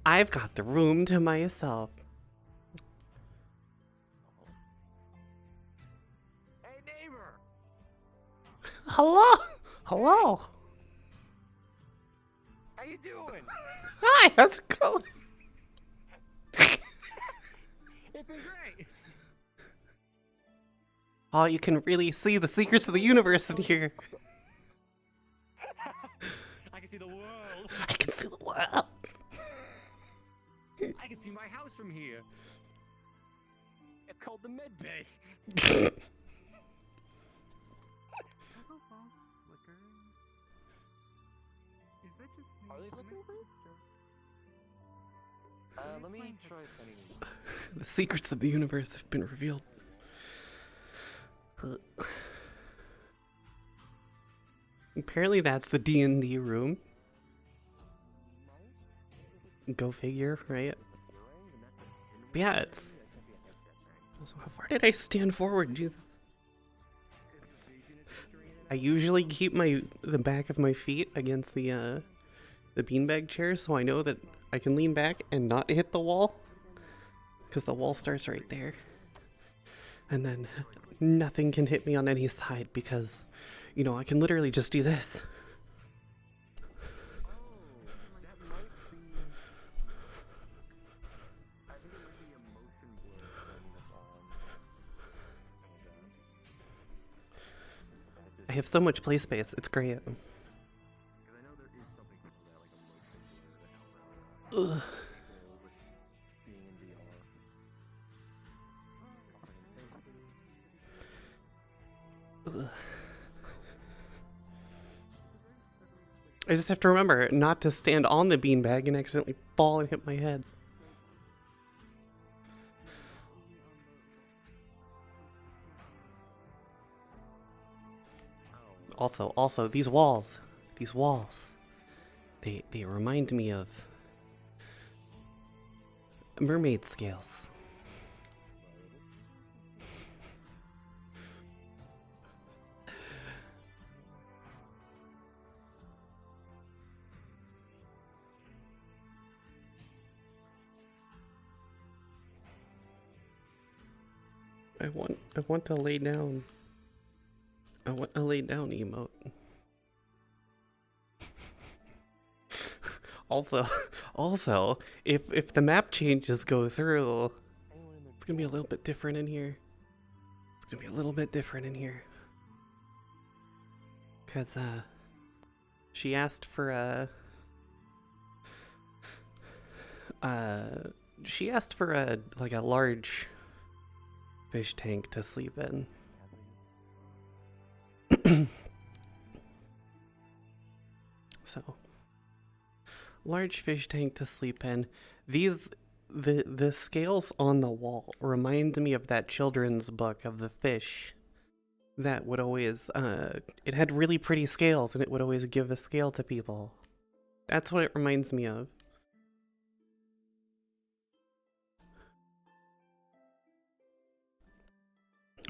I've got the room to myself. Hey, neighbor! Hello? Hello? How you doing? Hi, how's it going? It's been great. Oh, you can really see the secrets of the universe in here. I can see the world. I can see the world. I can see my house from here. It's called the Med Bay. Are they flickering? Let me try sending you. The secrets of the universe have been revealed. Apparently that's the D&D room. Go figure, right? But yeah, it's... Also, how far did I stand forward? Jesus. I usually keep the back of my feet against the beanbag chair, so I know that I can lean back and not hit the wall. Because the wall starts right there. And then nothing can hit me on any side because, you know, I can literally just do this. I have so much play space. It's great. Ugh. Ugh. I just have to remember not to stand on the beanbag and accidentally fall and hit my head. Also, these walls, they remind me of mermaid scales. I want to lay down. I want to lay down emote. Also, if the map changes go through, it's gonna be a little bit different in here. It's gonna be a little bit different in here. Cause she asked for like a large fish tank to sleep in. So, large fish tank to sleep in. The scales on the wall remind me of that children's book of the fish that would always it had really pretty scales and it would always give a scale to people. That's what it reminds me of.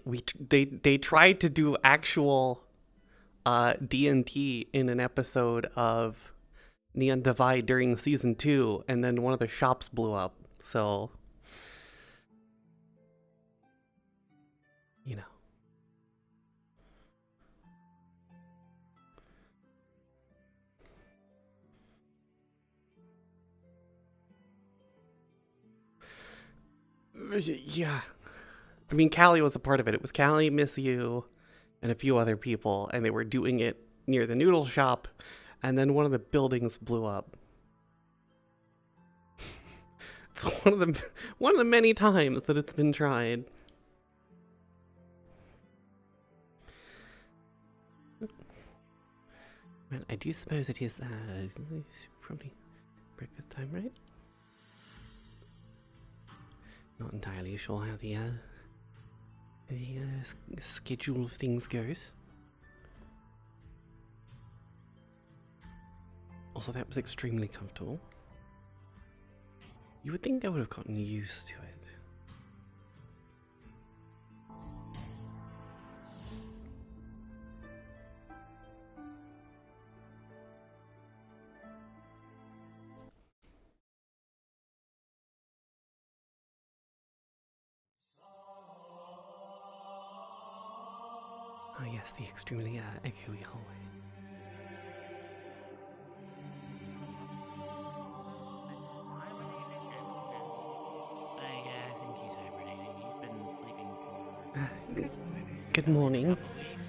They tried to do actual D&T in an episode of Neon Divide during season 2, and then one of the shops blew up. So, you know. Yeah. I mean, Callie was a part of it. It was Callie, Miss You, and a few other people, and they were doing it near the noodle shop, and then one of the buildings blew up. It's one of the many times that it's been tried. Man, I do suppose it is probably breakfast time, right? Not entirely sure how the schedule of things goes. Also, that was extremely comfortable. You would think I would have gotten used to it. Ah, yes, the extremely echoey hallway. I think he's hibernating. He's been sleeping for Good morning. a couple weeks.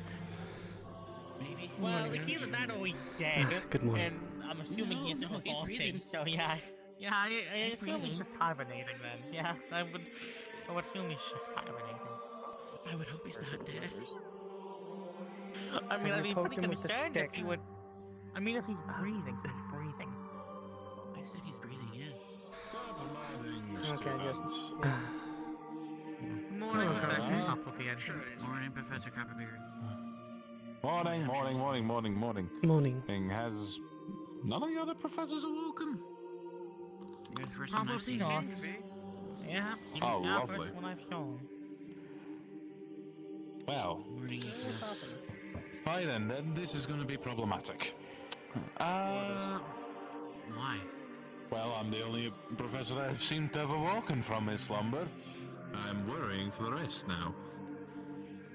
Maybe. Well, it's either that or he's dead. Good morning. And I'm assuming No, he isn't no, he's revolting, breathing. so yeah. Yeah, I He's assume he's breathing. just hibernating then. Yeah, I would assume he's just hibernating. I would hope he's not dead. I mean, Have I'd you be pretty poked him with the concerned if stick? he would... I mean, if he's breathing, he's breathing. I said he's breathing, yeah. Okay, just. Morning, Okay. Professor Hucklebeard. Morning, Professor Copperbeard. Morning. Morning. Has none of the other professors awoken? You're the first one I've Probably seen. not. Yeah, seems Oh, the lovely. first one I've shown. Well, Morning, Ethan. hi then this is going to be problematic. Why? Well, I'm the only professor that seemed to have awoken from his slumber. I'm worrying for the rest now.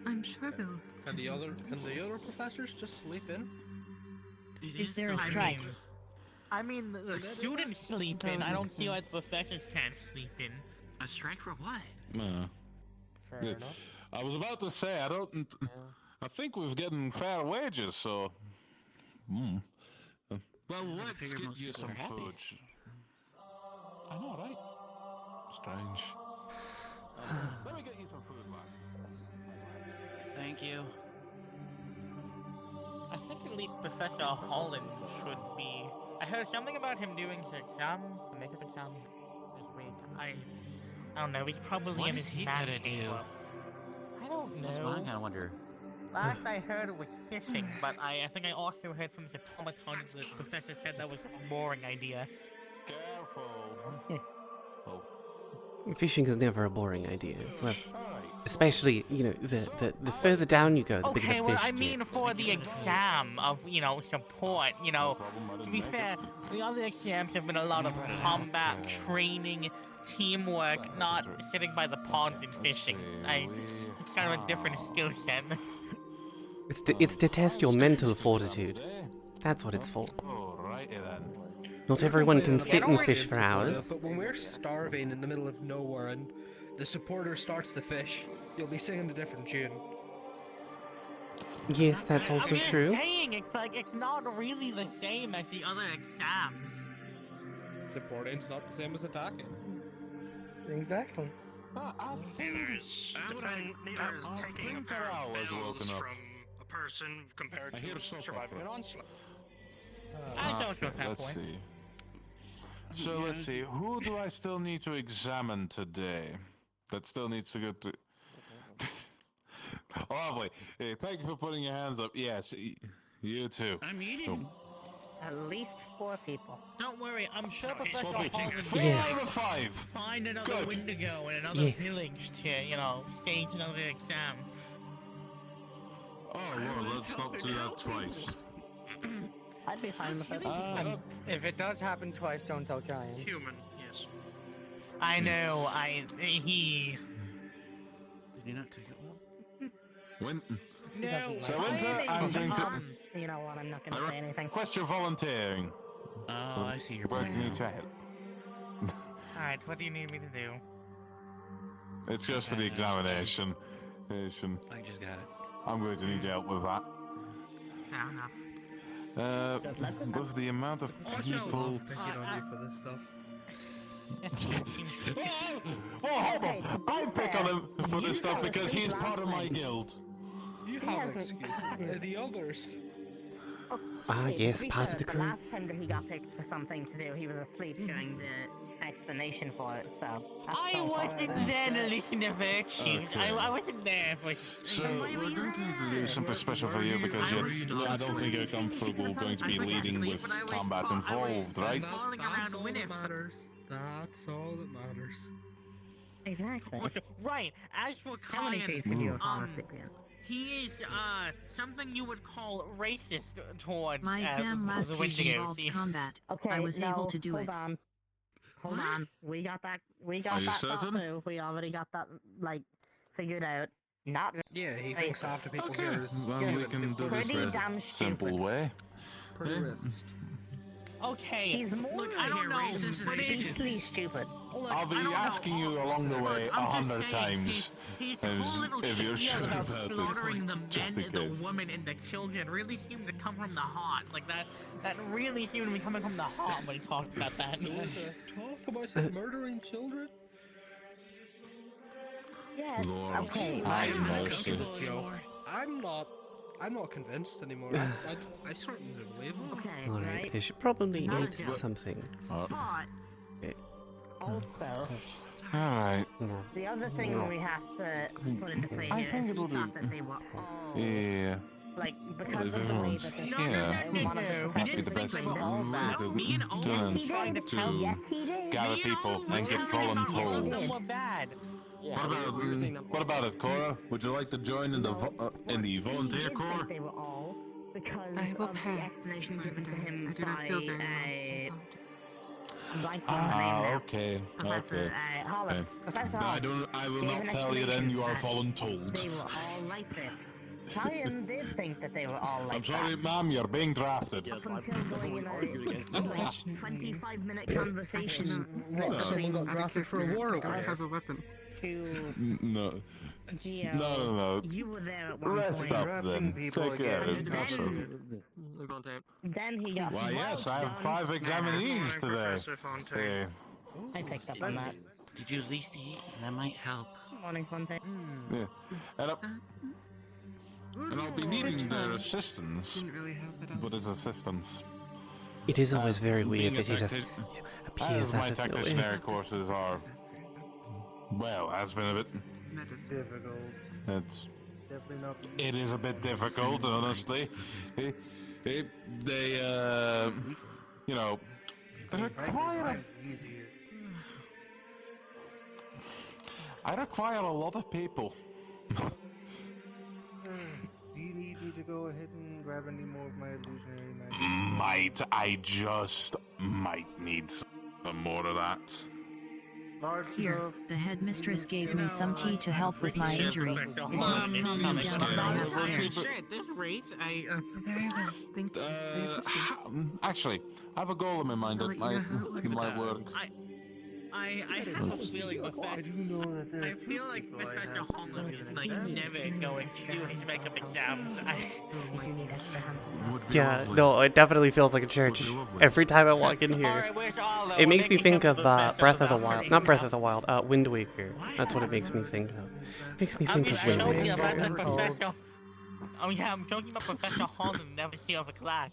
I'm sure they'll. Can the other professors just sleep in? Is there a so strike? weird. I mean, the students sleep in. I don't see why the professors can't sleep in. A strike for what? Fair Yeah. enough. I was about to say, I think we've getting fair wages, so... Well, let's figured get most you people some are happy. food. I know, right? Strange. Let me get you some food, man. Thank you. I think at least Professor Holland should be. I heard something about him doing his exams, the makeup exams this week. I don't know. He's probably What in is his he man gonna cave. do? I don't That's what I know. kind of wonder. Last I heard it was fishing, but I think I also heard from his automaton that the professor said that was a boring idea. Careful. Oh. Fishing is never a boring idea. Well, Alright. especially, the further down you go, the bigger Okay, the well, fish I get. mean for the exam of, support, No problem, I to didn't be make fair, it. the other exams have been a lot of combat training, teamwork, not sitting by the pond and Let's fishing. see, It's kind of a different skill set. It's to test your mental fortitude. That's what it's for. Alrighty then. Not everyone can sit and Don't fish worry, for Sequoia, hours. But when we're starving in the middle of nowhere and the supporter starts to fish, you'll be singing a different tune. Yes, that's I'm also just true. saying, it's not really the same as the other exams. Supporting's not the same as attacking. Exactly. Neither is defending, neither is I taking think a pair that I of was bells woken up. from a person compared I hear to soap surviving opera. an onslaught. That's also a fair let's point. see. So let's see. Who do I still need to examine today? That still needs to go to. Lovely. Hey, thank you for putting your hands up. Yes, you too. I'm eating. At least 4 people. Don't worry, I'm sure No, he's Professor smoking. Holland Four will Yes. out of five. find another Good. Wendigo and another Yes. village to, stage another exam. Oh Lord, let's not do that twice. I'd be fine with it. If it does happen twice, don't tell Kaia. Human, yes. I know, he... Did you not take it well? When No, doesn't So like Winter, I I'm going to You know what? I'm not I gonna say anything. request your volunteering. Oh, I see your We're point going to need now. your help. Alright, what do you need me to do? It's just for the examination. I just got it. I'm going to need your help with that. Fair enough. Just let them With the amount of people. Picking on you for this stuff. Oh, hold Okay, on. to be I pick fair, on him for you this stuff fell because asleep he's part of last my night. guild. You He have hasn't- excuses. The others. Ah, Okay, yes, to be part of fair, the crew. last time that he got picked for something to do, he was asleep during the explanation for it, so... that's I all wasn't fine. there to listen to virtues. Okay. I wasn't there for... So Then why were we're you going to need to do there? something special for you because I don't think you're comfortable going to be leading with combat involved, right? Falling around Winif. That's all that matters. Exactly. Also, right, as for How many Kaia, trees could you have fallen um, asleep against? he is, something you would call racist towards, My exam last the week Wendigos. involved combat. Okay, I was no, able to do hold it. on. Hold on. We got that. We Are got you that thought certain? through. We already got that, figured out. Not Yeah, he thinks half the people here is Well, we human. can do this Pretty very damn simple stupid. way. Pretty racist. Okay. He's more Look, I don't know. But beastly stupid. Look, I'll be I don't asking know. you along the way I'm just 100 saying, times. His as whole little if you're spiel sure about about it. slaughtering the Just men, in the case. women, and the children really seemed to come from the heart. Like that really seemed to be coming from the heart when he talked about that. Talk about him murdering children? Yes. Lord, Okay. I I'm not mercy. comfortable anymore. I'm not convinced anymore. I certainly believe him. Okay. Alright, Right. he should probably Not eat just- something. Oh, But also, Alright. the other thing we have to put into play I here think is it'll he be- thought that they were all Yeah. like because Well, of the way everyone's that they No, Yeah. one of the no, Must be he the didn't best think explained they it. were all way bad. to Me and Owen do Yes, it. he trying did. to tell Yes, he did. Gather Me and people Owen were and get telling about voluntold. all Some were bad. What about it, Cora? Would you like to join in the volunteer He did corps? think they were all because I will of the pass explanation for given the to day. him I do not by feel very well. a blank on the name Ah, now. okay, Professor okay. Holland. Professor I Holland. don't. I will Gave not an tell you. Then you are explanation voluntold. They were all like this. Italian did think that they were all like I'm sorry, that. ma'am. You're being drafted. Up until going in a like 25-minute conversation No. Someone got drafted for a war I over don't here. have a weapon. to No. Geo. No. You were there at one Rest point. up then. Take care. And Absolutely. then he got Why, yes, I have done. 5 examinees today. Professor Fontaine. Eh, I picked up on that. Could you at least eat? That might help. Morning, Fontaine. yeah. And I'll be needing their assistance. Didn't really help at all. What is assistance? It is always very being weird a that he just tacti- appears As my out of nowhere. technicianary courses are, well, has been a bit. Medicine. Difficult. It's. Definitely not. It is a bit difficult, honestly. They, you know, they require. Easier. I require a lot of people. Do you need me to go ahead and grab any more of my illusionary magic? I just might need some more of that. Hard Here, stuff. the headmistress gave me some tea to help with my injury. Professor It Holland helps is calm me coming down from when I the have other scares. room. At this rate, Very well. Thank you. I appreciate it. Actually, I have a golem in mind I'll that let you know how it looks. might work. I have a feeling I Professor. do know that there are I two feel like people I Professor have to Holland is like understand. Never going to do his makeup exams. If you need extra hands. Would be Yeah, lovely. no, it definitely feels like a church. Would be lovely. Every time I walk in here, Alright, where's Arlo? it We're makes me making think him of the professor Breath of the about Wild. Not Breath of stuff. the Wild, Wind Waker. That's what it makes me think of. Makes me think of I'm Wind joking about Waker. the professor. Oh yeah, I'm joking about Professor Holland never see of a class.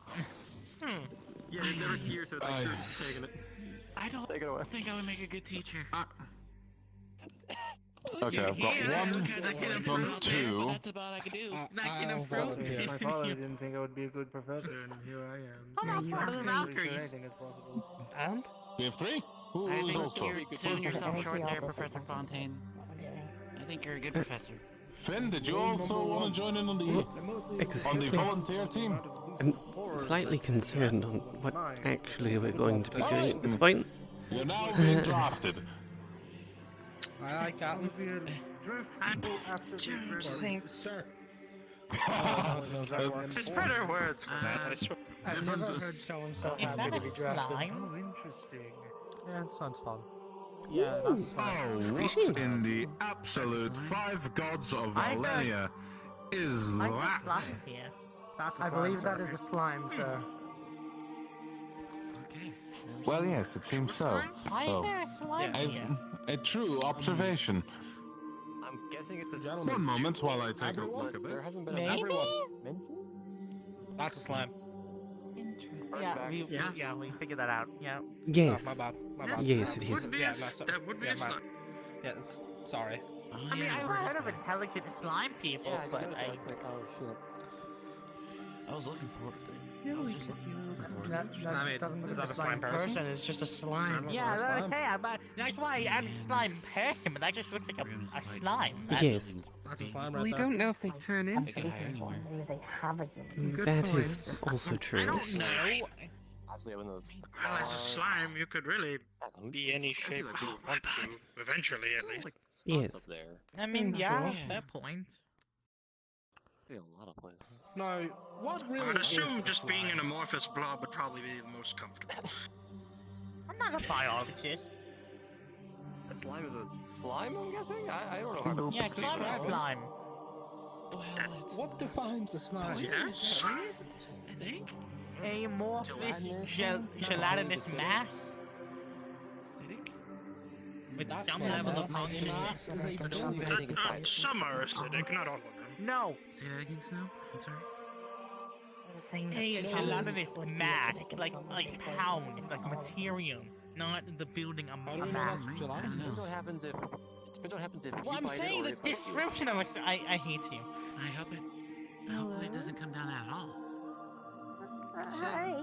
Yeah, they never hear, so I- taking it. I don't think I would make a good teacher. Okay, I've got one, two. That's about I can do. I'll That can improve. volunteer. My father didn't think I would be a good professor, and here I am. Yeah, you have the to. Valkyries. Anything is possible. And? We have 3? I Who's think also? you're selling yourself Who's- short there, Who's- Professor Fontaine. I think you're a good professor. Finn, did you also want to join in on the I'm mostly Exactly. volunteer team? I'm slightly concerned on what actually we're going to be doing at this point. You're now being drafted. I like that. Would be a drift after the Thanks, sir. There's better words for that. I swear. I've never heard someone so Is that a slime? Oh, interesting. Yeah, sounds fun. Yeah, that's Oh, what in the absolute 5 gods of I heard- Valenia is I got that? slime here. That's I believe that is a slime, sir. Okay. Well, yes, it seems so. Why is Oh. there a slime I've, here? a true observation. I'm guessing it's a One gentleman. moment while I take a look at this. Maybe? That's a slime. Yeah, we figured that out. Yeah. Oh, Yes. my bad. My bad. Yes, it is. Yeah, no, so, That would be yeah, a my- slime. Yeah, sorry. I mean, I've heard of intelligent slime people, but I... I was looking for it. Yeah, I was we just could- looking for it. I mean, doesn't is look that like a slime person? It's just a slime. Yeah, that's what I say. That's why I'm a slime person, but that just looks like a slime. Yes, That's a slime Well, right you there. don't know if they turn into Take it it. anywhere. Maybe they have a human. Good that point. is also I true. don't know. Obviously, I wouldn't have. Well, as a slime, you could really be any shape you want to, eventually at least. Like Yes. spots up there. I mean, yeah, Sure. fair point. Be a lot of places. Now, what really I'd is assume a just being slime? an amorphous blob would probably be the most comfortable. I'm not a biologist. A slime is a slime, I'm guessing? I don't know how to Yeah, slime is Describe it. slime. What defines a slime? Yes. I think. Amorphous Gelatinous? gelatinous mass Acidic? with That's some not level of mass. consciousness. Mass is a I don't building. think anything can find it. Some are acidic, not all of them. No, Say that again, Snow. I'm sorry. a gelatinous mass, like pounds, like material, not the building How do a we know mass. that's I don't gelatinous? know. Depends what happens if. Depends what happens if Well, you I'm find saying it or the if I see it. description of it. I hate you. I hope it. I hope it doesn't come down at all. Hi.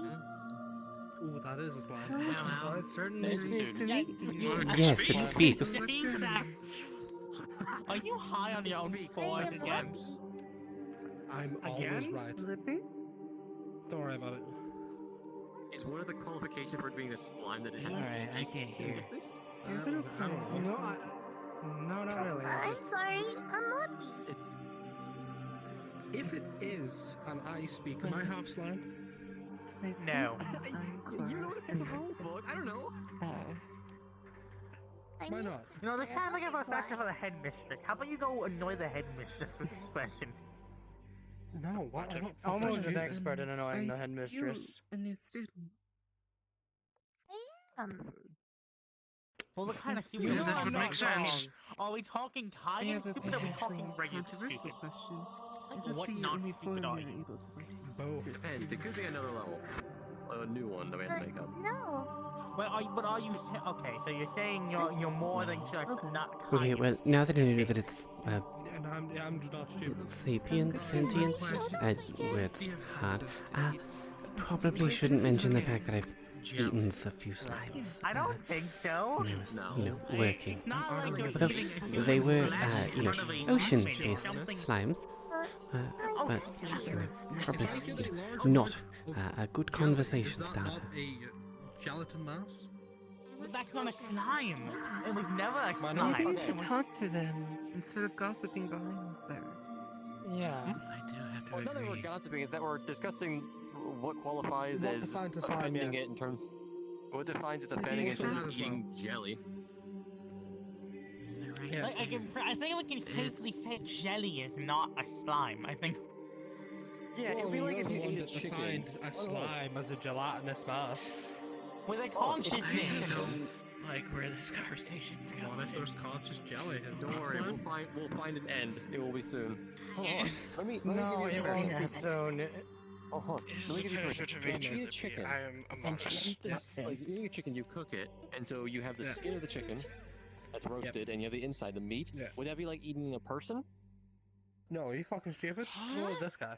Ooh, that is a slime. Hello. It certainly is. Yes, it speaks. Are you high on your own spores again? I'm always Again? right. Don't worry about it. Is one of the qualifications for it being a slime that it has Alright, I can't hear. No, not really. I'm It's just, sorry, I'm not. It's if it is an I speak, am I half slime? No. you know what it's a rule book. I don't know. Why not? You know, this sounds like a professor for the headmistress. How about you go annoy the headmistress with this question? No, what? I'm almost an expert in annoying the headmistress. A new student. Well, what kind of stupid You is know, that would make sense. Are we talking I Kaia have a stupid or are we talking potentially regular controversial stupid? question. Is this What the not only stupid form are you're you? able to partake? Both. Depends. It could be another level. A new one that we have to make up. No. Well, are you okay? So you're saying you're more than just not kind. Okay, well, now that I know that it's And I'm just not stupid. sapient, sentient, words hard. Probably shouldn't mention the fact that I've eaten a few slimes. I don't think so. When I was, No. working. It's not like you're Although eating a they were, flash in front of a ocean-based something- slimes, Oh, but cheers. probably If I get a large not amount of a good gelatin, conversation is that starter. not a gelatin mass? But that's not a slime. It was never a Why not? Maybe slime. you It should was- talk to them instead of gossiping behind them. Yeah. I do have to Well, not that we're gossiping, is that we're discussing what qualifies What as defines a slime, offending yeah. it in terms. What defines as Maybe offending you in terms should- of eating jelly? Yeah. Like, I think we can safely say jelly is not a slime. I think. Yeah, it'd be like you're if the you one ate a that chicken. defined a slime as a gelatinous mass. With a I consciousness. know, like, where this conversation's going. What if there's conscious jelly? Is Don't that worry, slime? we'll find an end. It will be soon. Hold on. Let me No, give it you a won't comparison. be soon. Oh, hold on. It is Let me a give you a pleasure comparison. to When meet you you. eat a chicken, I am Amorphous. it's like you're eating a chicken, you cook it, and so you have the Yeah. skin of the chicken that's roasted, and you have the inside, the meat. Yeah. Would that be like eating a person? No, are you fucking stupid? Look at this guy.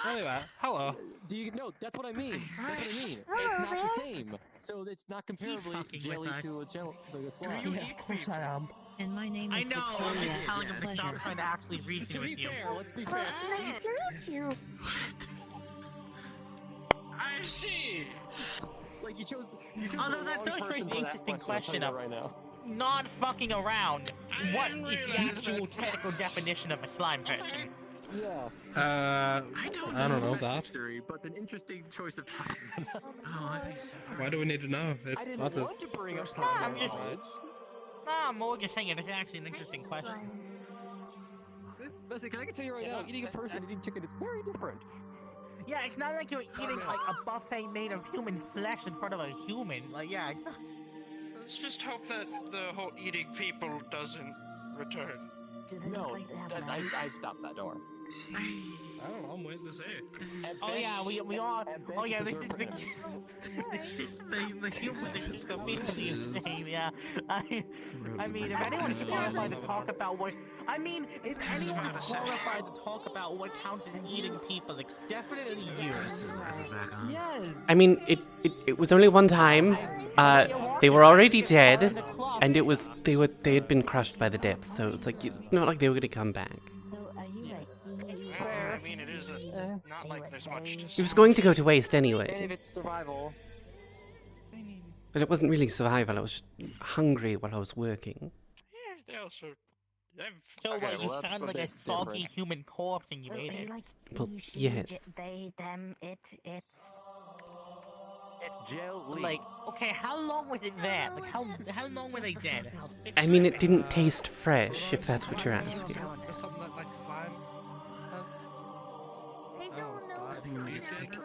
Anyway, hello. Do you know? That's what I mean. That's what I mean. Hello It's not there. the same. So it's not comparably fucking jelly with to a us. like a slime. Yeah, of course I am. And my name I know. I'm just telling him to Pleasure. stop trying to actually reason To be with you. fair, let's be Well, fair. nice to meet you. I see. Like you chose Although the that wrong does raise person the for that interesting question question I'm of telling you right now. not fucking around. I What didn't is the realize actual that- technical definition of a slime person? Yeah. I don't I don't know That's that. history, but an interesting choice of time. Oh, I think so. Why do we need to know? I It's didn't that's a want to bring up No, I'm slime just- knowledge. Nah, I'm more just saying it is actually an interesting question. Listen, can I tell you right now, eating a person and eating chicken is very different. Yeah, it's not like you're eating like a buffet made of human flesh in front of a human. Like, yeah, it's not. Let's just hope that the whole eating people doesn't return. No, I stopped that door. I don't know, I'm waiting to see. Oh yeah, we all. At best, Oh yeah, this is preserve the. friends. This is the human. This is completely insane. Yeah, I mean, if anyone's qualified to talk about what, I mean, if anyone's qualified to talk about what counts as eating people, it's definitely you. Glasses back on. Yes. I mean, it was only one time. They were already dead, and they had been crushed by the depths. So it's like it's not like they were gonna come back. So are you like Well, I mean, it is not like there's much to It was going to go to waste And anyway. if it's survival, But it wasn't really survival, I was just hungry while I was working. Yeah, they also. So Okay, what, you well, that's found a like a bit soggy different. human corpse and you ate it? Like, Well, he, she, yes. they, them, it's. It's jelly. Like, okay, how long was it there? Like, how long were they dead? I mean, it didn't taste fresh, if that's what you're asking. There's something like slime. I don't know. slime. I think I'm gonna get sick.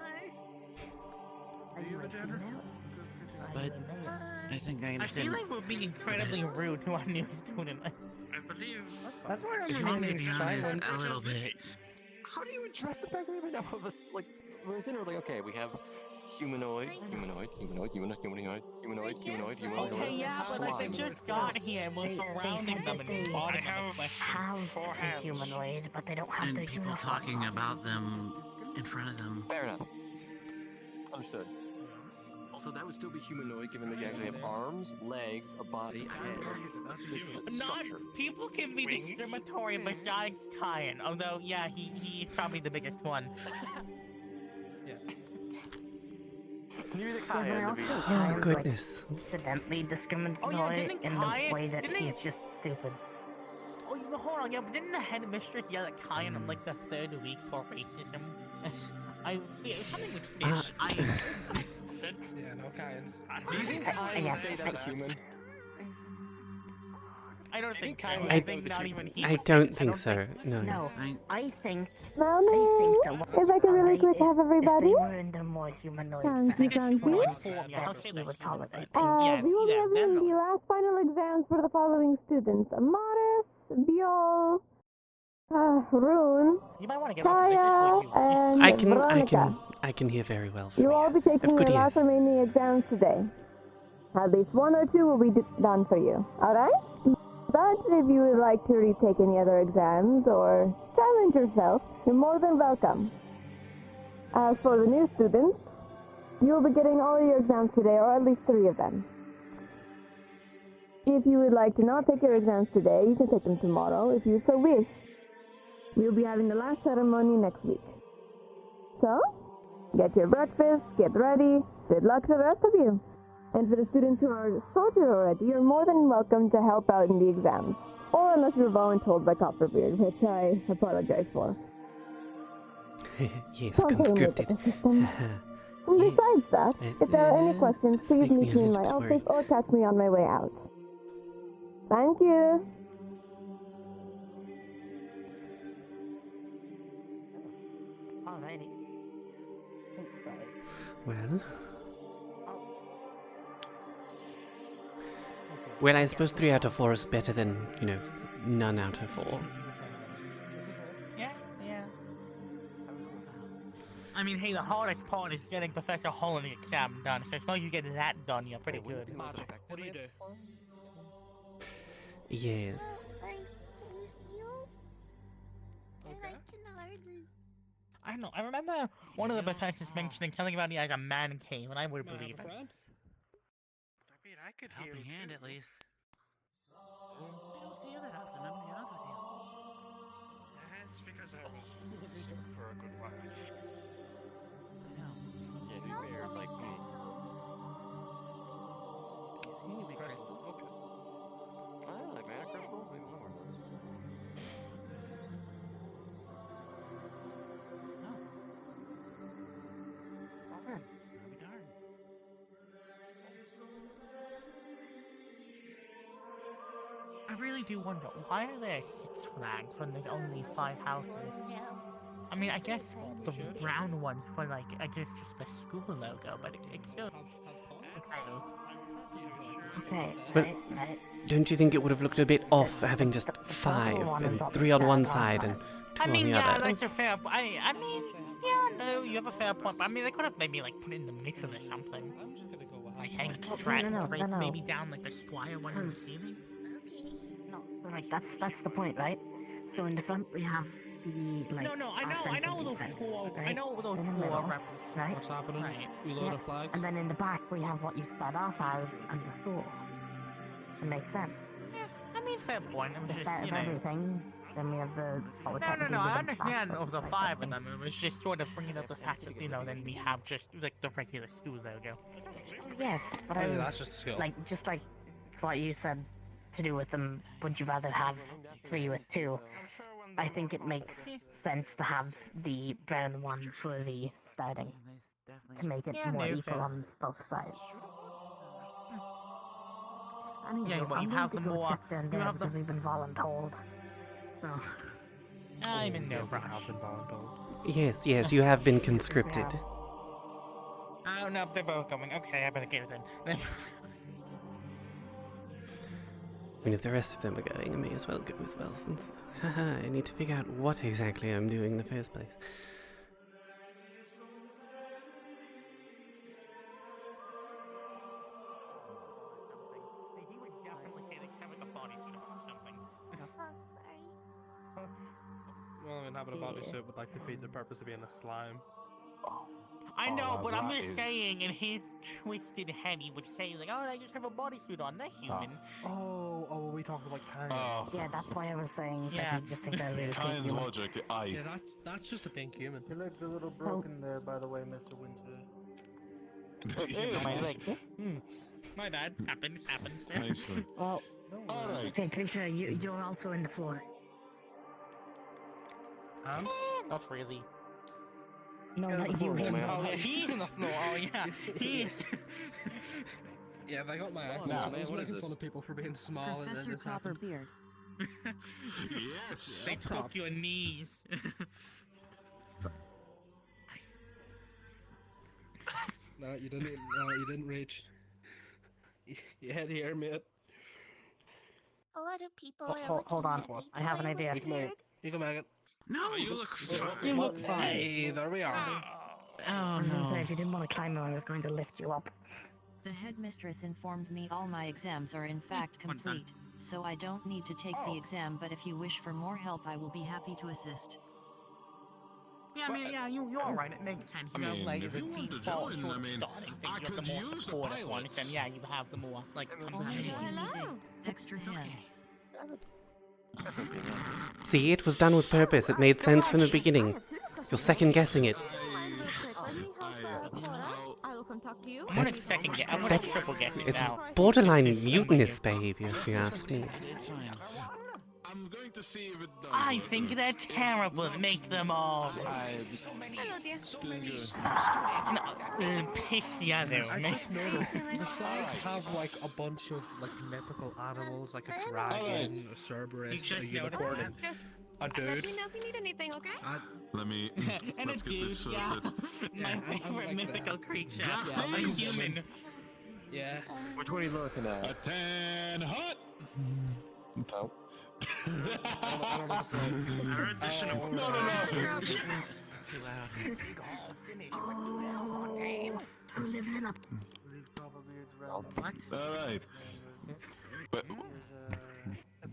Are you a female? But I think I I understand. feel like we're being incredibly rude to our new student. I believe. That's why I'm If you want me to remaining be honest, silent. a little bit. How do you address the fact that we even know this? Like, we're sitting there like, okay, we have humanoid. Okay, yeah, but like they just got here and we're surrounding them and they bombing have them. have four a hands. humanoid, but they don't have And the people uniform. talking about them in front of them. Fair enough. Understood. Also, that would still be humanoid, given that you actually have arms, legs, a body, a head. It's Not structure. people can be Wings. discriminatory besides Kyan. Although, yeah, he's probably the biggest one. Neither Yeah, but I Kaia, to also be think Oh, Kyan's, goodness. like, incidentally discriminatory Oh, yeah, didn't in the Kyan- way that didn't he's he- just stupid. Oh, you hold on, yeah, but didn't the headmistress yell at Kyan on like the third week for racism? I feel something with fish. Yeah, no kinds. Do you think Kaia yeah, would say that's human? I don't think Kyan Kyan. would I say think that not was even human. he. I would say don't it. think so, no. No, I think Mommy, that if I could really quick have everybody. if they were in the more humanoid Thank you, fashion, thank you. Form, yeah, I'll say he they're would human, tolerate. but- yeah, We will be yeah, having them- the last final exams for the following students. Morris, Biol, Rune, You might want to get up. This is Kaia, for you. and Veronica. I can hear very well. You will all be taking I've your good last ears. remaining exams today. At least one or two will be done for you. Alright? But if you would like to retake any other exams or challenge yourself, you're more than welcome. As for the new students, you will be getting all your exams today, or at least 3 of them. If you would like to not take your exams today, you can take them tomorrow if you so wish. We'll be having the last ceremony next week. So, get your breakfast, get ready. Good luck to the rest of you. And for the students who are sorted already, you're more than welcome to help out in the exams. Or unless you're voluntold by Copperbeard, which I apologize for. Yes, Don't take me with conscripted. the system. And besides that, if there are any questions, Just please make me meet a me in little my bit office worried. or catch me on my way out. Thank you. Alrighty. Well... Well, I suppose 3 out of 4 is better than, none out of 4. Yeah, yeah. I mean, hey, the hardest part is getting Professor Holland's exam done. So as long as you get that done, you're pretty good. What do you do? Yes. Can you heal? Okay. I don't know. I remember one of the professors mentioning something about he has a man cave, and I would believe it. friend? I mean, I could heal Helping hand, too. at least. I don't see you that often, I'm gonna be honest with you. Yeah, it's because I was sick for a good while. I know. Yeah, to be fair, like me. You can be Crystals, crystal. okay. I like mana crystals. Maybe one more of those. No. Okay. I'll be darned. I really do wonder, why are there 6 flags when there's only 5 houses? I mean, I guess the brown one's for, like, I guess just the school logo, but it's still kind of... Okay, But- right. Don't you think it would have looked a bit off having just 5 and 3 on one side and 2 I mean, on the yeah, other? that's a fair point. I mean, yeah, no, you have a fair point. But I mean, they could have maybe, like, put it in the middle or something. I'm just gonna go with Like, half hang point. a track no, straight no. maybe down, like, the square one in the ceiling. No, so, like, that's the point, right? So in the front we have the, like, No, I know offense and those defense, 4, I right? know those In the 4 middle, rebels. right? What's happening? Right. Reloading Yeah, flags? And then in the back we have what you start off as and the school. It makes sense. Yeah, I mean, fair point. I'm The just, start you of know... everything Then we have the. No, I understand of the 5 of them. It was just sort of bringing up the fact that, then we have just, like, the regular school logo. Yes, but I was, just like what you said to do with them, would you rather have 3 with 2? I think it makes sense to have the brown one for the starting, to make it more equal on both sides. Anyway, I'm going to go check down there because we've been voluntold. So... I'm in no rush. Yes, you have been conscripted. Oh no, they're both going. Okay, I better get then. I mean, if the rest of them are going, I may as well go as well, since I need to figure out what exactly I'm doing in the first place. Well, I mean, having a bodysuit would like defeat the purpose of being a slime. I know, but I'm just saying, in his twisted head, he would say, like, oh, they just have a bodysuit on, they're human. Oh, we talked about Kaia. Yeah, that's why I was saying that you just think they're really Kaia's logic, Yeah, that's just a pink human. Your leg's a little broken there, by the way, Mr. Winter. Ew, my leg. My bad. Happens. Nice one. Well, Alright. okay, Krisha, you're also in the floor. Not really. No, not you, him. Oh, yeah, he's on the floor. Oh, yeah. He's... Yeah, they got my act. Nah, I man, was what is making this? fun of people for being small and then this happened. Copperbeard. Yes. They took your knees. No, you didn't. No, you didn't reach. You had here, mate. A lot of people are Hold on, I have an idea. You can make it. You can make it. No, you look fine. You look fine. Hey, there we are. I was gonna say, if you didn't want to climb, I was going to lift you up. The headmistress informed me all my exams are in fact complete, so I don't need to take the exam, but if you wish for more help I will be happy to assist. Yeah, I mean, yeah, you're right. It makes sense. I You know, mean, like, if the you want to default join, sort I of mean, starting thing, I you have could the more use the supportive ones, pilots. then yeah, you have the more, like, Only if you need a extra hand. See, it was done with purpose. It made sense from the beginning. You're second-guessing it. I will come talk to you. I'm gonna triple guess it It's now. borderline mutinous behavior, if you ask me. I'm going to see if it does. I think they're terrible. Make them all. Hello, dear. Piss the other. I just noticed the flags have like a bunch of like mythical animals, like a dragon, a Cerberus, a unicorn, a dude. Let me know if you need anything, okay? Let me. And Let's a get dude, this yeah. sorted. My favorite mythical creature. A human. Yeah. Which one are you looking at? A 10 hut. Oh. I don't know. I heard this in a book. Too loud. Who lives in a... What? All right. But,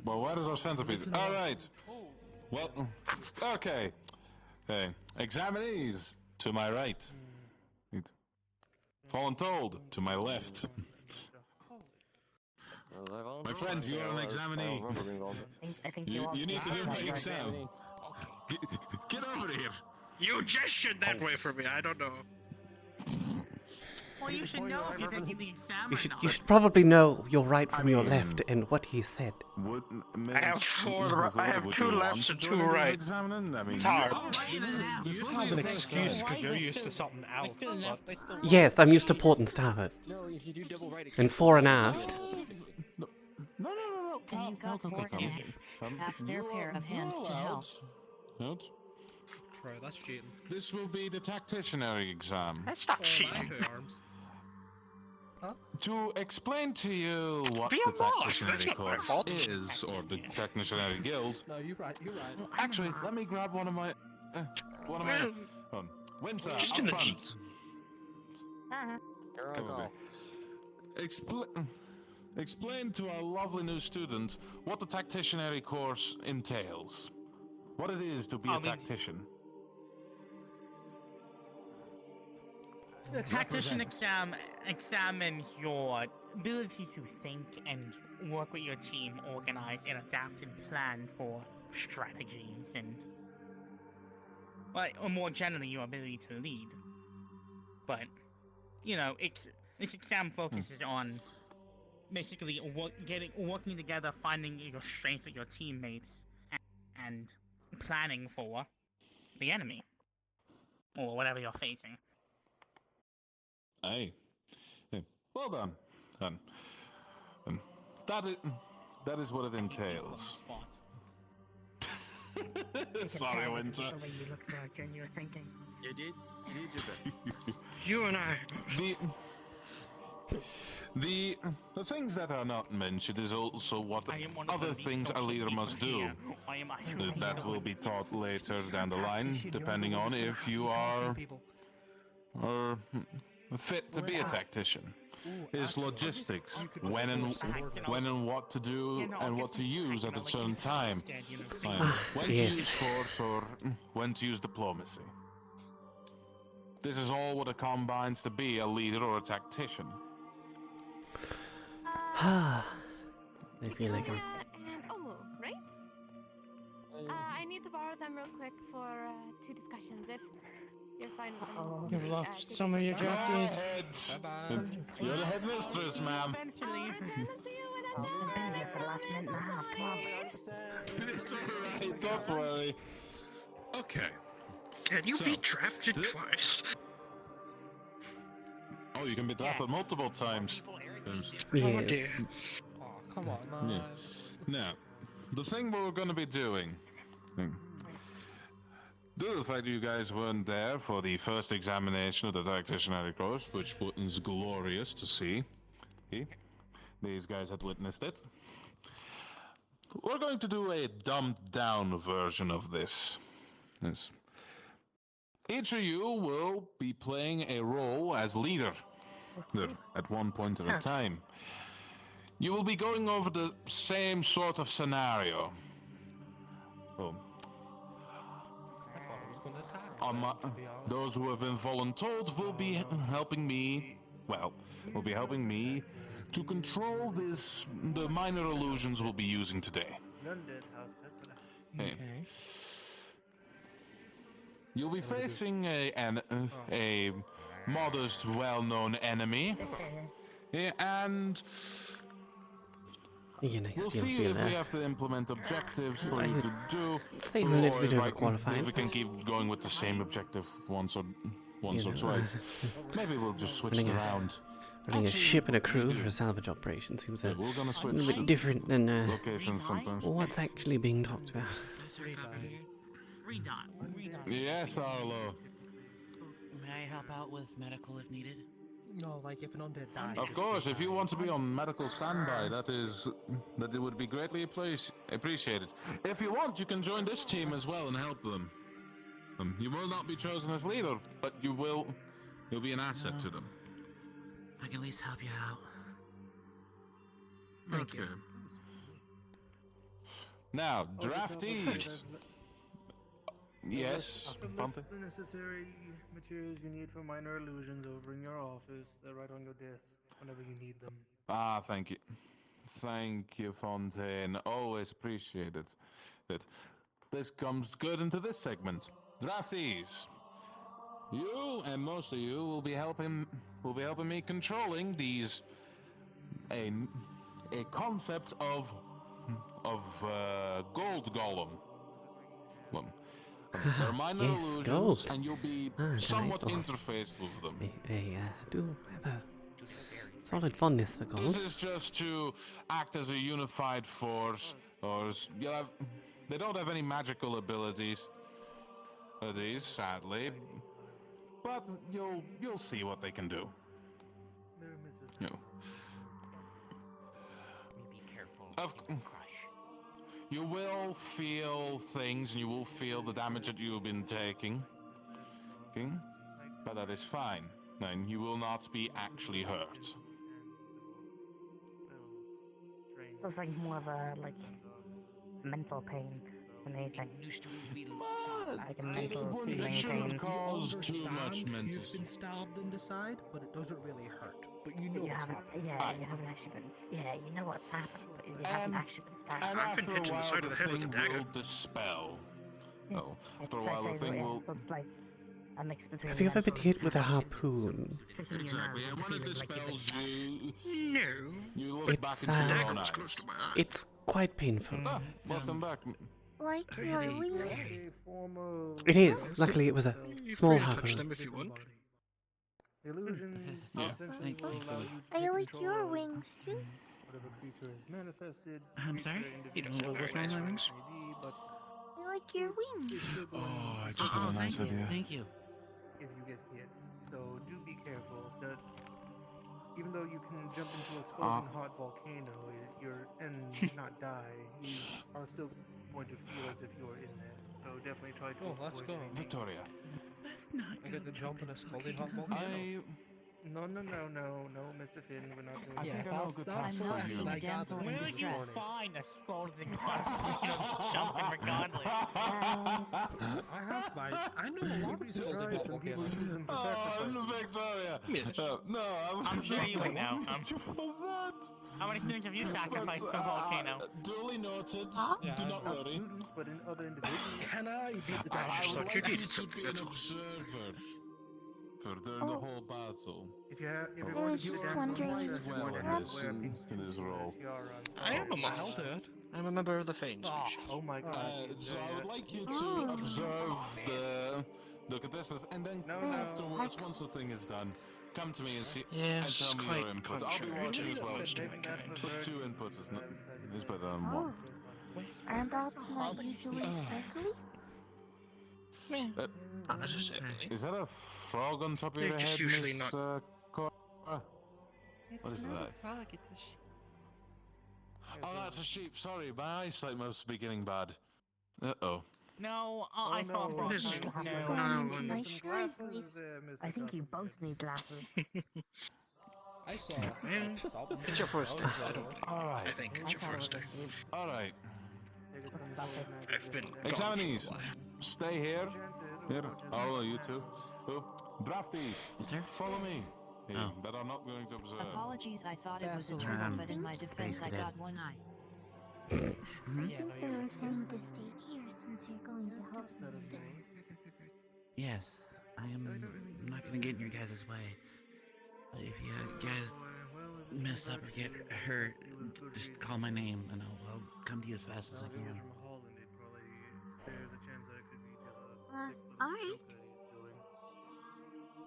well, where is our centipede? All right. Well, okay. Hey, examinees to my right. Voluntold to my left. My friend, you are an examinee. I think You need to do my exam. Get over here. You gestured that way for me. I don't know. Well, you should know if you're taking the exam or not. You should probably know your right from your left and what he said. I have 2 lefts and 2 right. It's hard. You have an excuse because you're used to something else. Yes, I'm used to port and starboard. And fore and aft. No. And you got 4 hands. Half their pair of hands to help. Bro, that's cheating. This will be the tacticianary exam. That's not cheating. 2 arms. To explain to you what Be the a boss, that's tacticianary not my course fault. is, or the tacticianary guild. No, you're right. Actually, let me grab one of my. Winter, Just up in the front. cheeks. Come over. Explain to our lovely new student what the tacticianary course entails. What it is to be a tactician. The tactician exam examines your ability to think and work with your team, organize and adapt and plan for strategies and, well, or more generally your ability to lead. But, you know, this exam focuses on basically working together, finding your strength with your teammates, and planning for the enemy or whatever you're facing. Aye. Well done. And that is what it entails. Sorry, Winter. The way you looked there during your thinking. You did your best. You and I. The things that are not mentioned is also what other things a leader must do. That will be taught later down the line, depending on if you are fit to be a tactician. Is logistics, when and what to do and what to use at a certain time. When to use force or when to use diplomacy. This is all what it combines to be a leader or a tactician. I feel like I'm... Oh, right? I need to borrow them real quick for 2 discussions, if you're fine with them. You've lost some of your draftees. Bye-bye. You're the headmistress, ma'am. Been here for the last minute and a half. Come on. It's alright, don't worry. Okay. Can you be drafted twice? Oh, you can be drafted multiple times. Yes. Oh, come on, man. Yeah. Now, the thing we're going to be doing... Due to the fact that you guys weren't there for the first examination of the tacticianary course, which was glorious to see. These guys had witnessed it. We're going to do a dumbed-down version of this. Yes. Each of you will be playing a role as leader at one point at a time. You will be going over the same sort of scenario. Oh. Those who have been voluntold will be helping me, to control the minor illusions we'll be using today. Okay. You'll be facing a modest, well-known enemy, and we'll see if we have to implement objectives for you to do, Staying a little bit overqualified. If we can keep going with the same objective once or twice. Maybe we'll just switch it around. Running a ship and a crew for a salvage operation seems a we're gonna switch little bit different than locations sometimes. what's actually being talked about. Yes, Arlo. May I help out with medical if needed? No, like if an undead dies. Of course, if you want to be on medical standby, that it would be greatly appreciated. If you want, you can join this team as well and help them. You will not be chosen as leader, but you'll be an asset to them. I can at least help you out. Thank you. Now, draftees. Yes. The necessary materials you need for minor illusions over in your office. They're right on your desk whenever you need them. Ah, thank you. Thank you, Fontaine. Always appreciated. This comes good into this segment. Draftees. You and most of you will be helping me controlling a concept of gold golem. Well, they're minor illusions, gold. and you'll be somewhat interfaced with them. I do have a solid fondness for gold. This is just to act as a unified force, they don't have any magical abilities. These, sadly, but you'll see what they can do. No. Be careful. You will feel things, and you will feel the damage that you've been taking. Okay? But that is fine. And you will not be actually hurt. So it's like more of a mental pain than anything. Like a mental It shouldn't pain. cause too much mental. You've been stabbed in the side, but it doesn't really hurt. but you know You what's haven't, happening. you haven't actually been. Yeah, you know what's happened, but you haven't actually been stabbed. And I've been after a hit in the while, side of the head with a thing dagger. will dispel. Oh, It's after a like while, the thing will. so it's like a mix between. Have you ever been mental hit with a and harpoon? tricking your Exactly, nerves and into when it feeling like you've been dispels stabbed. you, No. you look back It's into your Dagger own was eyes. close to my eye. it's quite painful. Ah, welcome back. Like your wings. It is. Luckily, it was a You're small free to touch harpoon. them if you want. Illusion Yeah. essentially will allow you to I take like control your of wings too. whatever creature is manifested. I'm sorry? He does have very nice wings. Maybe, but I like your wings. it's still going Oh, I to just had a nice thank you, idea. thank you. if you get hit. So do be careful. That even though you can jump into a scalding hot volcano, and not die, you are still going to feel as if you're in there. So definitely try to Let's avoid go. anything. Victoria. Let's not I go get the jump in a scalding hot volcano. volcano. No, Mr. Finn, we're not doing I Yeah, think I know a good that's task the for not lesson you. being I a got damsel from in this distress. morning. Fine, a scalding jumping regardless. I have mine. I know a lot of scalding hot some people volcanoes. use them for Oh, sacrifices. Victoria. Yes. No, I'm sure you would know. You for that. How many students have you sacrificed to a But, volcano? Duly noted. Yeah, Do not Not worry. students, but in other individuals. Can I beat the I dash? just would thought you like needed to something, be that's an all. observer for during the whole battle. If you're I going was to just dance wondering. on Well, you're going to in have this- to wear a pink in this role. tiara. I am a moth. I'll do it. I'm a member of the Fanes. Oh my god. So I would like you to Oh. observe the contestants, and then No, afterwards, once the thing is done, come to me and see Yes, and tell me quite your input. I'll be contrary watching to as well. the first Saving that for But two virgins, inputs I decided is to better than Oh. one. Are bats not usually sparkly? Not necessarily. Is that a frog on top of They're your just head, usually Miss not- Cora? It's What is not that? a frog, it's a Oh, that's a sheep. Sorry, my eyesight must be getting bad. Uh-oh. No, I saw no. a frog. This is- No. Going into no, my no. shrine, please. I think you both need glasses. I saw. Yeah. Stop. It's your first day. I don't. All right. I think it's your first day. All right. I've been gone for a Examinees, while. stay here. Here, all of you two. Oh, draftees, Yes, sir? follow me. Hey, Oh. that I'm not going to observe. Apologies, I thought it was a That's turtle, alright. but in my Space defense, I cadet. got one eye. I think they were saying to stay here since you're going to help me. Yes, I am not gonna get in your guys' way. But if you guys mess up or get hurt, just call my name and I'll come to you as fast as I can. Alright.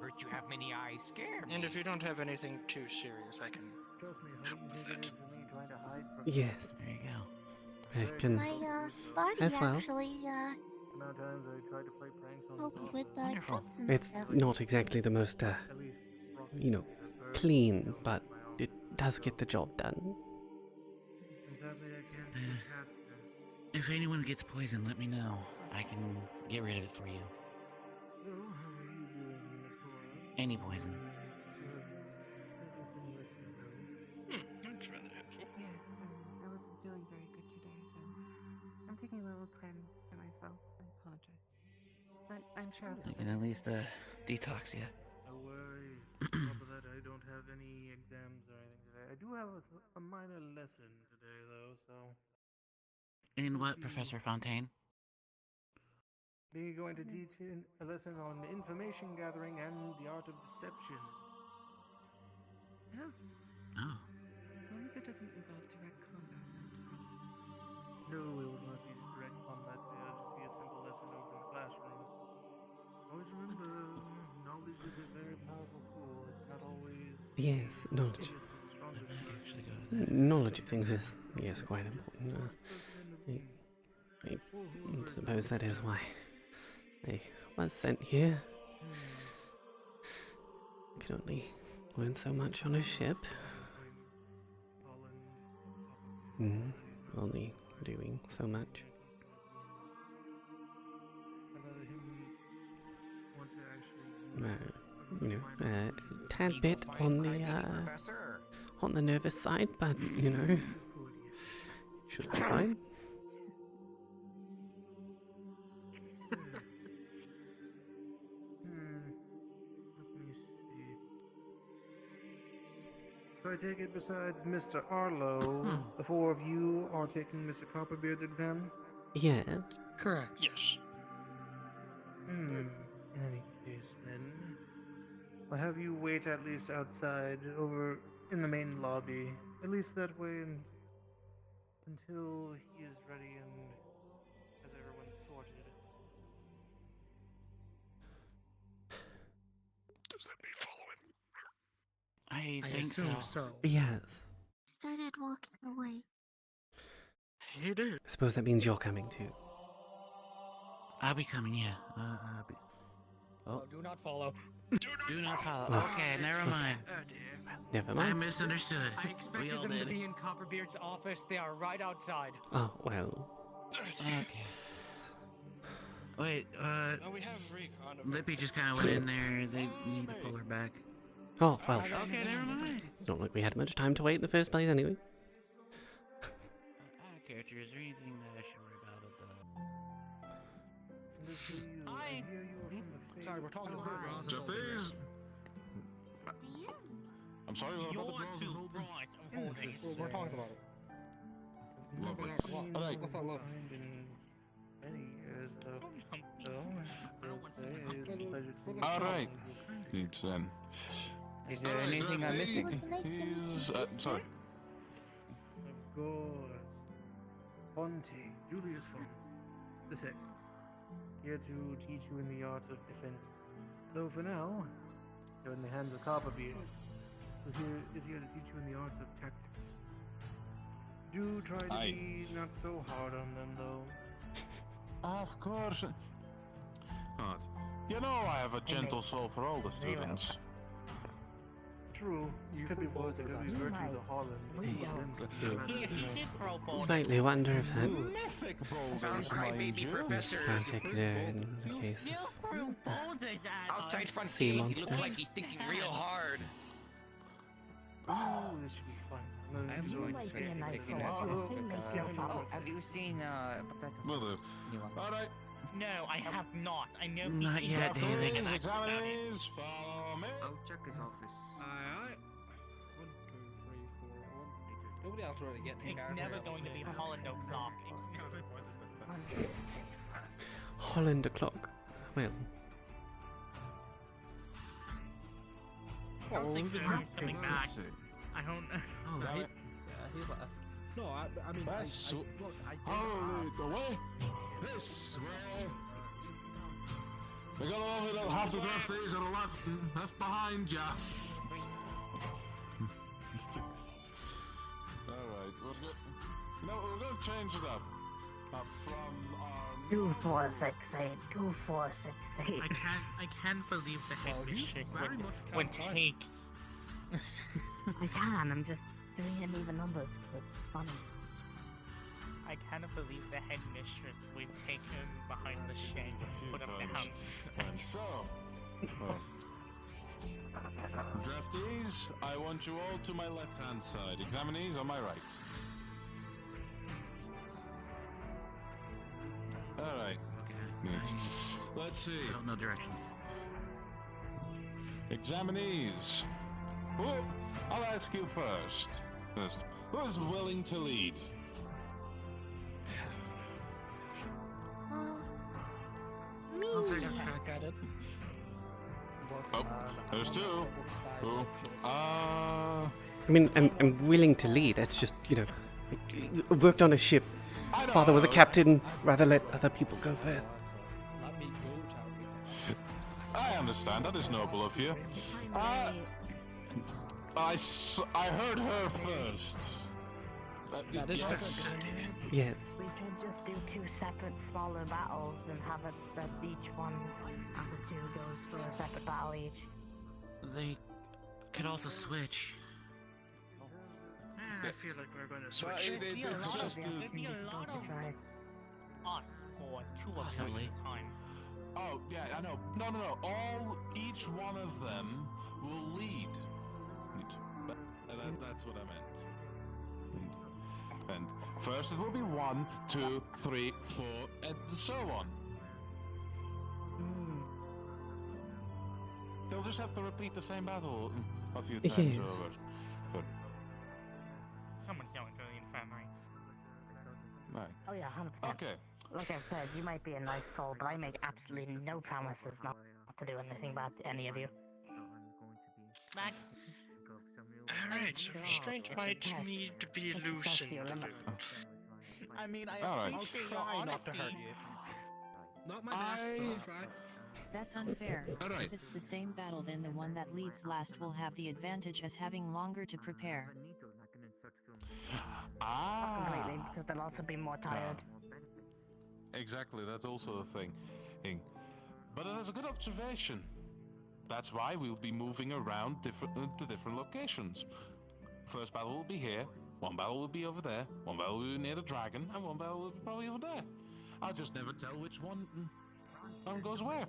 Heard you have many eyes scared. And if you don't have anything too serious, I can Trust me, how easy it is for me trying to hide from Yes, There you go. I can. My body As well. actually amount of times I tried to play pranks on helps with Wonderful. cuts and It's stuff. not exactly the most, at least you know, clean, but it does get the job done. And sadly, I can't get past that. If anyone gets poisoned, let me know. I can get rid of it for you. So, how are you doing, Miss Cora? Any poison. Has been listening well. That's rather helpful. Yes, I wasn't feeling very good today, so I'm taking a little time for myself. I apologize. But I'm sure I'll I can at least detox you. No worries. On top of that, I don't have any exams or anything today. I do have a minor lesson today, though, so. In what, Professor Fontaine? We're going to teach a lesson on information gathering and the art of deception. Oh, Oh. as long as it doesn't involve direct combat, I'm glad. No, it will not be direct combat. It'll just be a simple lesson over in the classroom. Always remember, knowledge is a very powerful tool. It's not always Yes, knowledge. biggest and strongest Actually person. go to that. Knowledge of things is, yes, quite important. I suppose that is why I was sent here. I can only learn so much on a ship. Only doing so much. You know, a tad bit on the nervous side, but you know, should be fine. Let me see. So I take it besides Mr. Arlo, the four of you are taking Mr. Copperbeard's exam? Yes. Correct. Yes. In any case, then, I'll have you wait at least outside, over in the main lobby. At least that way, until he is ready and has everyone sorted. Does that mean follow him? I I think assume so. so. Yes. Started walking away. He did. I suppose that means you're coming too. I'll be coming, yeah. I'll be... Oh. Do not follow. Do not follow. Oh. Okay, never mind. Oh dear. Never I mind. misunderstood. I We expected all them to did. be in Copperbeard's office. They are right outside. Oh, well. Okay. Wait, No, we have recon. of Lippy just kind of went in there. They need to pull her back. Oh, well. Okay, never mind. It's not like we had much time to wait in the first place anyway. Character, is there anything that I should worry about I hear you are from the Sorry, we're talking about Jeffries? I'm sorry, what about the You're Jones too Holden? bright of holding. We're talking about it. Lovely. What? Alright. What's that love? Many years, though. Alright. Needs then. Is there anything I'm missing? He's, sorry. Of course. Ponte, Julius Font, the second. Here to teach you in the art of defense. Though for now, you're in the hands of Copperbeard, who is here to teach you in the arts of tactics. Do try to be not so hard on them, though. Of course. Not. You know I have a gentle soul for all the students. True. Could be worse. It could be virtues of Holland. Slightly wonder if that Mythic boulders, Crybaby mind you. professor. particular in the case Outside of front sea gate, he monster. looks like he's thinking real hard. Oh, this should be fun. I'm going to switch to taking have you seen Professor? Will do. Alright. No, I have not. I know Not people yet, are David. thinking Examinees, about it. examinees, follow me. I'll check his office. Aye. 1, 2, 3, 4, 1. Nobody else really getting It's never going to be Holland o'clock. Holland o'clock. Well, I don't think he's coming back. I don't. Oh, he left. No, I mean, look, Holy, the way. This way. We're gonna only have the draftees that are left behind, Jeff. Alright, we're good. No, we're gonna change it up. From our 2468, 2468. I can't believe the headmistress would take. I can, I'm just doing it in even numbers because it's funny. I cannot believe the headmistress would take him behind the shed and put him down. And so, draftees, I want you all to my left-hand side. Examinees on my right. Alright. Let's see. I don't know directions. Examinees. I'll ask you first. Who's willing to lead? Me. I'll take a crack at it. Oh, there's two. Who? I mean, I'm willing to lead. It's just, you know, I worked on a ship. Father was a captain. Rather let other people go first. Let me go, I understand. That is noble of you. I heard her first. That is yes. Yes. We could just do 2 separate smaller battles and have it that each one of the 2 goes for a separate battle each. They could also switch. I feel like we're gonna switch. There'd be a lot of us for 2 of them at a time. Oh, yeah, I know. No. Each one of them will lead. That's what I meant. And first it will be 1, 2, 3, 4, and so on. They'll just have to repeat the same battle a few times Yes. over. Good. Someone's going to the infirmary. Right. Oh yeah, 100%. Okay. Like I said, you might be a nice soul, but I make absolutely no promises not to do anything bad to any of you. Max. Alright, so restraint might need to be loosened a little. I mean, I All right. appreciate your honesty. Not my best, but I'll try. That's unfair. Alright. If it's the same battle, then the one that leads last will have the advantage as having longer to prepare. Not completely, because they'll also be more tired. Exactly, that's also the thing. But it is a good observation. That's why we'll be moving around to different locations. First battle will be here, one battle will be over there, one battle will be near the dragon, and one battle will be probably over there. I'll just never tell which one goes where.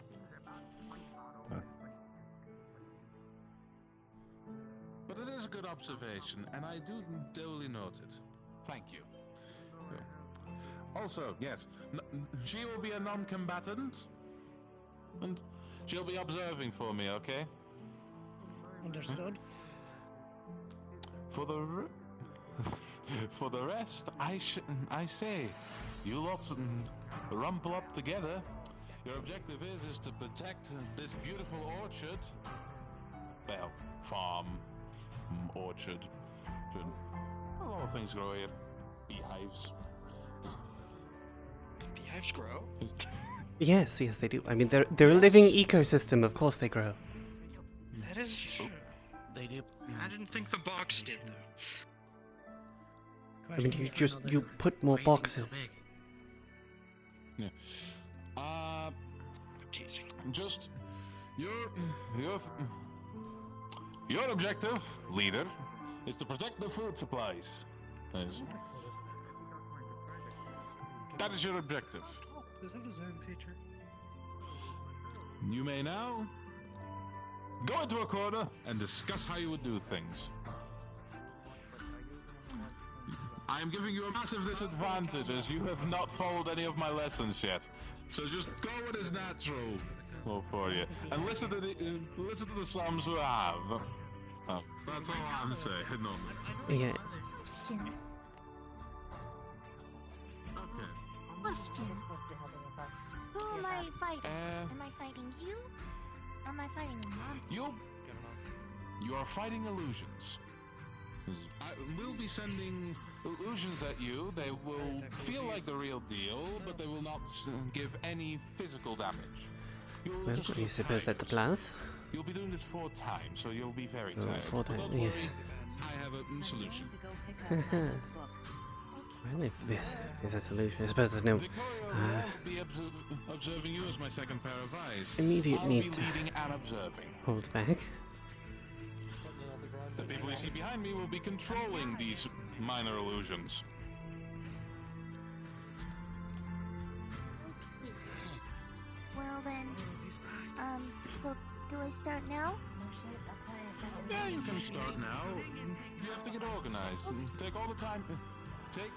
But it is a good observation, and I do duly note it. Thank you. Also, yes, she will be a non-combatant, and she'll be observing for me, okay? Understood. For the rest, I say, you lots rumple up together. Your objective is to protect this beautiful orchard. Well, farm, orchard. A lot of things grow here. Beehives. Beehives grow? Yes, they do. I mean, they're a living ecosystem. Of course, they grow. That is true. They do. I didn't think the box did, though. I mean, you put more boxes. Yeah. Teasing. Just your objective, leader, is to protect the food supplies. That is your objective. Does it have a Zen feature? You may now go into a corner and discuss how you would do things. I am giving you a massive disadvantage as you have not followed any of my lessons yet. So just go what is natural for you, and listen to the sums we have. That's all I'm saying. No. Yes. Question. Okay. Question. Who am I fighting? Am I fighting you? Or am I fighting a monster? You are fighting illusions. We'll be sending illusions at you. They will feel like the real deal, but they will not give any physical damage. Well, I suppose that's the plan. You'll be doing this 4 times, so you'll be very Oh, tired. 4 times, Don't worry, yes. I have a solution. Well, if there's a solution, I suppose there's no I'll be observing you as my second pair of eyes. immediate I'll need be to leading and observing. hold back. The people you see behind me will be controlling these minor illusions. Well then, so do I start now? Yeah, you can start now. You have to get organized. Take all the time. Take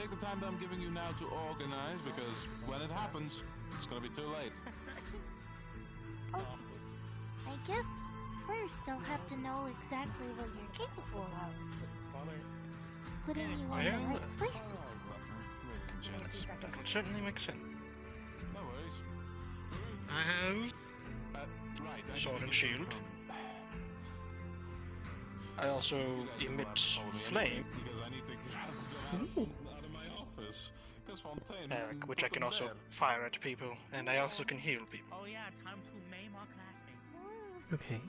the time that I'm giving you now to organize, because when it happens, it's gonna be too late. Okay. I guess first I'll have to know exactly what you're capable of. Putting you in the right place. That would certainly make sense. No worries. I have sword and shield. I also emit flame, which I can also fire at people, and I also can heal people. Oh yeah, time to maim our classmates. Okay.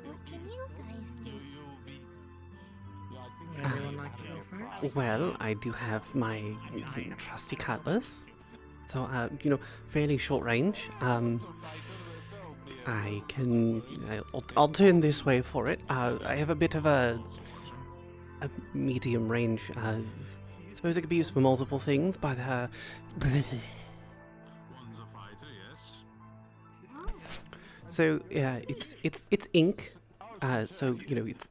What can you guys do? Anyone like to go first? Well, I do have my trusty cutlass, so fairly short range. I'll turn this way for it. I have a bit of a medium range. I suppose it could be used for multiple things, but One's a fighter, yes. so yeah, it's ink. So it's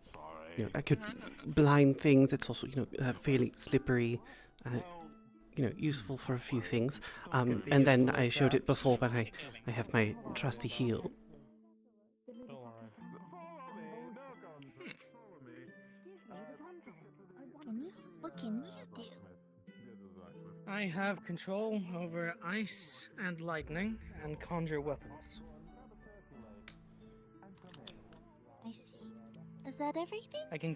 I could blind things. It's also fairly slippery. Useful for a few things. And then I showed it before, but I have my trusty heal. What can you do? I have control over ice and lightning and conjure weapons. I see. Is that everything? I can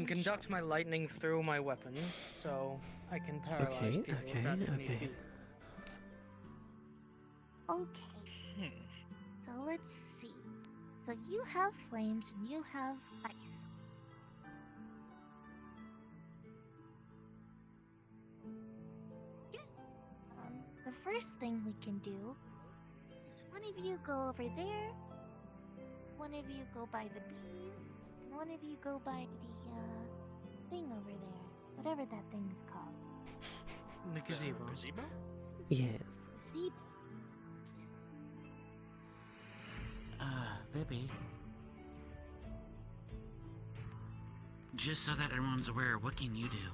conduct my lightning through my weapons, so I can paralyze people if that need be. Okay. So let's see. So you have flames and you have ice. Yes. The first thing we can do is one of you go over there, one of you go by the bees, and one of you go by the thing over there. Whatever that thing is called. The gazebo. Gazebo? Yes. Gazebo. Libby. Just so that everyone's aware, what can you do?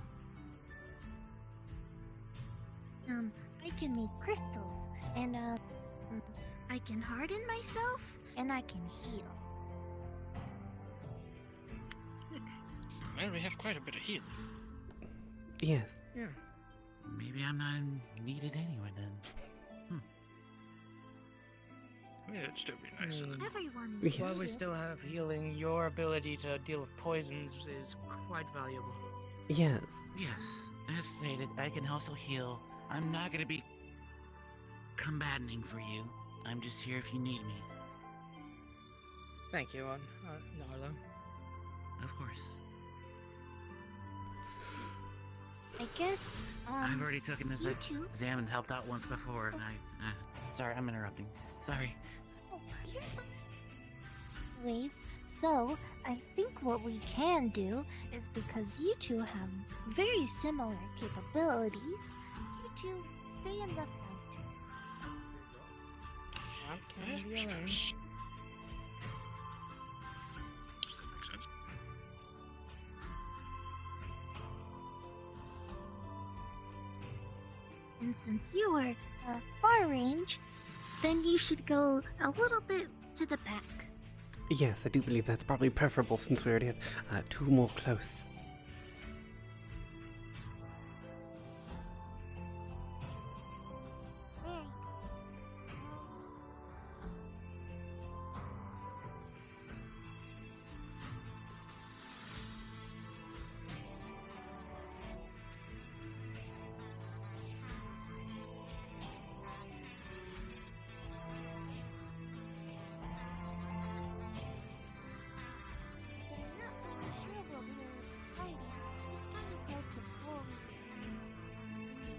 I can make crystals, and I can harden myself, and I can heal. Well, we have quite a bit of healing. Yes. Yeah. Maybe I'm not needed anyway then. Yeah, it'd still be nice. Everyone is While we still have healing, your ability to deal with poisons is quite valuable. Yes. Yes, as stated, I can also heal. I'm not gonna be combating for you. I'm just here if you need me. Thank you, Narla. Of course. I guess, I've already taken this you two? exam and helped out once before, and sorry, I'm interrupting. Sorry. Oh, you're fine. Anyways, so I think what we can do is, because you two have very similar capabilities, you two stay in the front. That can be arranged. Does that make sense? And since you were far range, then you should go a little bit to the back. Yes, I do believe that's probably preferable since we already have two more close. So I'm not really sure what we were fighting. It's kind of hard to fully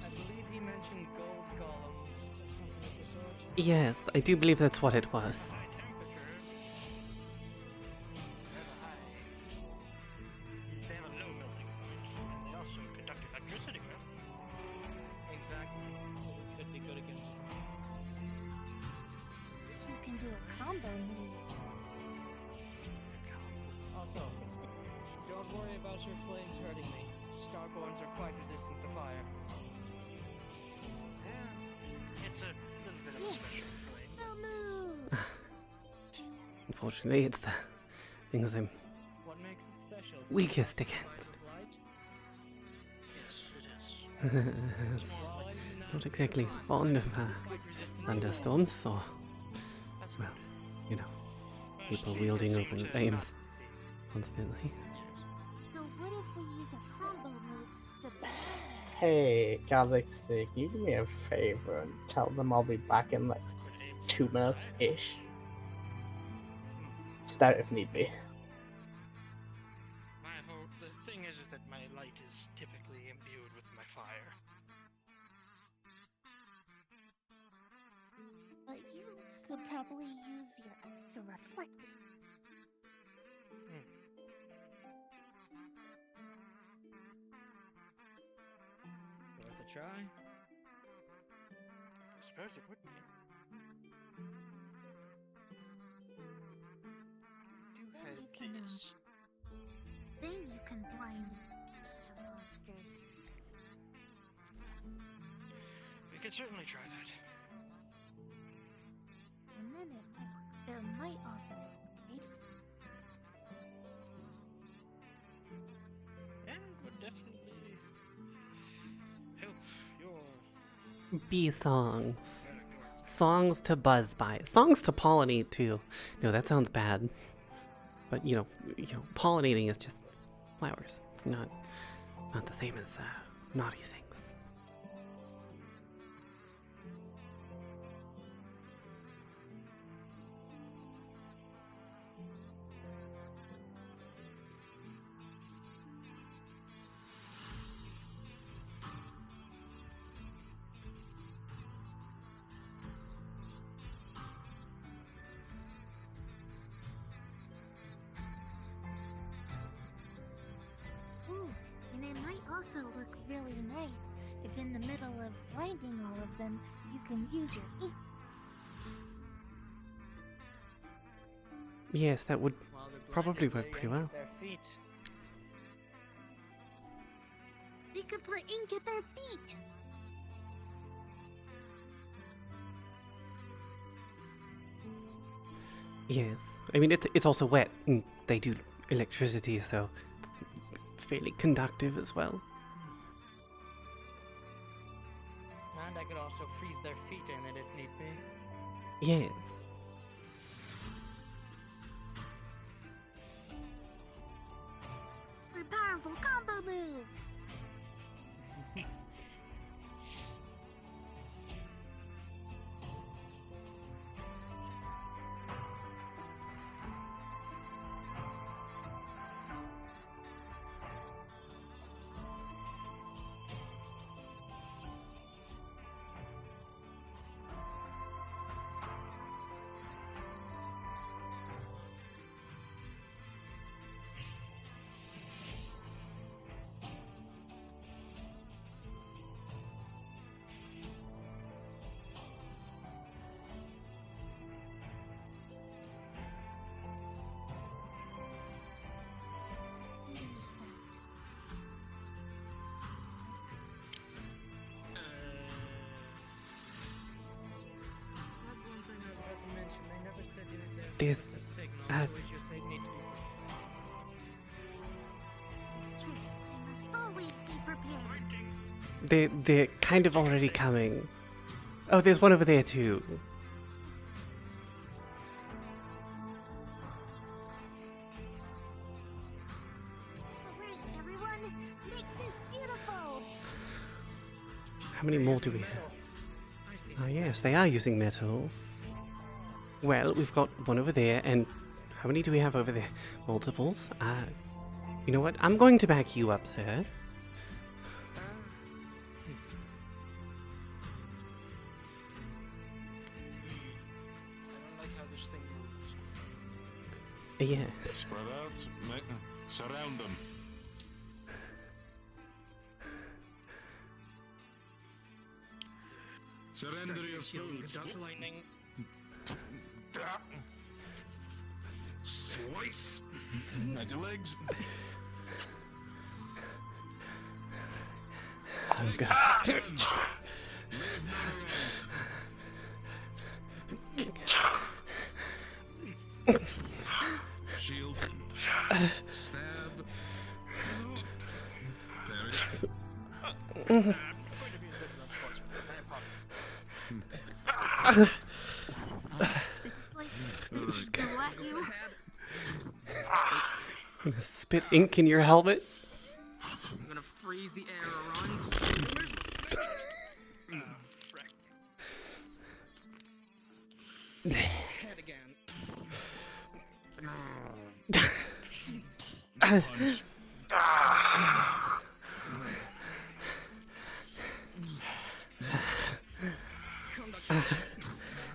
I believe he mentioned gold golems or something of the sort. Yes, I do believe that's what it was. They have a low melting point, and they also conduct electricity, right? Exactly. It could be good against them. You can do a combo move. Also, don't worry about your flames hurting me. Starborns are quite resistant to fire. Yeah, it's a little bit of a Yes, special flame. combo move. Unfortunately, it's the things I'm What makes it special? weakest Fight against. with light? Yes, it is. It's not exactly fond of thunderstorms, so, well, you know, people wielding open flames constantly. So what if we use a combo move to Hey, Galaxy, can you do me a favor and tell them I'll be back in like 2 minutes-ish? Start if need be. My whole the thing is that my light is typically imbued with my fire. But you could probably use your to reflect it. Worth a try. I suppose it would be. Then you can, then you can blind any monsters. We could certainly try that. And then it might also also creative. And would definitely help your Bee songs. Songs to buzz by. Songs to pollinate too. No, that sounds bad. But pollinating is just flowers. It's not the same as naughty things. Ooh, and it might also look really nice if in the middle of blinding all of them, you can use your ink. Yes, that would probably work pretty well. They could put ink at their feet. Yes, I mean it's also wet, and they do electricity, so it's fairly conductive as well. And I could also freeze their feet in it if need be. Yes. The powerful combo move. That's one thing I was about to mention. They never said you had to There's, a signal, uh, so it's just they need to be. It's true. They must always be prepared. They're kind of already coming. Oh, there's one over there too. Alright, everyone, make this beautiful. How many more do we have? Ah, yes, they are using metal. Well, we've got one over there, and how many do we have over there? Multiples? You know what? I'm going to back you up, sir. I don't like how this thing moves. Yes. Spread out, surround them. Surrender your food. Dodge lightning. Slice. At your legs. Oh, God. Shield. Stab. Parry. It's like spitting go at you. I'm gonna spit ink in your helmet. I'm gonna freeze the air around to see the movements. Head again. Punch.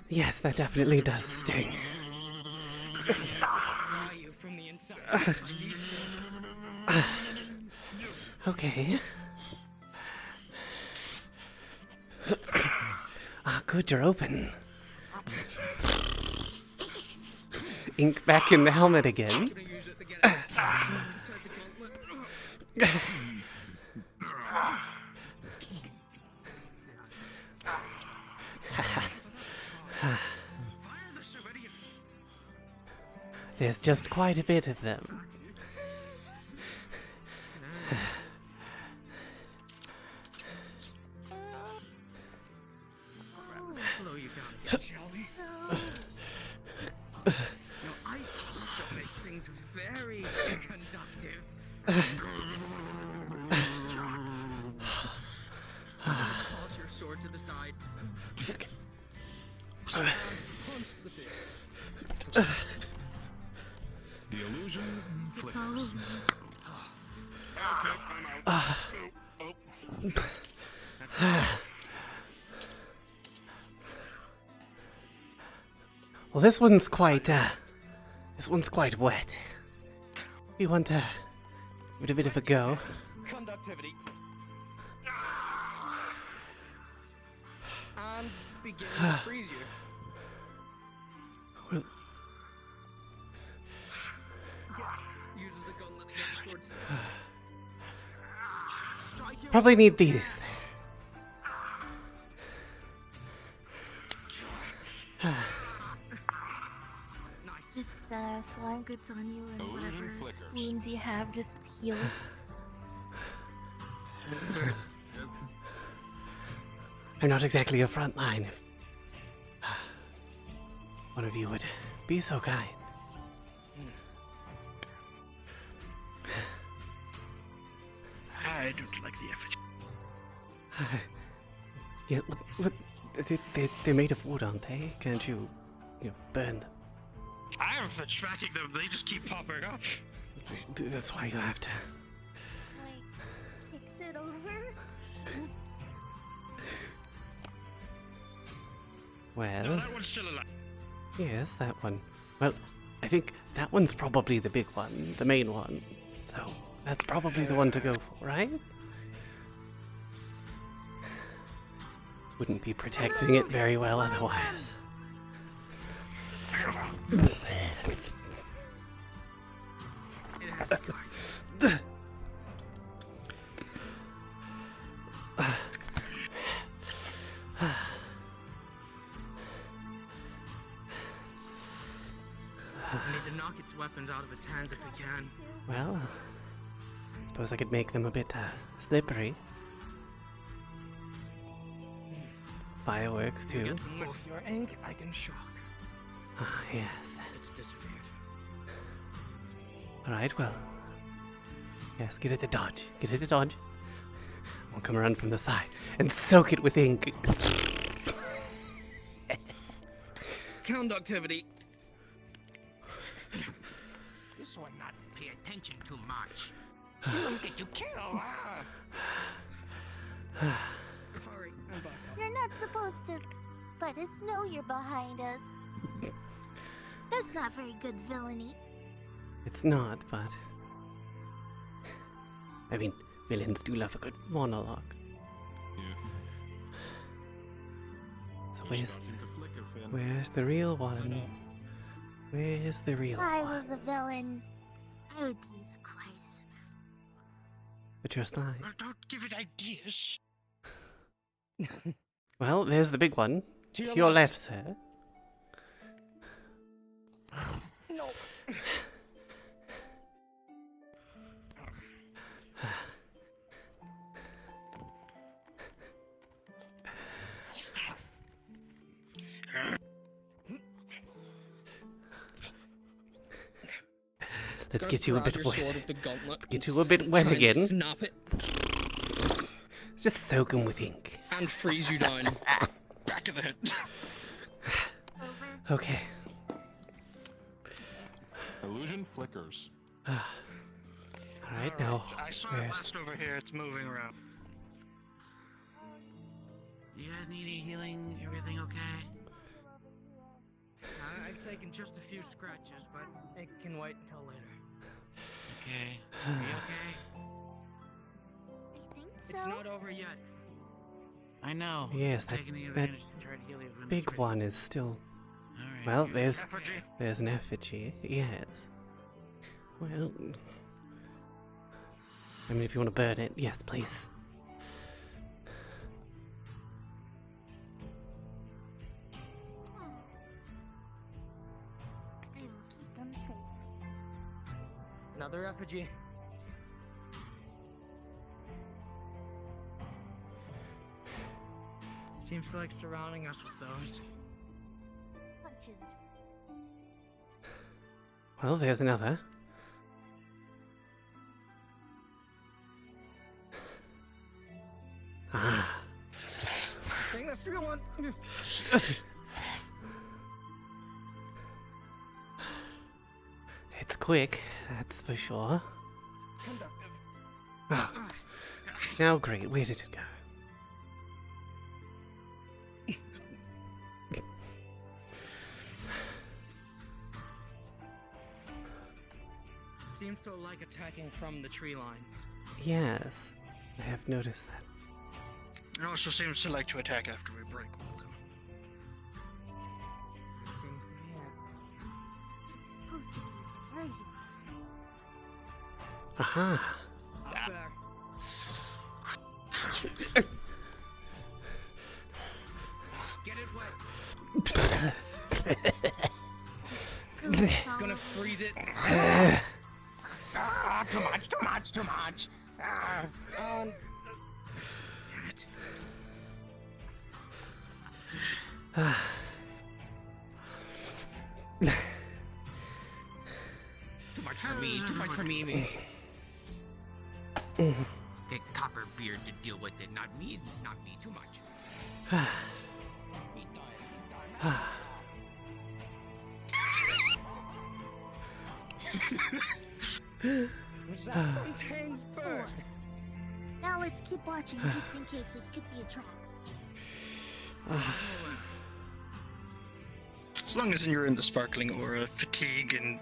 Yes, that definitely does sting. You from the inside. Okay. Good, you're open. Ink back in the helmet again. There's just quite a bit of them. Slow you down again, shall we? Ice also makes things very conductive. Toss your sword to the side. Punch to the face. The illusion flickers. Okay, I'm out. Well, this one's quite wet. We want to give it a bit of a go. Conductivity. And begin to freeze you. Well, Uses the gauntlet to get the sword stuck. probably need these. Just so long goods on you and whatever wounds you have just heals. I'm not exactly a front line. If one of you would be so kind. I don't like the effort. Yeah, what, they're made of wood, aren't they? Can't you burn them? I'm tracking them, they just keep popping up. That's why you have to. Fix it over. Well, No, that one's still alive. yes, that one. Well, I think that one's probably the big one, the main one. So that's probably the one to go for, right? Wouldn't be protecting it very well otherwise. It has a guard. We need to knock its weapons out of its hands if we can. Well, suppose I could make them a bit slippery. Fireworks too. With your ink, I can shock. Ah, yes. It's disappeared. Alright, well. Yes, get it to dodge. Get it to dodge. I'll come around from the side and soak it with ink. Conductivity. This one not pay attention too much. You'll get you killed. Sorry, I'm back up. You're not supposed to let us know you're behind us. That's not very good villainy. It's not, but I mean, villains do love a good monologue. So where's the real one? Where's the real If I one? was a villain, I would be as quiet as a mouse. But just I. Well, don't give it ideas. Well, there's the big one. To your left, sir. No. Let's get you a bit Grab wet. your sword with the gauntlet Let's get and you a bit wet try and again. Snap it Just soak them with ink. and freeze you down. Back of the head. Okay. Illusion flickers. Alright, now. I saw it last over here, it's moving around. You guys need any healing? Everything okay? I've taken just a few scratches, but it can wait until later. Okay. Are you okay? I think so. It's not over yet. I know. Yes, I'm taking the that advantage to try to heal you when big it's ready. one is still. Alright. Well, good. there's an effigy. Yes. Well, I mean, if you want to burn it, yes, please. I will keep them safe. Another effigy. Seems to like surrounding us with those. Punches. Well, there's another. Ah. I think that's the real one. It's quick, that's for sure. Conductive. Oh. Now, great. Where did it go? Seems to like attacking from the tree lines. Yes, I have noticed that. It also seems to like to attack after we break with them. That seems to be it. It's supposed to be a diversion. Aha. Up there. Get it wet. Gonna freeze it. Too much, too much, too much. Damn it. Too much for me, too much for me. Get Copperbeard to deal with it, not me, too much. Contains bird. Now let's keep watching just in case this could be a trap. As long as you're in the sparkling aura, fatigue and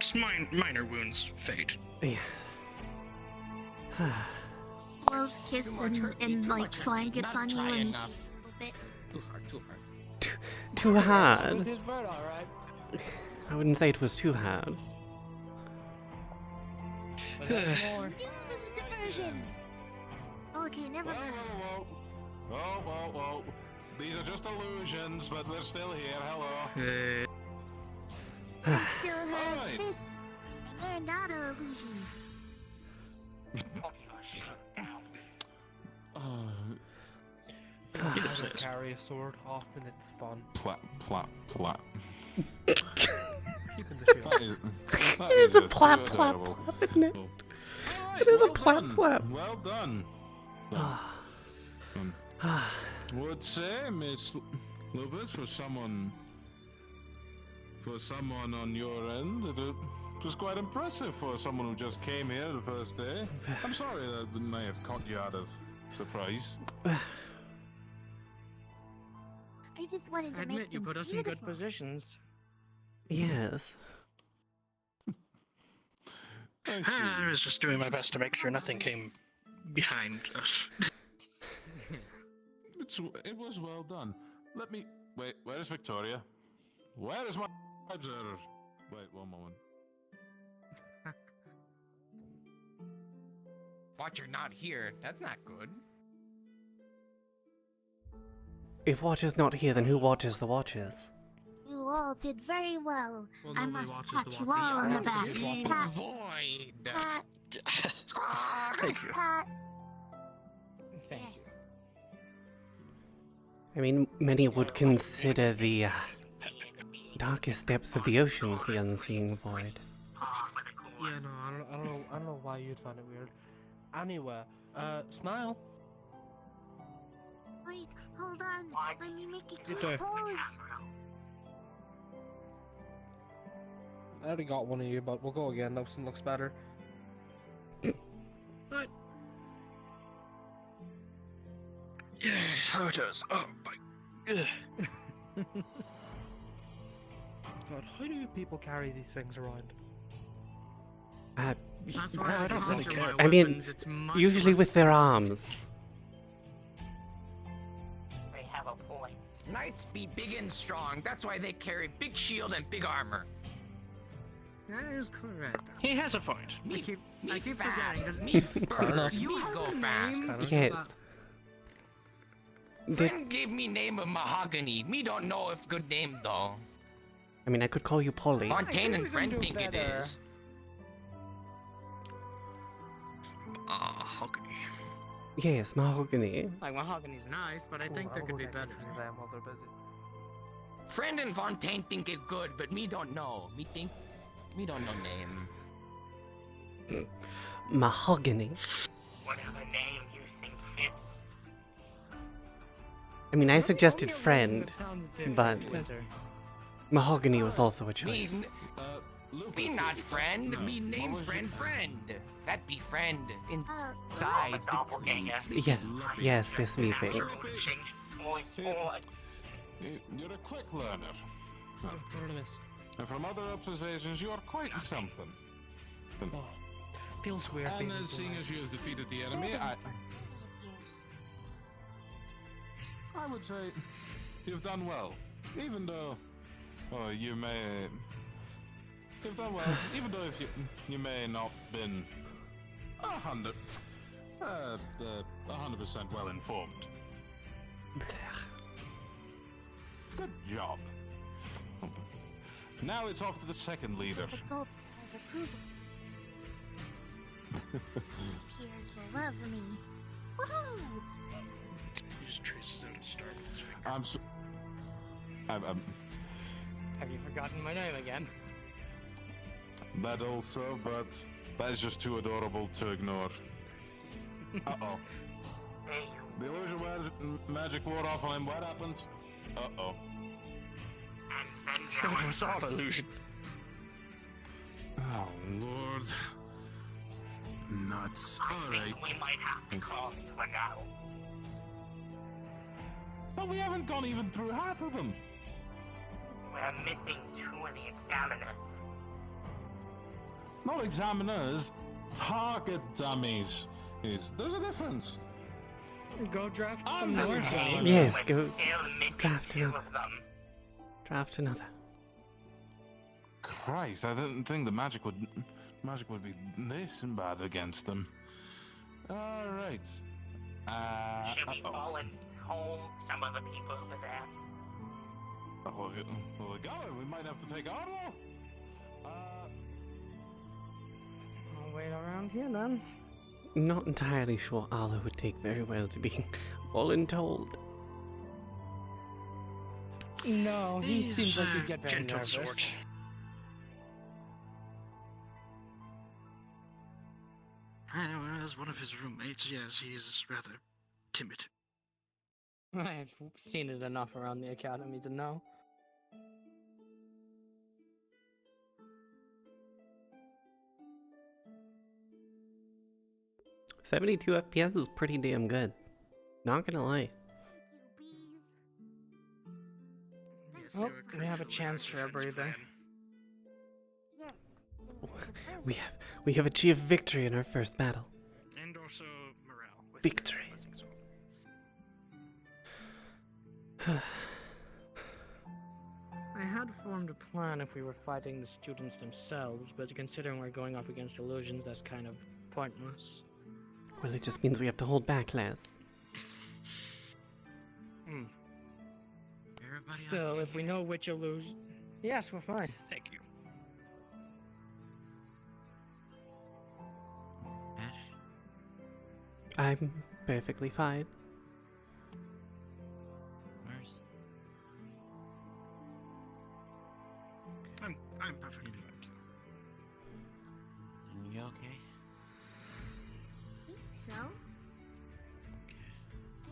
minor wounds fade. Yes. Will's kiss and like slime gets on you and he heats a little bit. Too hard, too hard. Too hard. Was his bird alright? I wouldn't say it was too hard. But there's more. Dude, it was a diversion. Okay, never mind. Whoa. These are just illusions, but we're still here. Hello. I still have fists, and they're not illusions. If you carry a sword, often it's fun. Plap, plap, plap. Keeping the shield. It is a plap, plap, plap, isn't it? It is a plap, plap. Well done. Would say, Miss Lupus, for someone on your end, it was quite impressive for someone who just came here the first day. I'm sorry that may have caught you out of surprise. I just wanted to Admit make you them put us in good beautiful. positions. Yes. I was just doing my best to make sure nothing came behind us. It was well done. Let me... Wait, where is Victoria? Where is my observer? Wait, one moment. Watcher not here. That's not good. If Watcher's not here, then who watches the Watchers? You all did very well. Well, I nobody must watches pat the you Watchers. all on the back. Watchers. Pat, Void. pat, Thank you. pat. Thank Yes. I mean, many would consider the darkest depths of the oceans the unseen void. Yeah, no, I don't know why you'd find it weird. Anyway, smile. Wait, hold on. Let me make a cute do. pose. I already got one of you, but we'll go again. That one looks better. What? Yeah, how it does. Oh my. God, how do people carry these things around? That's why I don't really conjure my care. I mean, weapons, it's much usually less with their sensitive. arms. They have a point. Knights be big and strong. That's why they carry big shield and big armor. That is correct. He has a point. I keep fast. forgetting. Does Me Fair enough. bird. You go fast. Yes. Friend gave me name of Mahogany. Me don't know if good name though. I mean, I could call you Polly. Fontaine and we can friend do think it better. is. Mahogany. Yes, mahogany. Like, mahogany's nice, but I think there could be better. While they're busy. Friend and Fontaine think it good, but me don't know. Me don't know name. Mahogany. Whatever name you think fits. I mean, I suggested friend, but Winter. mahogany was also a choice. Me not friend. Me name friend. That be friend inside. Yeah, yes, this sleeping. You're a quick learner. And from other observations, you are quite something. Feels weird. And seeing as you have defeated the enemy, I would say you've done well. Even though, you've done well. Even though you may not been 100% well informed. Good job. Now it's off to the second leader. Peers will love me. Woohoo! He just traces out a star with his finger. Have you forgotten my name again? That also, but that is just too adorable to ignore. Uh-oh. The illusion magic wore off on him. What happened? Uh-oh. It was all illusion. Oh, Lord. Nuts. Alright. We might have to call it for now. But we haven't gone even through half of them. We're missing 2 of the examiners. Not examiners, target dummies. There's a difference. Go draft I'm some not more. examining. Yes, go draft another. Draft another. Christ, I didn't think the magic would be this bad against them. All right. Should we fall and hold some of the people over there? Well, we got it. We might have to take Arlo. I'll wait around here then. Not entirely sure Arlo would take very well to being voluntold. No, he seems like he'd get very gentle nervous. sort. Well, as one of his roommates, yes, he's rather timid. I've seen it enough around the academy to know. $72 FPS is pretty damn good. Not gonna lie. Oh, we have a chance for a breather. We have achieved victory in our first battle. And also morale. Victory. I had formed a plan if we were fighting the students themselves, but considering we're going up against illusions, that's kind of pointless. Well, it just means we have to hold back less. Still, if we know which illusion... Yes, we're fine. Thank you. I'm perfectly fine. I'm perfectly fine too. You okay? I think so. I'm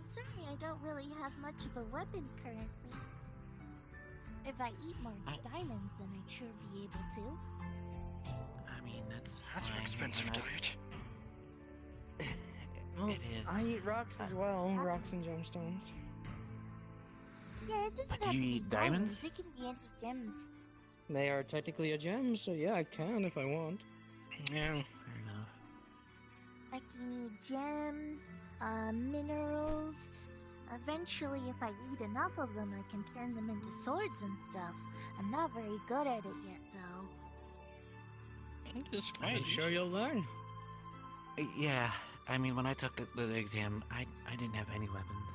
sorry I don't really have much of a weapon currently. If I eat more diamonds, then I'd sure be able to. I mean, that's an fine, expensive but diet. Well, It is. I eat rocks as well, rocks and gemstones. Yeah, it doesn't But have do to you be eat diamonds? It can be any gems. They are technically a gem, so yeah, I can if I want. Yeah. Fair enough. I can eat gems, minerals. Eventually, if I eat enough of them, I can turn them into swords and stuff. I'm not very good at it yet, though. I'm sure you'll learn. Yeah, I mean, when I took the exam, I didn't have any weapons.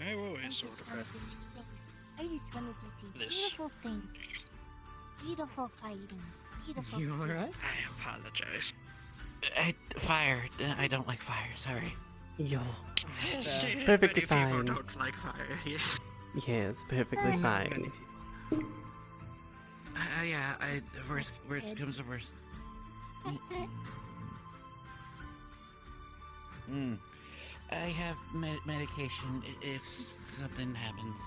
I've always sort of had wanted to see things. I just wanted to see this. beautiful things. Beautiful fighting. beautiful You skin. alright? I apologize. Fire. I don't like fire. Sorry. Yo. Many Perfectly people fine. don't like fire. Yeah. Yes, perfectly fine. Yeah. Worst comes to worst. I have medication if something happens.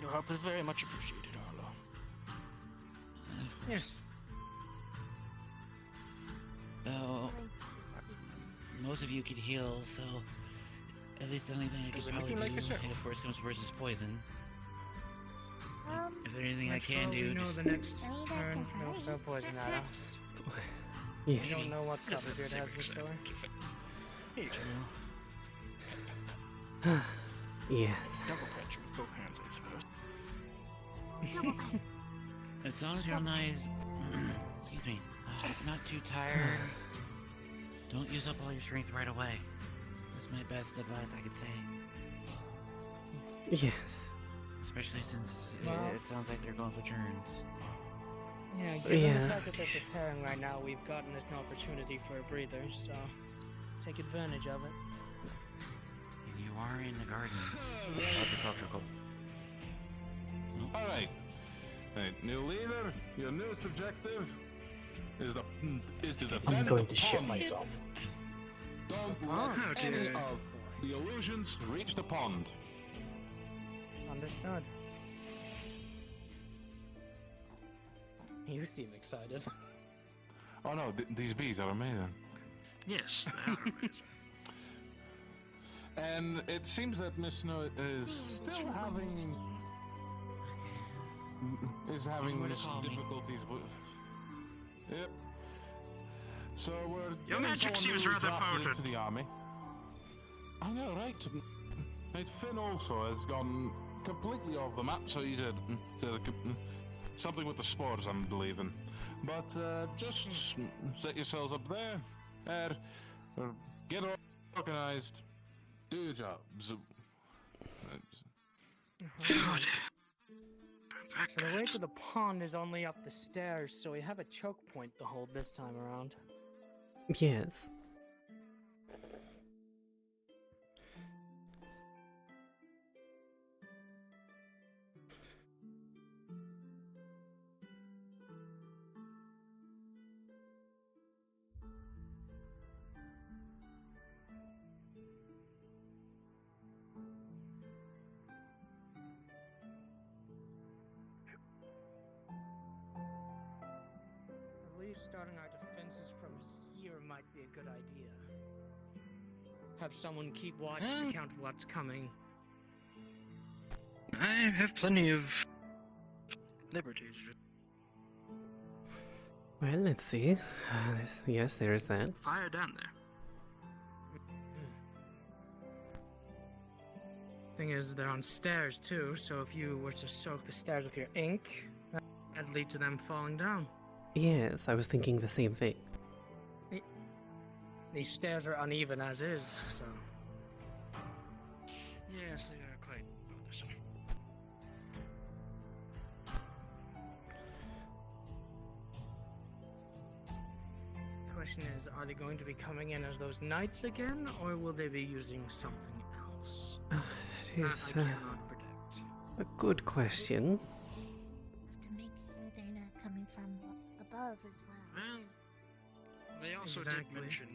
Your help is very much appreciated, Arlo. Yes. Though most of you could heal, so at least the only thing I could Does probably anything like do yourself? if worst comes to worst is poison. If there's anything I That's can all do, we know just the next I mean, I turn, can he'll try. throw poison at us. Yes. You don't know what Yes, Copperbeard that's has in exactly. store. Yes. Double pat you with both hands, I suppose. Double pat. as long as you're nice, excuse me, not too tired. Don't use up all your strength right away. That's my best advice I could say. Yes. Especially since Well- it sounds like they're going for turns. Yeah, given the Yes. fact that they're preparing right now, we've gotten an opportunity for a breather, so take advantage of it. And you are in the gardens. Agricultural. All right. Right, new leader. Your newest objective is to defend I'm going the to shit pond. myself. Don't Oh, let any dear. of the illusions reach the pond. Understood. You seem excited. Oh no, these bees are amazing. Yes, they are amazing. And it seems that Miss Snow is still having Where to call me. difficulties with. Yep. So we're Your getting magic someone seems new rather drafted potent. into the army. I know, right? Right, Finn also has gone completely off the map, so he's something with the spores, I'm believing. But just set yourselves up there, get organized, do your jobs. Good. So the way to the pond is only up the stairs, so we have a choke point to hold this time around. Yes. I believe starting our defenses from here might be a good idea. Have someone keep watch to count what's coming. I have plenty of liberties. Well, let's see. Yes, there is that. Fire down there. Thing is, they're on stairs too, so if you were to soak the stairs with your ink, that'd lead to them falling down. Yes, I was thinking the same thing. These stairs are uneven as is, so... Yes, they are quite bothersome. Question is, are they going to be coming in as those knights again, or will they be using something else? That is I cannot predict. a good question. To make sure they're not coming from above as well. Well, they also Exactly. did mention.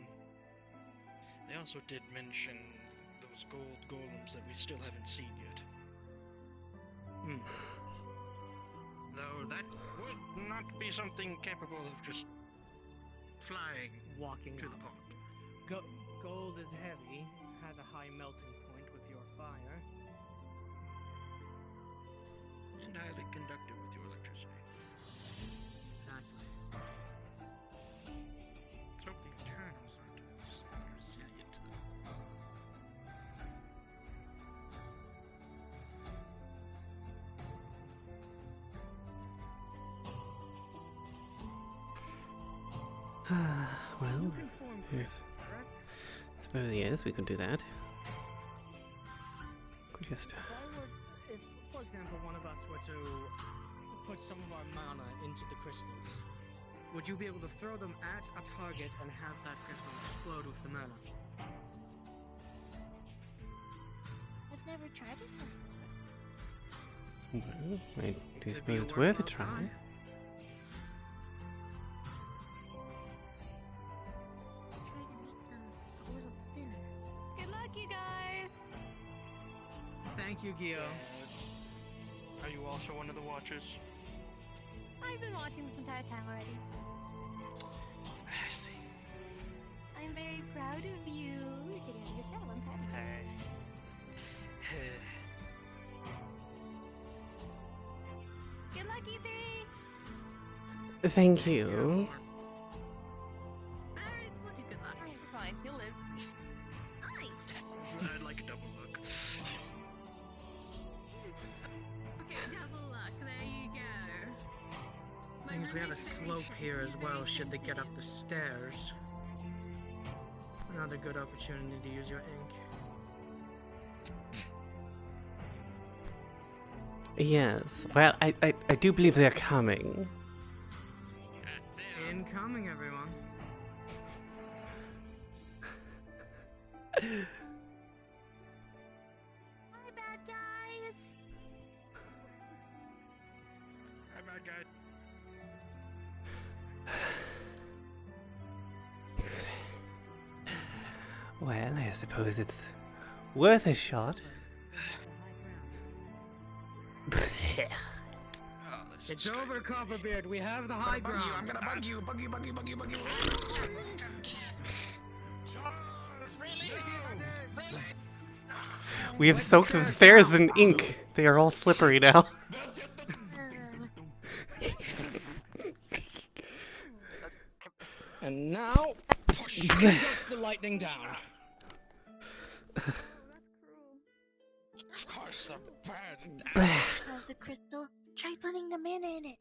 They also did mention those gold golems that we still haven't seen yet. Though that would not be something capable of just flying Walking to up. the pond. Gold is heavy, has a high melting point with your fire. And highly conductive with your electricity. Exactly. Let's hope the Eternals aren't as resilient though. Well, You can form yes. crystals, correct? Suppose yes, we could do that. Could just. If, for example, one of us were to put some of our mana into the crystals. Would you be able to throw them at a target and have that crystal explode with the mana? I've never tried it before. Well, I do suppose it's worth a try. Good luck, you guys. Thank you, Gio. Are you also one of the watchers? I've been watching this entire time already. I see. I'm very proud of you. You're getting out of your shell. I'm proud of you. Good luck, E3. Thank you. Good luck. Fine, you'll live. I'd like a double look. Okay, double luck. There you go. Things we have a slope here as well should they get up the stairs. Another good opportunity to use your ink. Yes. Well, I do believe they're coming. Incoming, everyone. Hi, bad guys. Hi, bad guy. Well, I suppose it's worth a shot. It's over, Copperbeard. We have the high ground. I'm gonna bug you. Bug you. We have soaked the stairs in ink. They are all slippery now. And now, get the lightning down. Of course, I'm bad. How's the crystal? Try putting the mana in it.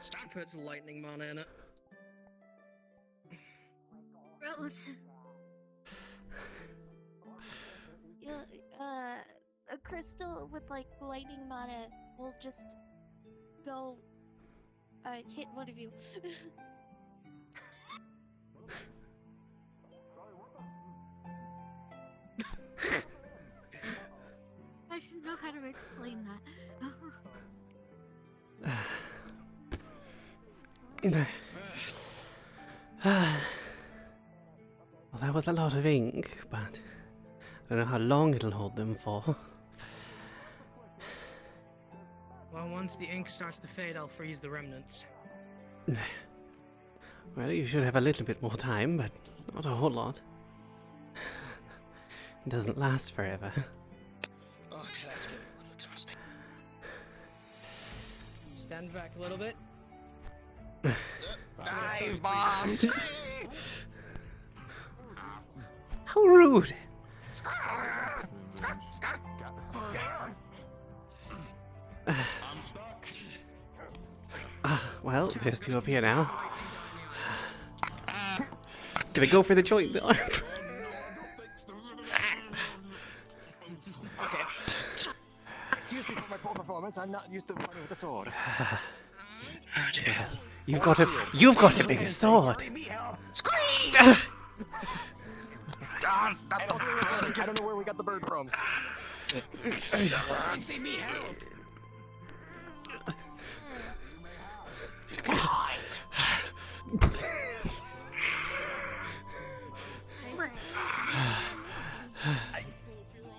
Stop. Puts lightning mana in it. Rose. A crystal with like lightning mana will just go hit one of you. I should know how to explain that. Well, that was a lot of ink, but I don't know how long it'll hold them for. Well, once the ink starts to fade, I'll freeze the remnants. Well, you should have a little bit more time, but not a whole lot. It doesn't last forever. Okay, that's getting a little exhausting. Stand back a little bit. Dive bombs! How rude! Well, there's two up here now. Did I go for the joint? The arm? Okay. Excuse me for my poor performance. I'm not used to fighting with a sword. Well, you've got a bigger sword. I don't know where we got the bird from. Say me help.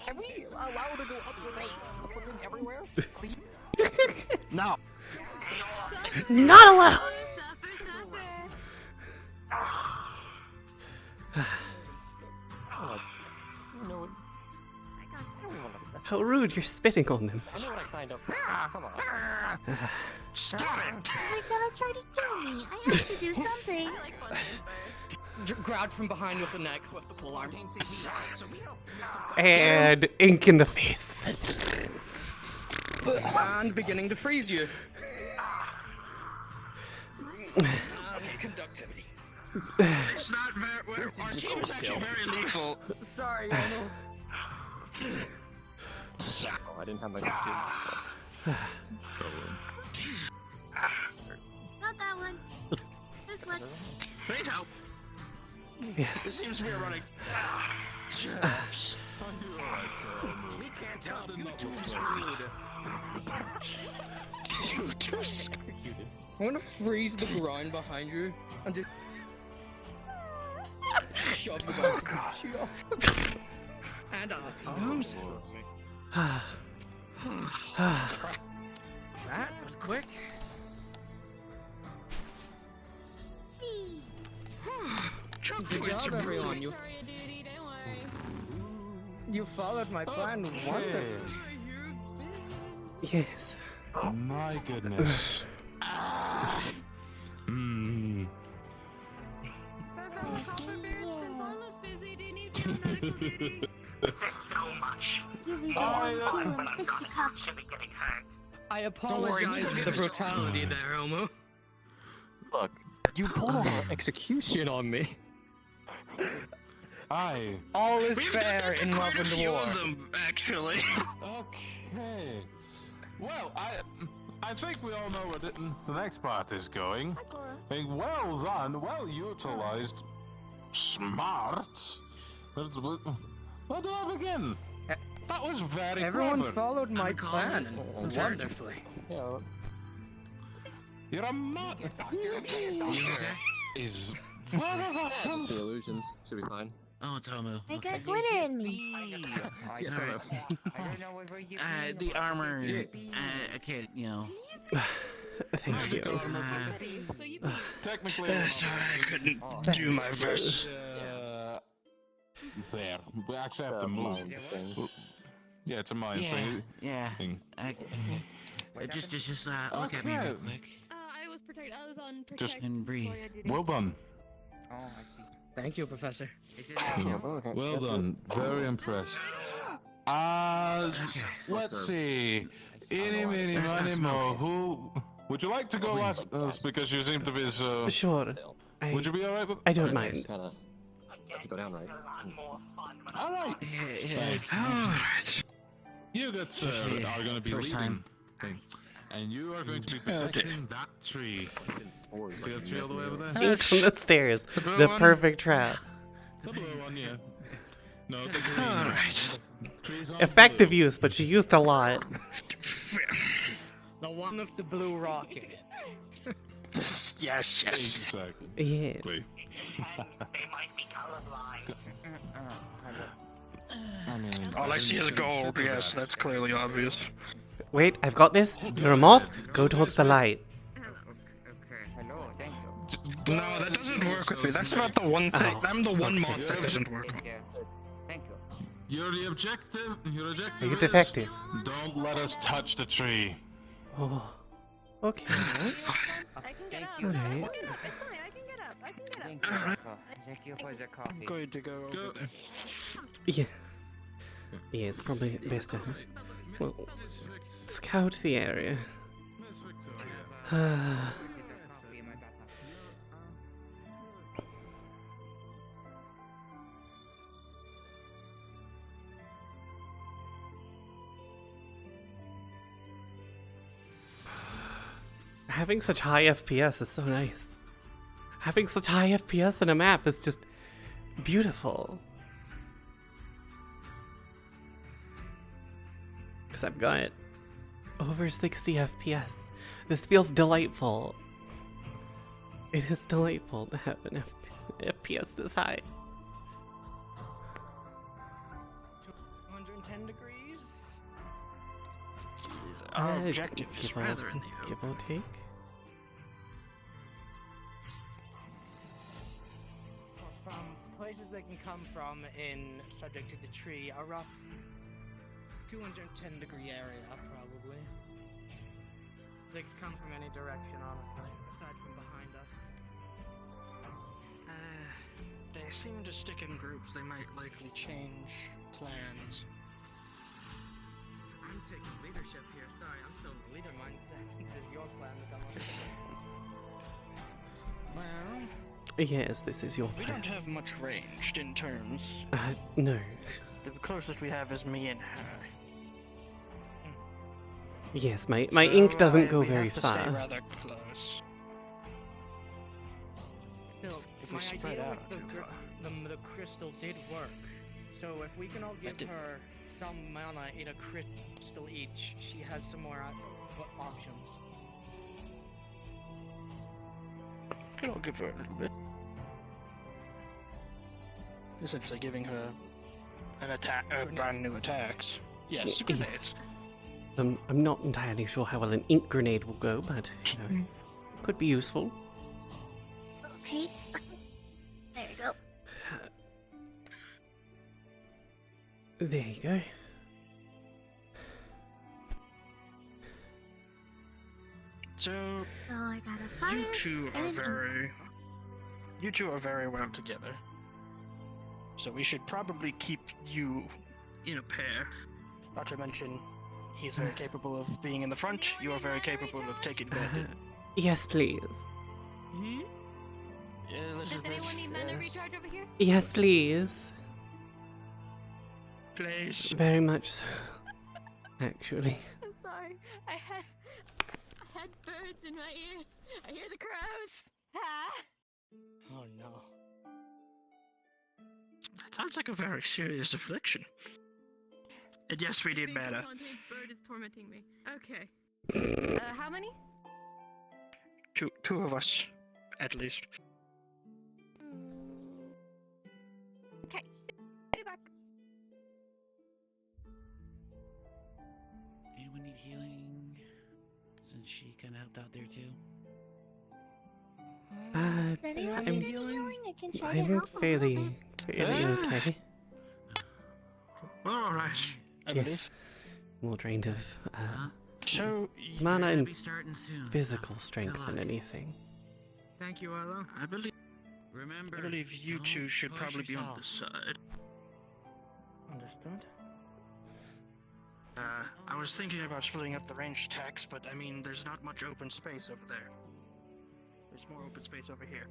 Can we allow to go up without slipping everywhere? Please? No. Not allowed. How rude, you're spitting on them. I know what I signed up for. Come on. Stop it! They're gonna try to kill me. I have to do something. Grabbed from behind with the neck with the pole arm. And ink in the face. And beginning to freeze you. Conductivity. It's not very well. Our team is actually very lethal. Sorry, I know. Oh, I didn't have my computer. what? Please help. Yes. This seems to be a running. We can't help you too screwed. You too screwed. Executed. I'm gonna freeze the ground behind you and just shove you back. And off he comes. That was quick. Good job, everyone. You followed my plan wonderfully. Yes. My goodness. Hmm. Give me the one, two, and fisticuffs. I apologize for the brutality there, Omo. Look, you pulled off an execution on me. Aye. All is We've fair done in quite love a and few war. of them, actually. Okay. Well, I think we all know where the next part is going. I mean, well done, well utilized, smart. Where do I begin? That was very Everyone clever. followed my plan wonderfully. Yeah. You're a man. Is Just the illusions. Should be fine. Oh, Tomu. I got glitter in me. Yeah, Alright. I don't know whether you The armor, I can't, you know. Thank you. Technically, Sorry, I couldn't do my best. There. We actually have to move. Yeah, it's a mind thing. Yeah. Just look at me real quick. I was protect. I was on protect. Just and breathe. Well done. Oh, I see. Thank you, Professor. Well done. Very impressed. Let's see. Eeny, meeny, miny, mo. Who would you like to go last? Because you seem to be so. Sure. Would you be alright with? I don't mind. Let's go down, right? All right. Yeah. You got are going to be First leading, time. and you are going to be protecting that tree. See that tree all the way over there? Hang from the stairs. The perfect trap. The blue one, yeah. No, the green. All right. Effective use, but she used a lot. The one with the blue rock in it. Yes. Exactly. Yes. I mean, All I see is gold. Yes, that's clearly obvious. Wait, I've got this. You're a moth. Go towards the light. Okay, hello, thank you. No, that doesn't work with me. That's not the one thing. Oh. I'm the one moth that doesn't work. Thank you. Thank you. You're the objective. Your objective You're is defective. don't let us touch the tree. Oh. Okay. I can get up. Alright. It's fine. I can get up. I can get up. Thank you for the coffee. I'm going to go over there. Yeah. Yeah, it's probably best to well, scout the area. Having such high FPS is so nice. Having such high FPS in a map is just beautiful. Because I've got over 60 FPS. This feels delightful. It is delightful to have an FPS this high. 210 degrees. Our objective is give or- rather in the give or take. From places they can come from in subject to the tree, a rough 210 degree area, probably. They could come from any direction, honestly, aside from behind us. They seem to stick in groups. They might likely change plans. I'm taking leadership here. Sorry, I'm still in the leader mindset. It is your plan to come up. Well, Yes, this is your we plan. don't have much ranged in terms. No. The closest we have is me and her. Yes, my ink doesn't go we very have to far. Stay rather close. Still, If my we spread idea out with too far. the crystal did work. So if we can all give did her some mana in a crystal each, she has some more options. I'll give her a little bit. Essentially giving her an attack, brand new attacks. Yes, grenades. I'm not entirely sure how well an ink grenade will go, but you know, could be useful. Okay. There you go. There you go. So I got a fire. You two are very well together. So we should probably keep you in a pair. Not to mention, he's very capable of being in the front. You are very capable of taking advantage. Yes, please. Hmm? Does anyone need mana recharge over here? Yes, please. Please. Very much so. Actually. I'm sorry. I had birds in my ears. I hear the crows. Ah. Oh no. That sounds like a very serious affliction. And yes, we need mana. Fontaine's bird is tormenting me. Okay. How many? Two of us, at least. Okay. Be back. Anyone need healing? Since she kind of helped out there too. Anyone need any healing? I can try to I'm help a little fairly bit. okay. All right. I Yes. believe. More drained of So mana gonna and be starting soon, physical so strength good than luck. anything. Thank you, Arlo. I believe. Remember, I believe you don't two should push probably be on yourself. this side. Understood. I was thinking about splitting up the ranged attacks, but I mean, there's not much open space over there. There's more open space over here.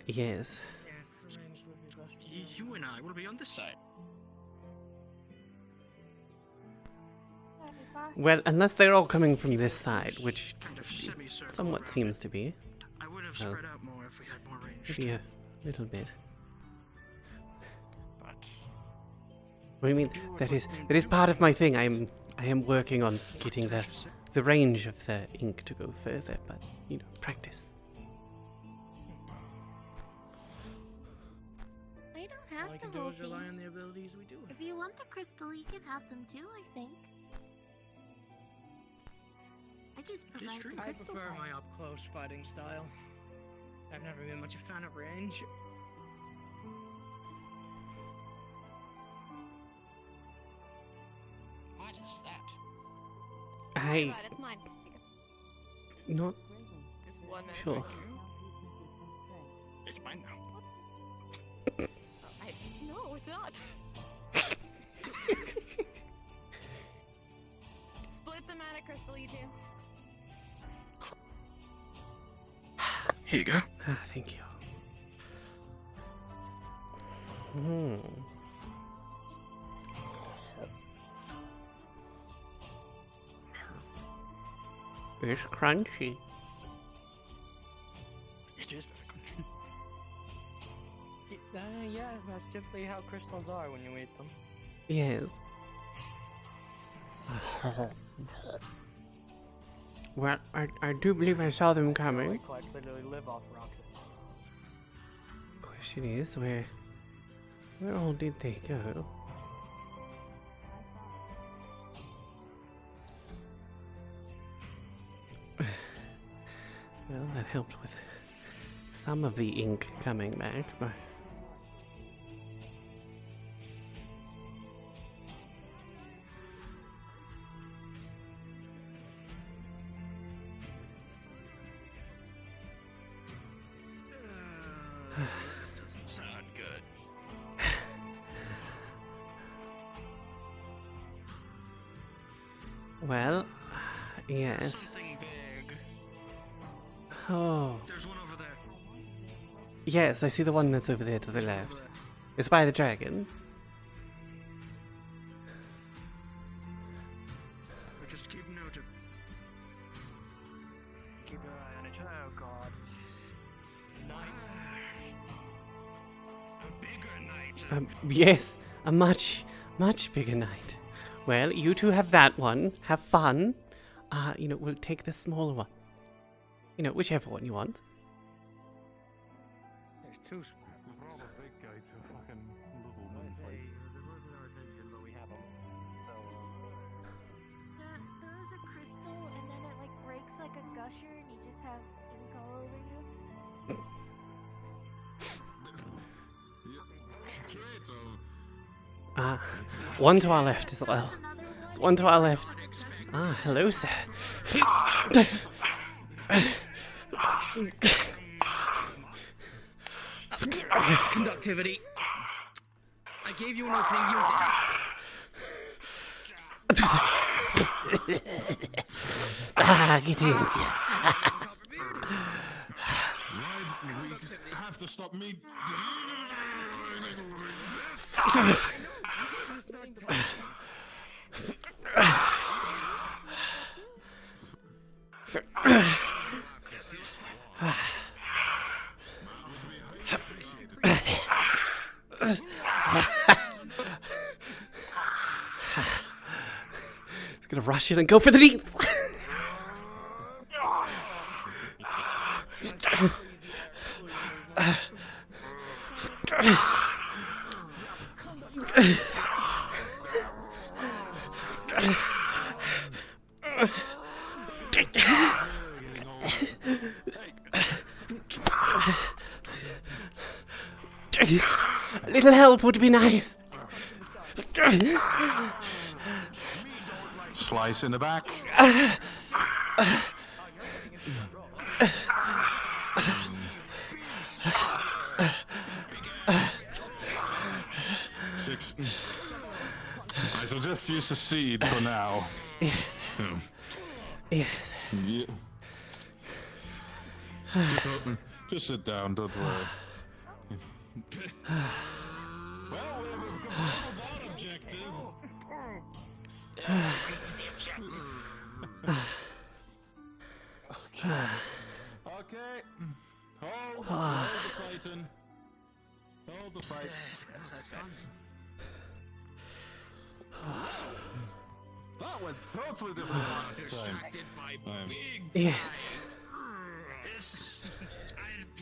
Yes. Yes, arranged would be best. You and I will be on this side. Well, unless they're all coming from this side, which Kind of semicircle somewhat around seems to be. I would have Well, spread out more if we had more range. Maybe a little bit. But What do you mean? That is part of my thing. I am working on getting the range of the ink to go further, but you know, practice. I don't All I have can to do hold is rely on these. the abilities we do. If you want the crystal, you can have them too, I think. I just provide the I crystal prefer part. my up-close fighting style. I've never been much a fan of range. what is that? I Right, it's mine. not Just 1 minute. sure. It's mine now. No, it's not. Split the mana crystal, you two. Here you go. Ah, thank you. Hmm. It's crunchy. It is very good. Yeah, that's typically how crystals are when you eat them. Yes. Well, I do believe I saw them They coming. quite literally live off rocks. Question is, where all did they go? Well, that helped with some of the ink coming back, but Doesn't sound good. well, yes. Something big. Oh, There's one over there. yes, I see the one that's over there to the left. It's by the dragon. But just keep note of. Keep your eye on it. Oh god. Yes, a much bigger night. Well, you two have that one. Have fun. We'll take the smaller one. Whichever one you want. There's two small. There is a crystal, and then it like breaks like a gusher, and you just have ink all over you. One to our left as well. There's one to our left. Hello, sir. Conductivity. I gave you an opening, use it. Get in. We just have to stop me. He's gonna rush in and go for the knees. A little help would be nice. Slice in the back. 6. I suggest you secede for now. Yes. Yes. Yeah. Just sit down, don't worry. Well, we have completed that objective. Okay. Hold the fighting. Hold the fight. That went totally different last time. Yes. I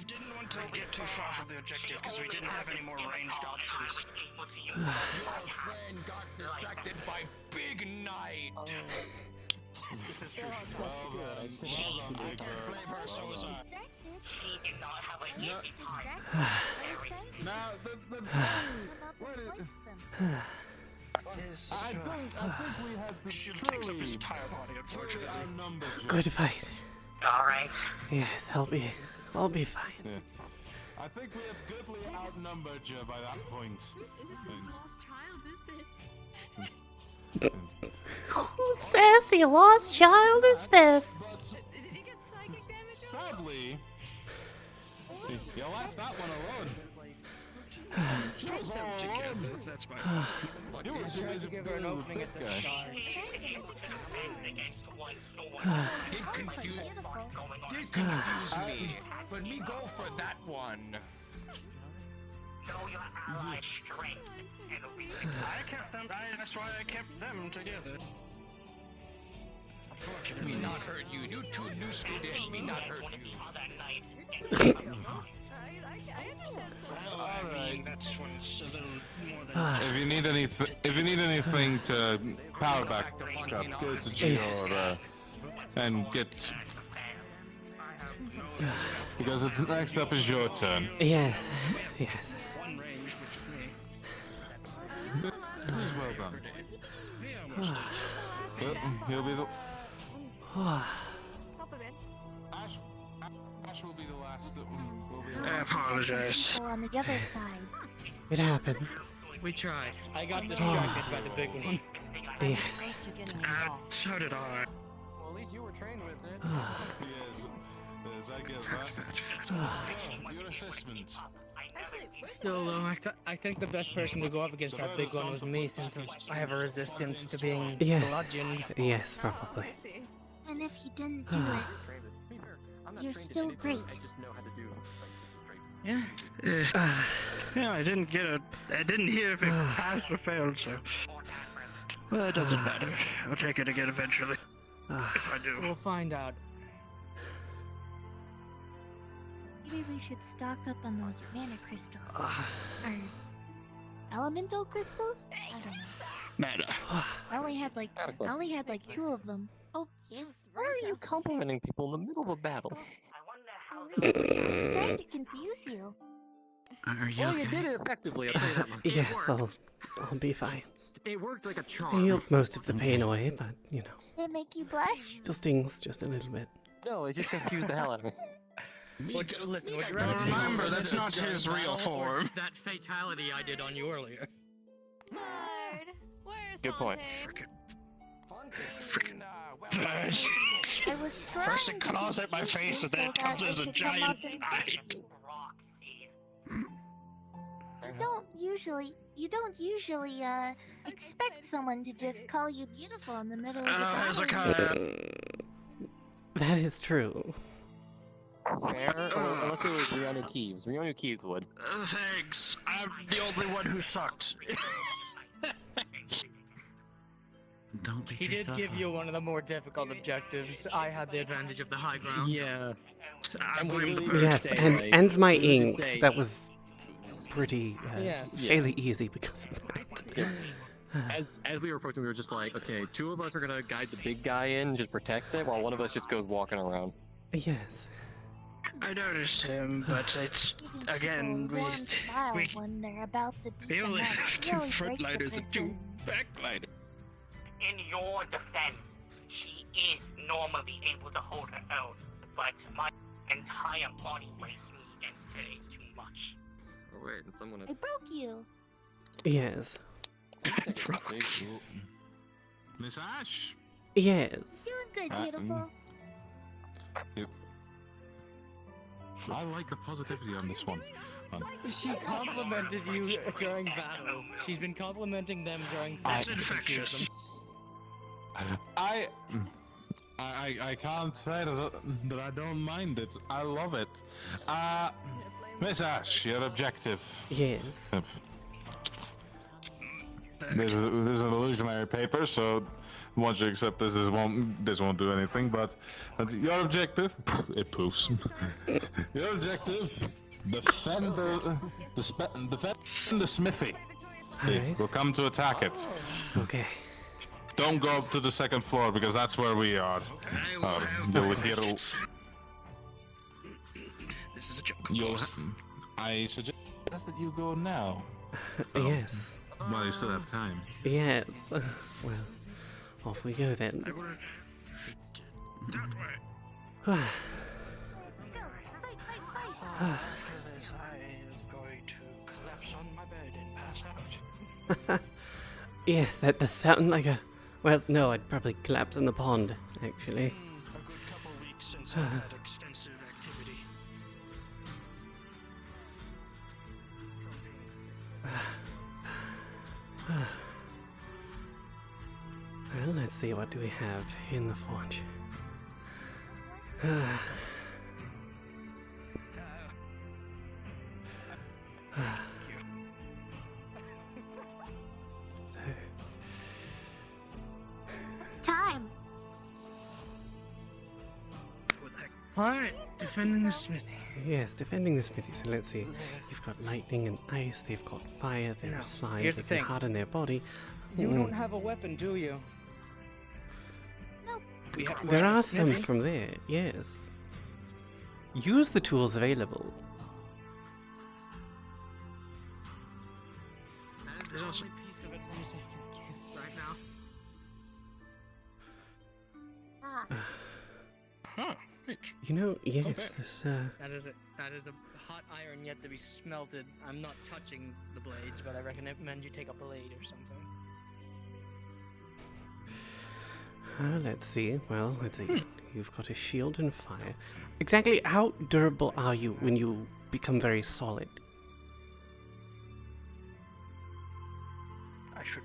didn't want to get too far from the objective because we didn't have any more ranged options. Your friend got distracted by Big Night. This is true. Well done, Big Bird. Blame her, so was I. Now, the I think we had to truly outnumber you. Good fight. Alright. Yes, I'll be fine. Yeah. I think we have goodly outnumbered you by that point. Whose sassy lost child is this? Sadly, you left that one alone. She was all alone. That's my You were too busy Give her an opening at the start. Did confuse me, but me go for that one. Show your allies strength and weakness. I kept them. That's why I kept them together. Unfortunately, Me not hurt you. You two new student. Me not hurt you. Well, I mean, that's when it's a little more than. If you need anything to power back up, go to G or and get. Because it's next up is your turn. Yes. Yes. One range, which me. Well done. Well, he'll be the. Ash will be the last. I apologize. On the other side. It happens. We tried. I got distracted by the big one. Yes. So did I. Well, at least you were trained with it. Yes, I get that. Your assessment. Still, though, I think the best person to go up against that big one was me, since I have a resistance to being bludgeoned. Yes, probably. And if you didn't do it, you're still great. Yeah. Yeah, I didn't hear if it passed or failed, so. Well, it doesn't matter. I'll take it again eventually. If I do. We'll find out. Maybe we should stock up on those mana crystals. Or elemental crystals? I don't know. Mana. I only had like 2 of them. Oh, yes. Why are you complimenting people in the middle of a battle? Trying to confuse you. Are you Well, okay? you did it effectively, I'll tell you that much. Yes, I'll be fine. It worked like a I charm. healed most of the pain away, but, you know, Did it make you blush? still stings just a little bit. No, it just confused the hell out of me. Listen, would you But rather remember, that's not his real form. that fatality I did on you earlier? Good point. I was trying First it claws at my face, and then it comes as a giant eye. You don't usually expect someone to just call you beautiful in the middle of the Hello, battle. Hezekiah. That is true. Fair? Unless it was Rihanna Keeves. Rihanna Keeves would. Thanks. I'm the only one who sucked. Don't beat He did yourself give up. you one of the more difficult objectives. I had the advantage of the high ground. Yeah. I blame the bird. Yes, and my ink. That was pretty fairly easy because of that. As we were approaching, we were just like, okay, 2 of us are gonna guide the big guy in and just protect it, while one of us just goes walking around. Yes. I noticed him, but it's again we when they're about to beat we them only up. have You 2 always break the frontliners and 2 person. backliners. In your defense, she is normally able to hold her own, but my entire body weighs me against today too much. Oh wait, someone. I broke you. Yes. Miss Ash? Yes. Doing good, beautiful. Yep. I like the positivity on this one. She complimented you during battle. She's been complimenting them during fights. It's infectious. I can't say that I don't mind it. I love it. Miss Ash, your objective. Yes. This is an illusionary paper, so once you accept this, this won't do anything. But your objective, it poofs. Your objective, defend the smithy. Alright. We'll come to attack it. Okay. Don't go up to the 2nd floor because that's where we are. You'll hear. This is a joke. I suggest that you go now. Yes. While you still have time. Yes. Well, off we go then. I would that way. After this, I am going to collapse on my bed and pass out. Yes, that does sound like a... Well, no, I'd probably collapse in the pond, actually. A good couple weeks since I had extensive activity. Well, let's see, what do we have in the forge? Time. Alright, defending the smithy. Yes, defending the smithy. So let's see. You've got lightning and ice. They've got fire. There No, are slimes. here's They the can thing. harden their body. You don't have a weapon, do you? There are some from there. Yes. Use the tools available. That is the only piece of advice I can give right now. Huh. You know, yes, Okay. this, That is a hot iron yet to be smelted. I'm not touching the blades, but I recommend you take a blade or something. let's see. Well, let's see. You've got a shield and fire. Exactly how durable are you when you become very solid?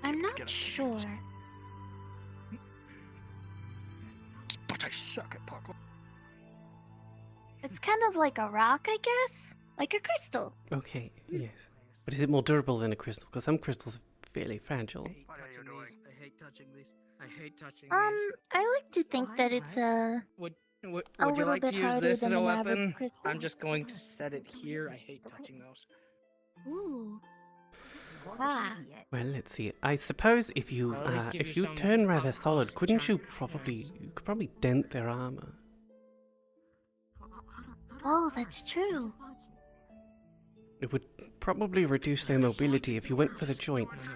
I'm not sure. But I suck at parkour. It's kind of like a rock, I guess. like a crystal. Okay, yes. But is it more durable than a crystal? Because some crystals are fairly fragile. I hate touching these. I hate touching I like to think that it's Would a you little like to bit use harder this as than a an average weapon? crystal. I'm just going to set it here. I hate touching those. Ooh. Ah. Well, let's see. I suppose if you I'll at least give if you you some turn rather up-close solid, couldn't you transparency. could probably dent their armor? Oh, that's true. It would probably reduce their mobility if you went for the joints.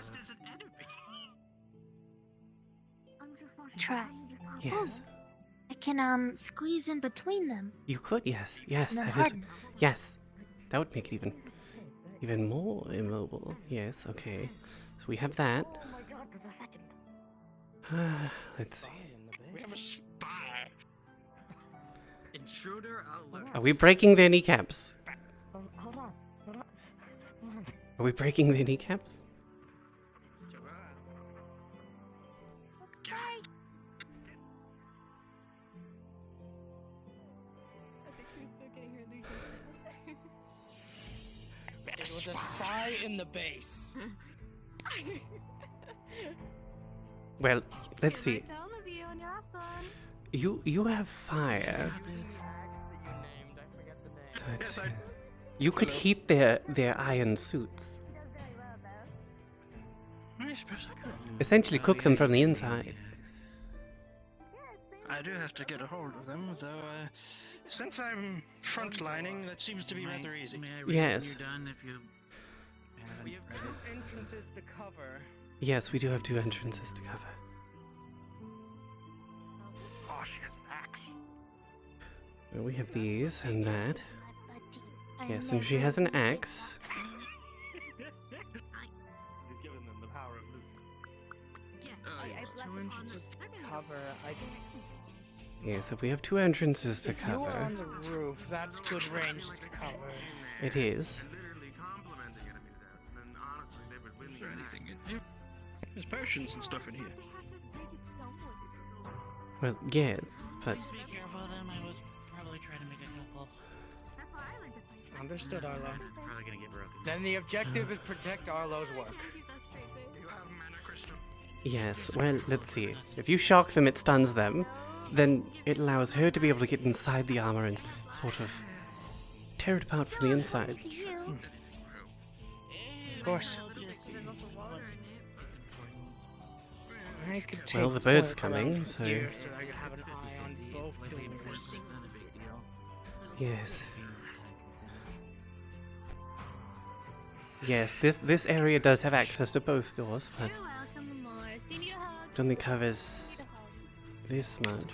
Try. Yes. Oh, I can squeeze in between them. You could, yes. Yes, And then that is. harden. Yes. That would make it even more immobile. Yes, okay. So we have that. Let's see. We have a spy. Intruder alert. Are we breaking their kneecaps? Hold on. Are we breaking their kneecaps? It was a spy in the base. Well, let's see. All of you on your last one. You have fire. Let's see. You could heat their iron suits. I suppose I could. Essentially cook them from the inside. I do have to get a hold of them, though, since I'm frontlining, that seems to be rather easy. May I read Yes. when you're done if you We have two entrances to cover. Yes, we do have two entrances to cover. Oh, she has an axe. Well, we have these and that. I Yes, and she never has an will. axe. You've given them the power of Lucy. There's two entrances to cover. Yes, if we have two entrances to If you are on cover, the roof, that's good range to cover. it is. Literally complimenting enemies out, and then honestly, they would win Is there the anything in here? There's potions and stuff in here. Well, yes, but Please be careful of them. I was probably trying to make a couple. Understood, Arlo. Probably gonna get broken. Then the objective is protect Arlo's work. yes. Well, let's see. If you shock them, it stuns them. Then it allows her to be able to get inside the armor and sort of tear it apart from the inside. To you. Of course. I could take Well, the bird's point coming, around so- here so I could have an eye on both doors. Yes. Yes, this area does have access to both doors, but You're welcome, Morris. Do you need a hug? it only covers this much.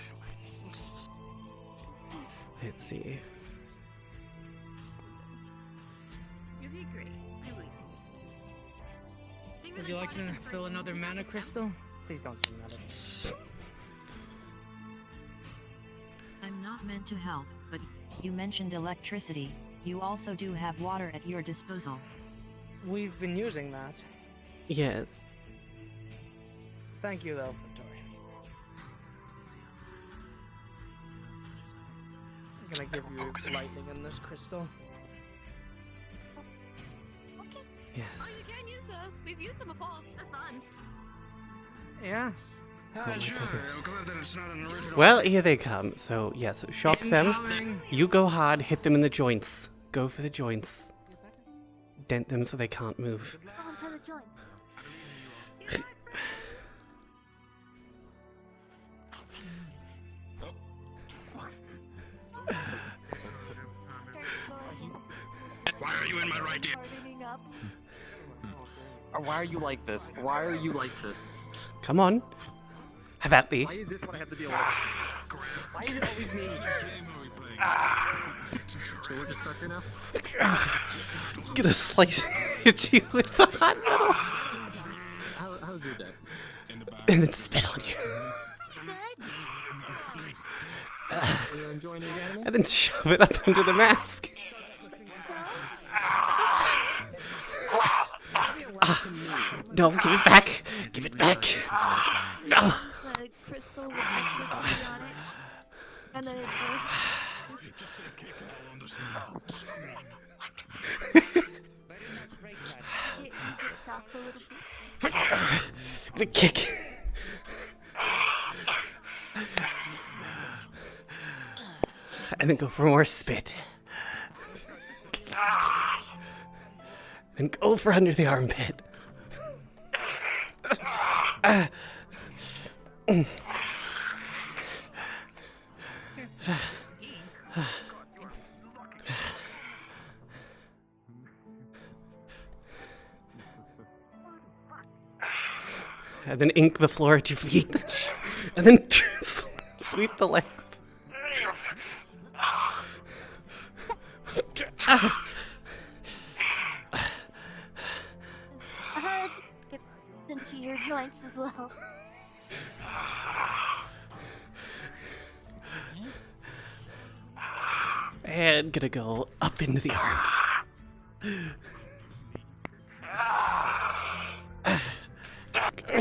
Let's see. You did great. I believe you. Would you like to fill another mana crystal? Please don't swing that at me. I'm not meant to help, but you mentioned electricity. You also do have water at your disposal. We've been using that. Yes. Thank you, though, Victoria. I'm gonna give you lightning in this crystal. Yes. Oh, you can use those. We've used them before. They're fun. Yes. my Sure. goodness. I'm glad that it's not an original. Well, here they come. So, yes, shock them. Incoming. You go hard, hit them in the joints. Go for the joints. Dent them so they can't move. Go on for the joints. Why are you in my right ear? Hardening up. Why are you like this? Why are you like this? Come on. Have at thee. Why is this what I have to deal with? Why is it always me? So we're just stuck here now? Gonna slice hit you with the hot metal. How's your day? And then spit on you. Are you enjoying your game? And then shove it up under the mask. No, give it back. Give it back. No. The crystal with electricity on it. And then it bursts. You get shocked a little bit. I'm gonna kick. And then go for more spit. And go for under the armpit. And then ink the floor at your feet. And then sweep the legs. Hug gets into your joints as well. And gonna go up into the arm. I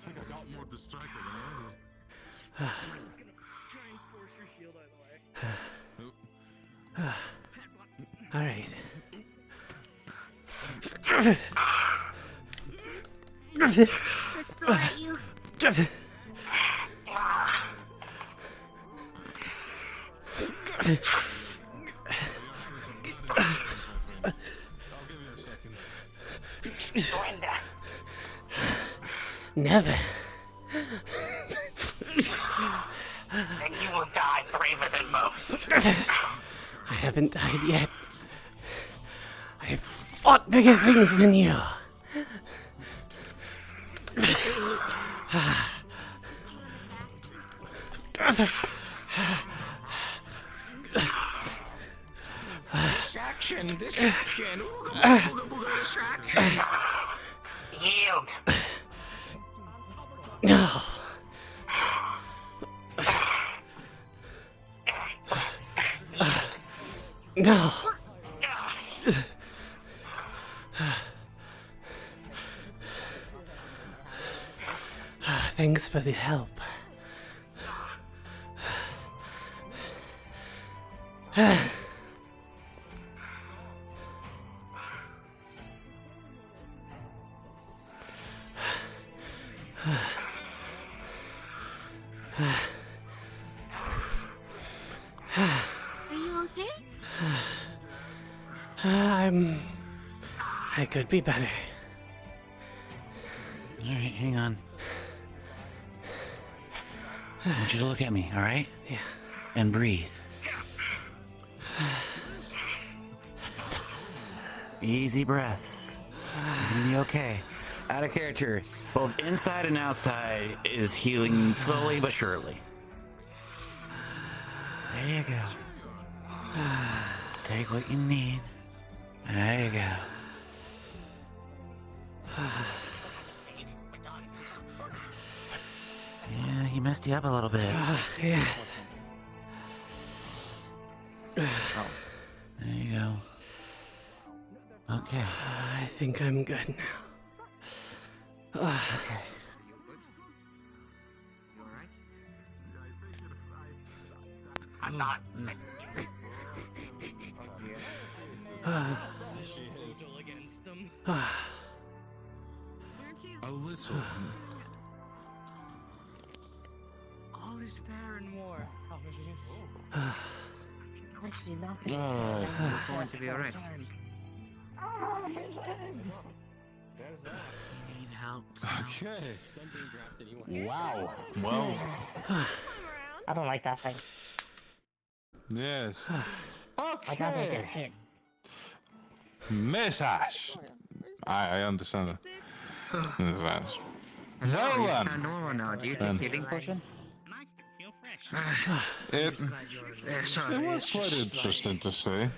think I got more distracted than ever. All right. Crystal at you. Never. And you will die braver than most. I haven't died yet. I've fought bigger things than you. Distraction, distraction. Ooga, booga, booga, distraction. Yield. No. No. Thanks for the help. Are you okay? I could be better. Alright, hang on. I want you to look at me, alright? Yeah. And breathe. Easy breaths. You're gonna be okay. Out of character, both inside and outside is healing slowly but surely. There you go. Take what you need. There you go. Yeah, he messed you up a little bit. Yes. There you go. Okay. I think I'm good now. Okay. I'm not. A little. All is fair and war. Actually, nothing. Alright. You're going to be alright. Need help. Okay. Wow. Well. I don't like that thing. Yes. I'd rather get hit. Miss Ash. I understand that. Miss Ash. Hello, you Well, sound normal now. Do you take healing potion? It sorry, was it's quite just interesting to see.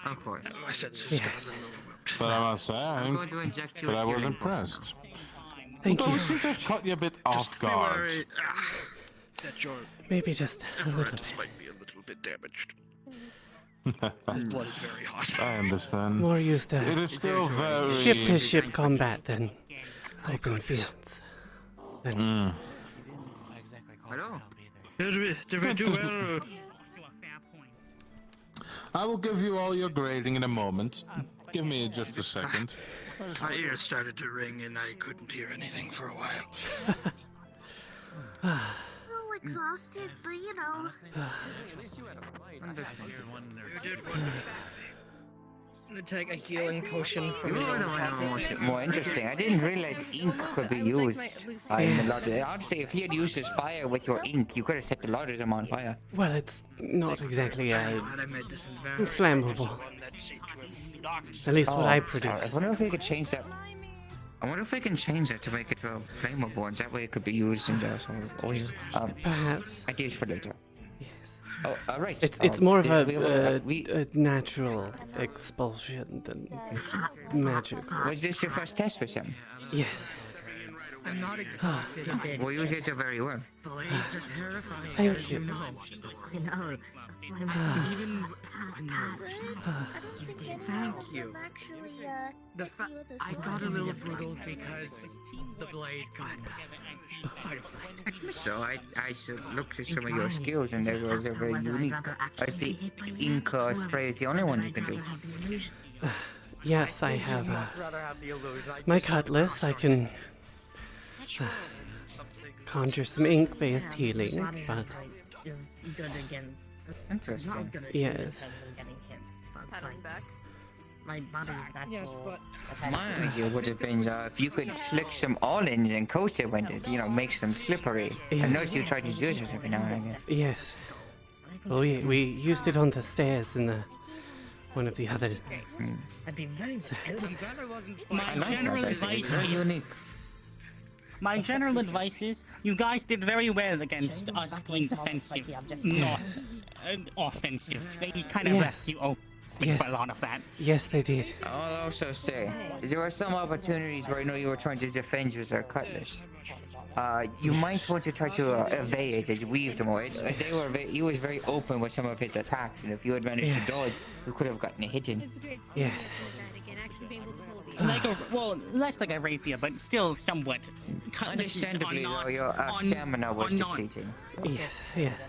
Of course. My senses Yes. But I must say, I'm going to inject you but with I was healing impressed. Thank Although you. I seem to have caught you a bit off Just be guard. wary that your Maybe just a little apparatus bit. might be a little bit damaged. His blood is very hot. I understand. More used to It is still very ship-to-ship combat than open fields. And Hello. Did we do well? I will give you all your grading in a moment. Give me just a second. My ears started to ring and I couldn't hear anything for a while. A little exhausted, but you know. You did I'm gonna take a healing potion from You his are own the one who pocket. makes it more interesting. I didn't realize ink could be used in the lottery. Honestly, if he had used his fire with your ink, you could have set the laudanum on fire. Well, it's not exactly Glad I made this it's flammable. At least what I produce. I wonder if we could change that. I wonder if we can change that to make it flammable, and that way it could be used in the sort of oil. Perhaps. Ideas for later. Oh, all right. It's more of a natural expulsion than magic. Was this your first test with him? Yes. I'm not exhausted a bit. Well, you did so very well. Blades are terrifying. Thank as you. know. I know. Even I know. Thank you. Actually, The fact I got a little brutal because the blade got quite a fight. So I looked at some of your skills, and they were very unique. I see ink spray is the only one you can do. Yes, I have Much rather have the illusion. my cutlass. I can conjure some ink-based healing, but Good against. Interesting. yes. My body is natural. Yes, but My idea would have been if you could slick some oil in and coat it with it, makes them slippery. I Yes. noticed you tried to do this every now and again. Yes. Oh, we used it on the stairs in one of the other. I'd be very I like that, actually. It's very unique. My general advice is, you guys did very well against us being defensive, not offensive. They kind of Yes. left you open Yes. for a lot of that. Yes, they did. I'll also say, there were some opportunities where I know you were trying to defend you with our cutlass. You might want to try to evade and weave them away. He was very open with some of his attacks, and if you had managed Yes. to dodge, you could have gotten a hit in. Yes. Less like a rapier, but still somewhat. Understandably, though, your stamina was depleting. Yes. Yes.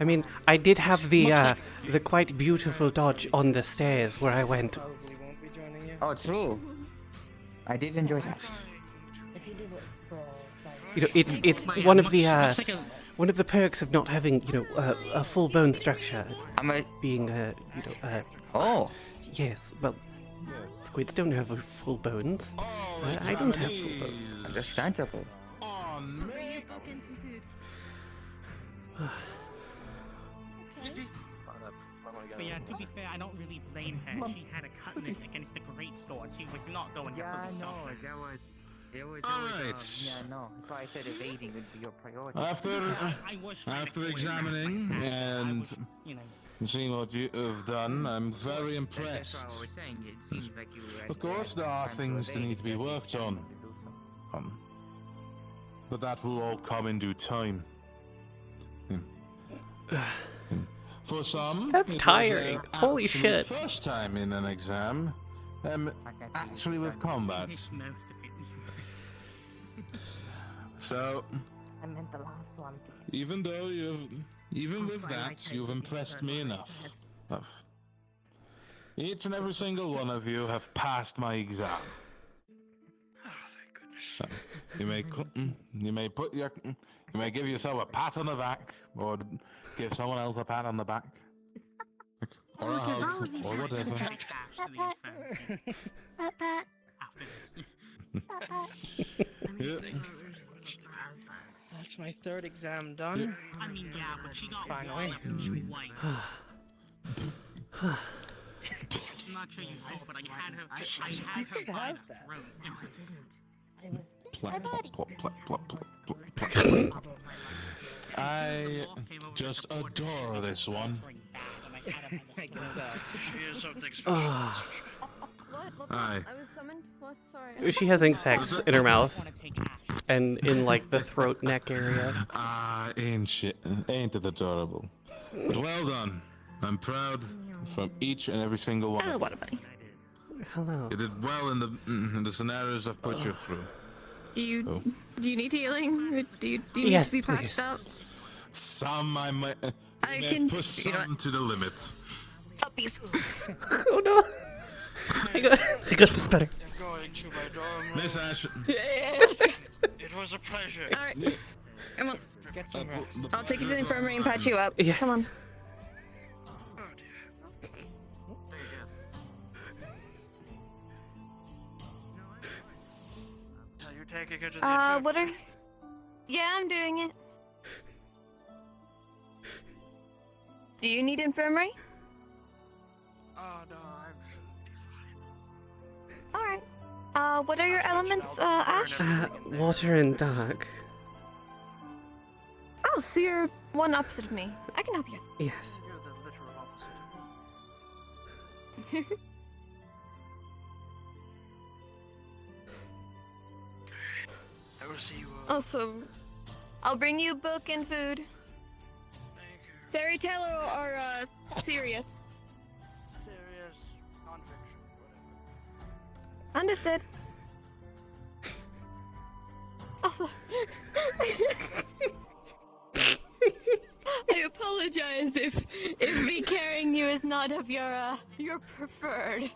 I mean, I did have the quite beautiful dodge on the stairs where I went. Oh, true. I did enjoy that. It's one of the perks of not having a full bone structure. Being Oh. Yes, but squids don't have full bones. I don't have full bones. Understandable. But yeah, to be fair, I don't really blame her. She had a cutlass against a great sword. She was not going to Yeah, fully no, stop her. that was. Alright. Yeah, no. That's why I said evading would be your priority. After examining and seeing what you have done, I'm very impressed. That's what I was saying. It seems like you were. Of course, there are things that need to be worked on. But that will all come in due time. For some, That's it was tiring. their Holy absolute shit. First time in an exam, actually with combat. So, I meant the last one. even with that, you've impressed me enough. Each and every single one of you have passed my exam. Oh, thank goodness. You may give yourself a pat on the back, or give someone else a pat on the back, or a hug, or whatever. Pat, pat. Yeah. That's my third exam done. I mean, yeah, but she got Finally. I'm not sure you saw, but I had her by the throat. Plop, plop, plop, plop, plop, plop, plop, plop. I just adore this one. She is something Ah. Aye. I was summoned. What? Sorry. She has ink sacs in her mouth, and in like the throat neck area. Ain't it adorable? But well done. I'm proud from each and every single one. Oh, what a buddy. Hello. You did well in the scenarios I've put you through. Do you Oh. do you need healing? Or do you need Yes, to be please. patched up? Some I might. I may can push some to the limit. Puppies. Oh no! I got this better. I'm going to my dorm room. Miss Ash. It was a pleasure. Alright. Come on. Get some rest. I'll take you to the infirmary and patch you up. Yes. Come on. Oh dear. Are you taking her to the infirmary? What are... Yeah, I'm doing it. Do you need infirmary? Oh no, I'm sure it'll be fine. Alright. What are your elements, Ash? Water and dark. Oh, so you're one opposite of me. I can help you. Yes. You're the literal opposite of me. I will see you all. Also, I'll bring you a book and food. Thank you. Fairy tale or serious? Serious nonfiction, whatever. Understood. Also, I apologize if me carrying you is not of your preferred.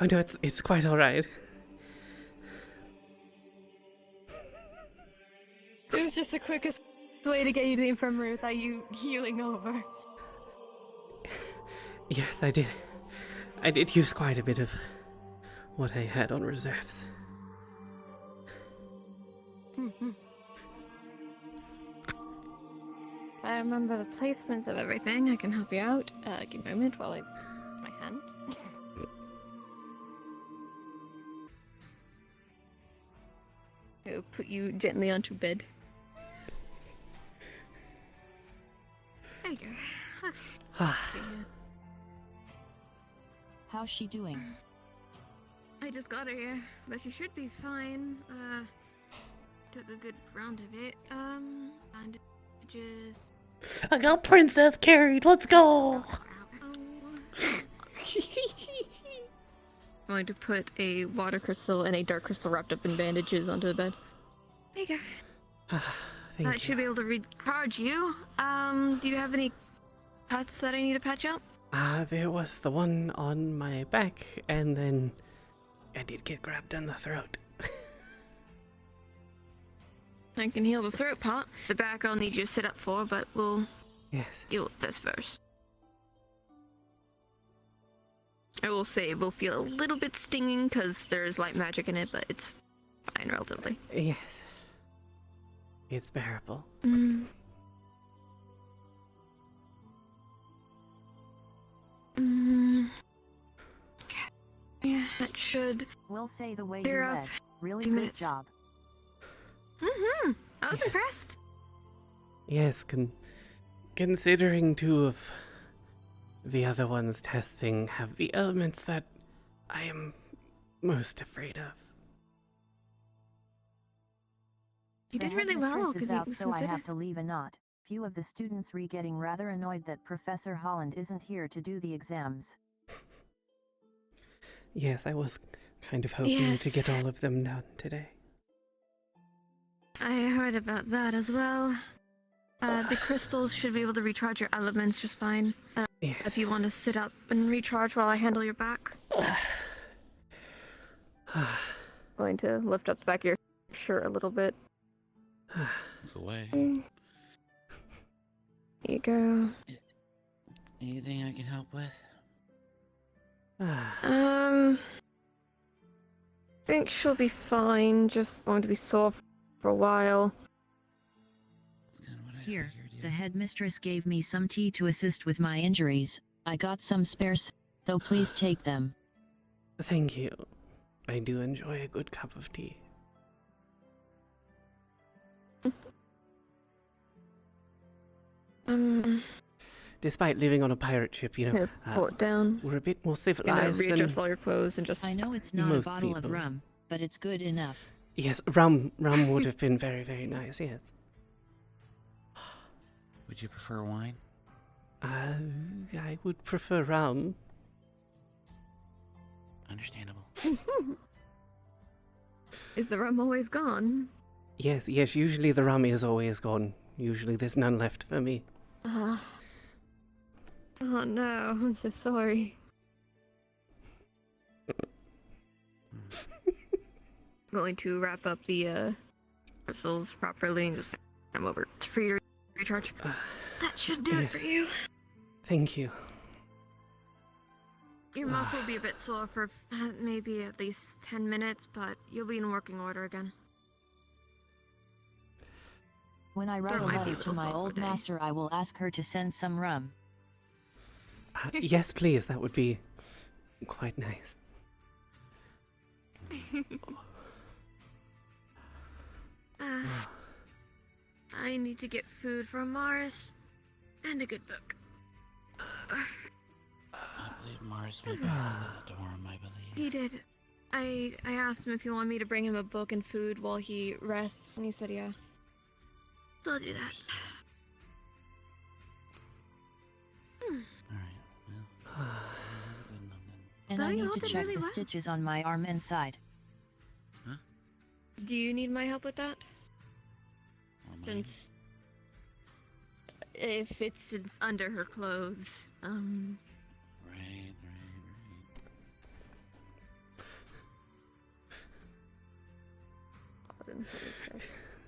Oh no, it's quite alright. It was just the quickest way to get you to the infirmary without you healing over. Yes, I did. I did use quite a bit of what I had on reserves. I remember the placements of everything. I can help you out. Give me a moment while I my hand. I'll put you gently onto bed. There you go. Okay. How's she doing? I just got her here, but she should be fine. Took a good round of it. Bandages. I got Princess carried. Let's go. I'm going to put a water crystal and a dark crystal wrapped up in bandages onto the bed. There you go. Thank That should be able to recharge you. Do you have any cuts that I need to patch up? There was the one on my back, and then I did get grabbed in the throat. I can heal the throat part. The back I'll need you to sit up for, but we'll deal with this first. I will say it will feel a little bit stinging because there's light magic in it, but it's fine relatively. Yes. It's bearable. Yeah, that should. We'll say the way clear you up. led. Really Few good minutes. job. I was impressed. Yes, considering two of the other ones testing have the elements that I am most afraid of. You The did really headmistress well, is because out, you so I considered. have to leave a knot. Few of the students getting rather annoyed that Professor Holland isn't here to do the exams. Yes, I was kind of hoping to get all of them done today. I heard about that as well. The crystals should be able to recharge your elements just fine. If you want to sit up and recharge while I handle your back. Going to lift up the back of your shirt a little bit. It's away. There you go. Anything I can help with? I think she'll be fine. Just going to be sore for a while. Here, the headmistress gave me some tea to assist with my injuries. I got some spares, so please take them. Thank you. I do enjoy a good cup of tea. Despite living on a pirate ship, you know, pull it down. we're a bit more Gonna civilized than readjust all your clothes and just. I know it's not a most bottle of people. rum, but it's good enough. Yes, rum would have been very, very nice, yes. Would you prefer wine? I would prefer rum. Understandable. Is the rum always gone? Yes, usually the rum is always gone. Usually there's none left for me. Oh no, I'm so sorry. Going to wrap up the crystals properly and just come over. It's free to recharge. That should do it for you. Thank you. Your muscle will be a bit sore for maybe at least 10 minutes, but you'll be in working order again. When I write a letter to my old master, I will ask her to send some rum. Yes, please. That would be quite nice. I need to get food from Mars and a good book. I believe Mars went back to the dorm, I believe. He did. I asked him if he wanted me to bring him a book and food while he rests, and he said yeah. So I'll do that. And I need to check the stitches on my arm and side. Do you need my help with that? Since if it's under her clothes, Right.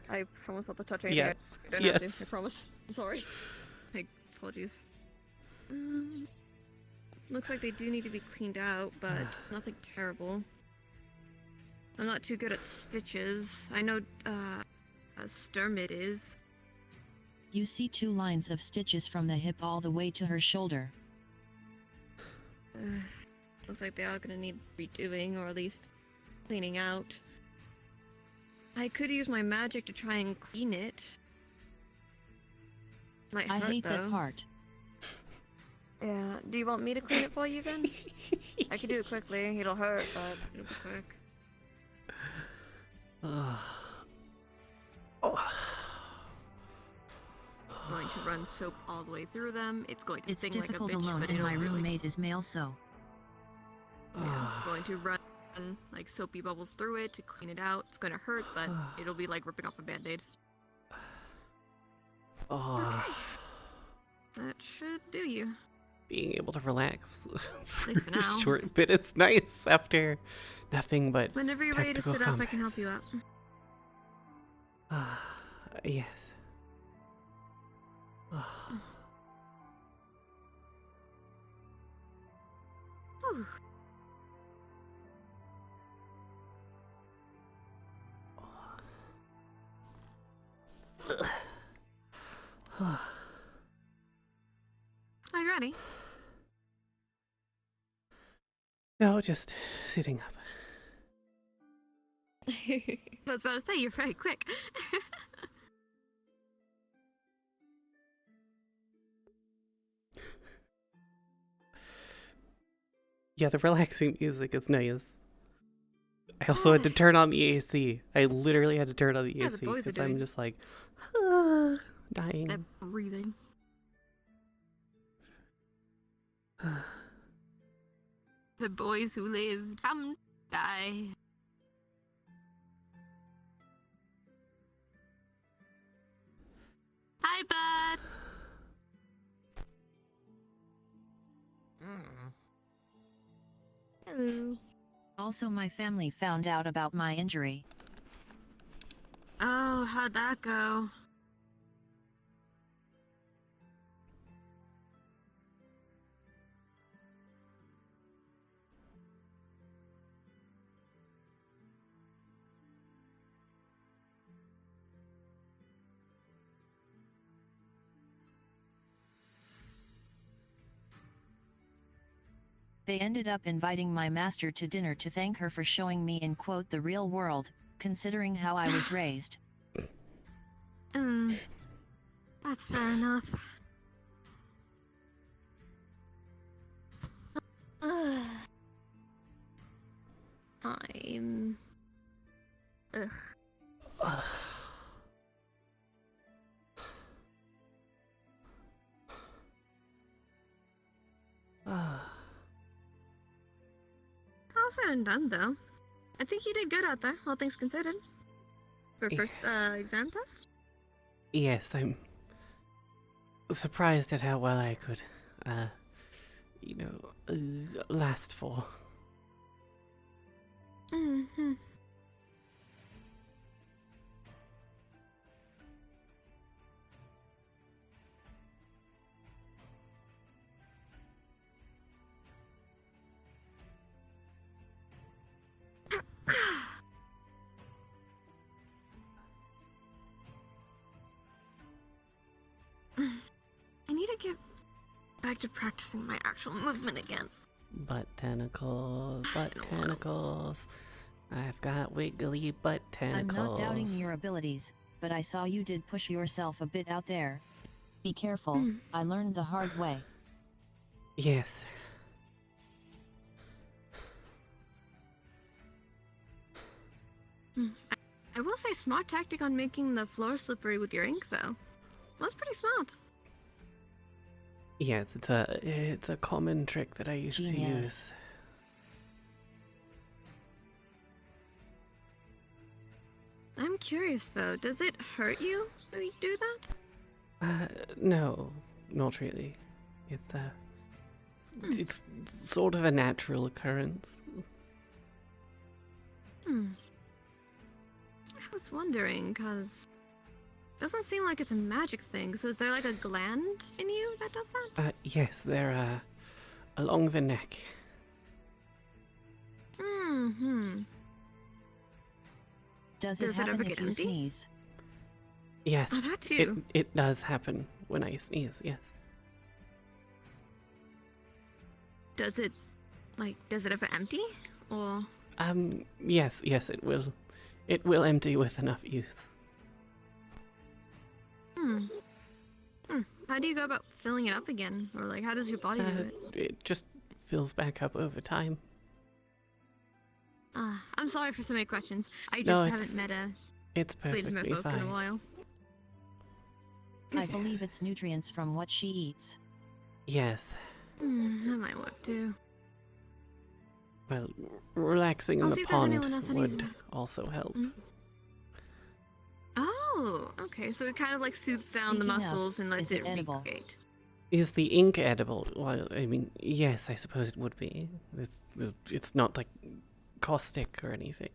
I promise not to touch anything. Yes. I don't have to. I promise. I'm sorry. Apologies. Looks like they do need to be cleaned out, but nothing terrible. I'm not too good at stitches. I know a Sturmid is. You see 2 lines of stitches from the hip all the way to her shoulder. Looks like they are gonna need redoing, or at least cleaning out. I could use my magic to try and clean it. Might I hurt, hate though. that part. Yeah. Do you want me to clean it for you then? I can do it quickly. It'll hurt, but it'll be quick. Going to run soap all the way through them. It's going to It's sting like a difficult bitch, alone, but and it'll my really... roommate is male, so. Yeah, going to run like soapy bubbles through it to clean it out. It's going to hurt, but it'll be like ripping off a band-aid. Okay. That should do you. Being able to relax for least for a now. short bit is nice after nothing but Whenever you're ready to tactical sit up, I combat. can help you up. Yes. Whew. Are you ready? No, just sitting up. I was about to say, you're very quick. Yeah, the relaxing music is nice. I also had to turn on the AC. I literally had to turn on the Yeah, the AC boys are because doing- I'm just like dying. I'm breathing. The boys who lived come die. Hi, bud. Hello. Also, my family found out about my injury. Oh, how'd that go? They ended up inviting my master to dinner to thank her for showing me in quote the real world, considering how I was raised. That's fair enough. I'm... Ugh. How's said and done, though. I think you did good out there, all things considered. For first exam test? Yes, I'm surprised at how well I could, last for. Mm-hmm. I need to get back to practicing my actual movement again. Butt tentacles, I've got wiggly butt tentacles. I'm not doubting your abilities, but I saw you did push yourself a bit out there. Be careful, I learned the hard way. Yes. I will say smart tactic on making the floor slippery with your ink, though. That's pretty smart. Yes, it's a common trick that I used to use. I'm curious, though. Does it hurt you when you do that? No, not really. It's sort of a natural occurrence. I was wondering, because it doesn't seem like it's a magic thing, so is there like a gland in you that does that? Yes, they're, along the neck. Mm-hmm. Does it happen ever if get you empty? sneeze? Yes, Oh, that too. It does happen when I sneeze, yes. Does it ever empty? Or... Yes, it will. It will empty with enough use. How do you go about filling it up again? Or like, how does your body do it? It just fills back up over time. I'm sorry for so many questions. I just No, haven't met a It's perfectly Merfolk in a fine. while. I believe it's nutrients from what she eats. Yes. That might work too. Well, relaxing in I'll the see if there's pond anyone else that needs would it. also help. Oh, okay. So it kind of like soothes down the Speaking of, muscles and lets is it it edible? recreate. Is the ink edible? Well, I mean, yes, I suppose it would be. It's not like caustic or anything.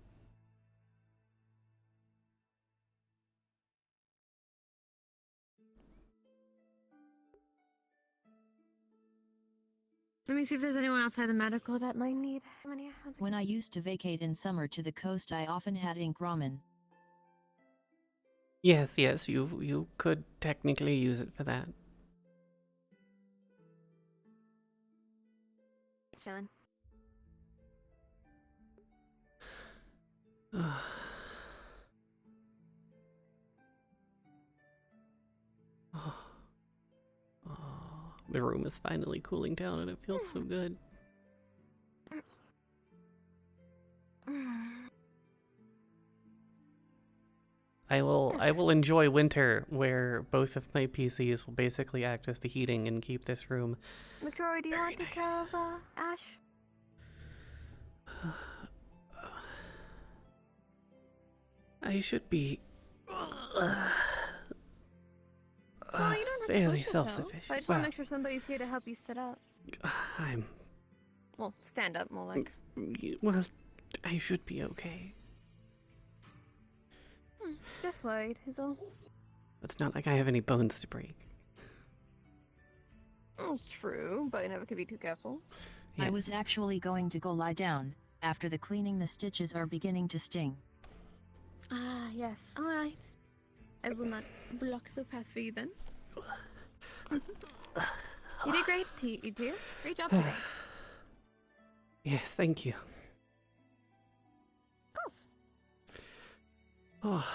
Let me see if there's anyone outside the medical that might need. When I used to vacate in summer to the coast, I often had ink ramen. Yes, you could technically use it for that. Chillin'. The room is finally cooling down and it feels so good. I will enjoy winter where both of my PCs will basically act as the heating and keep this room. Victoria, do you want to take care of Ash? I should be Well, you don't have fairly to push yourself. self-sufficient. I just want Well, to make sure somebody's here to help you sit up. I'm Well, stand up more like. well. I should be okay. Just worried, is all. It's not like I have any bones to break. True, but you never could be too careful. I was actually going to go lie down. After the cleaning, the stitches are beginning to sting. Ah, yes. Alright. I will not block the path for you then. You did great, you do. Great job today. Yes, thank you. Of course. Oh.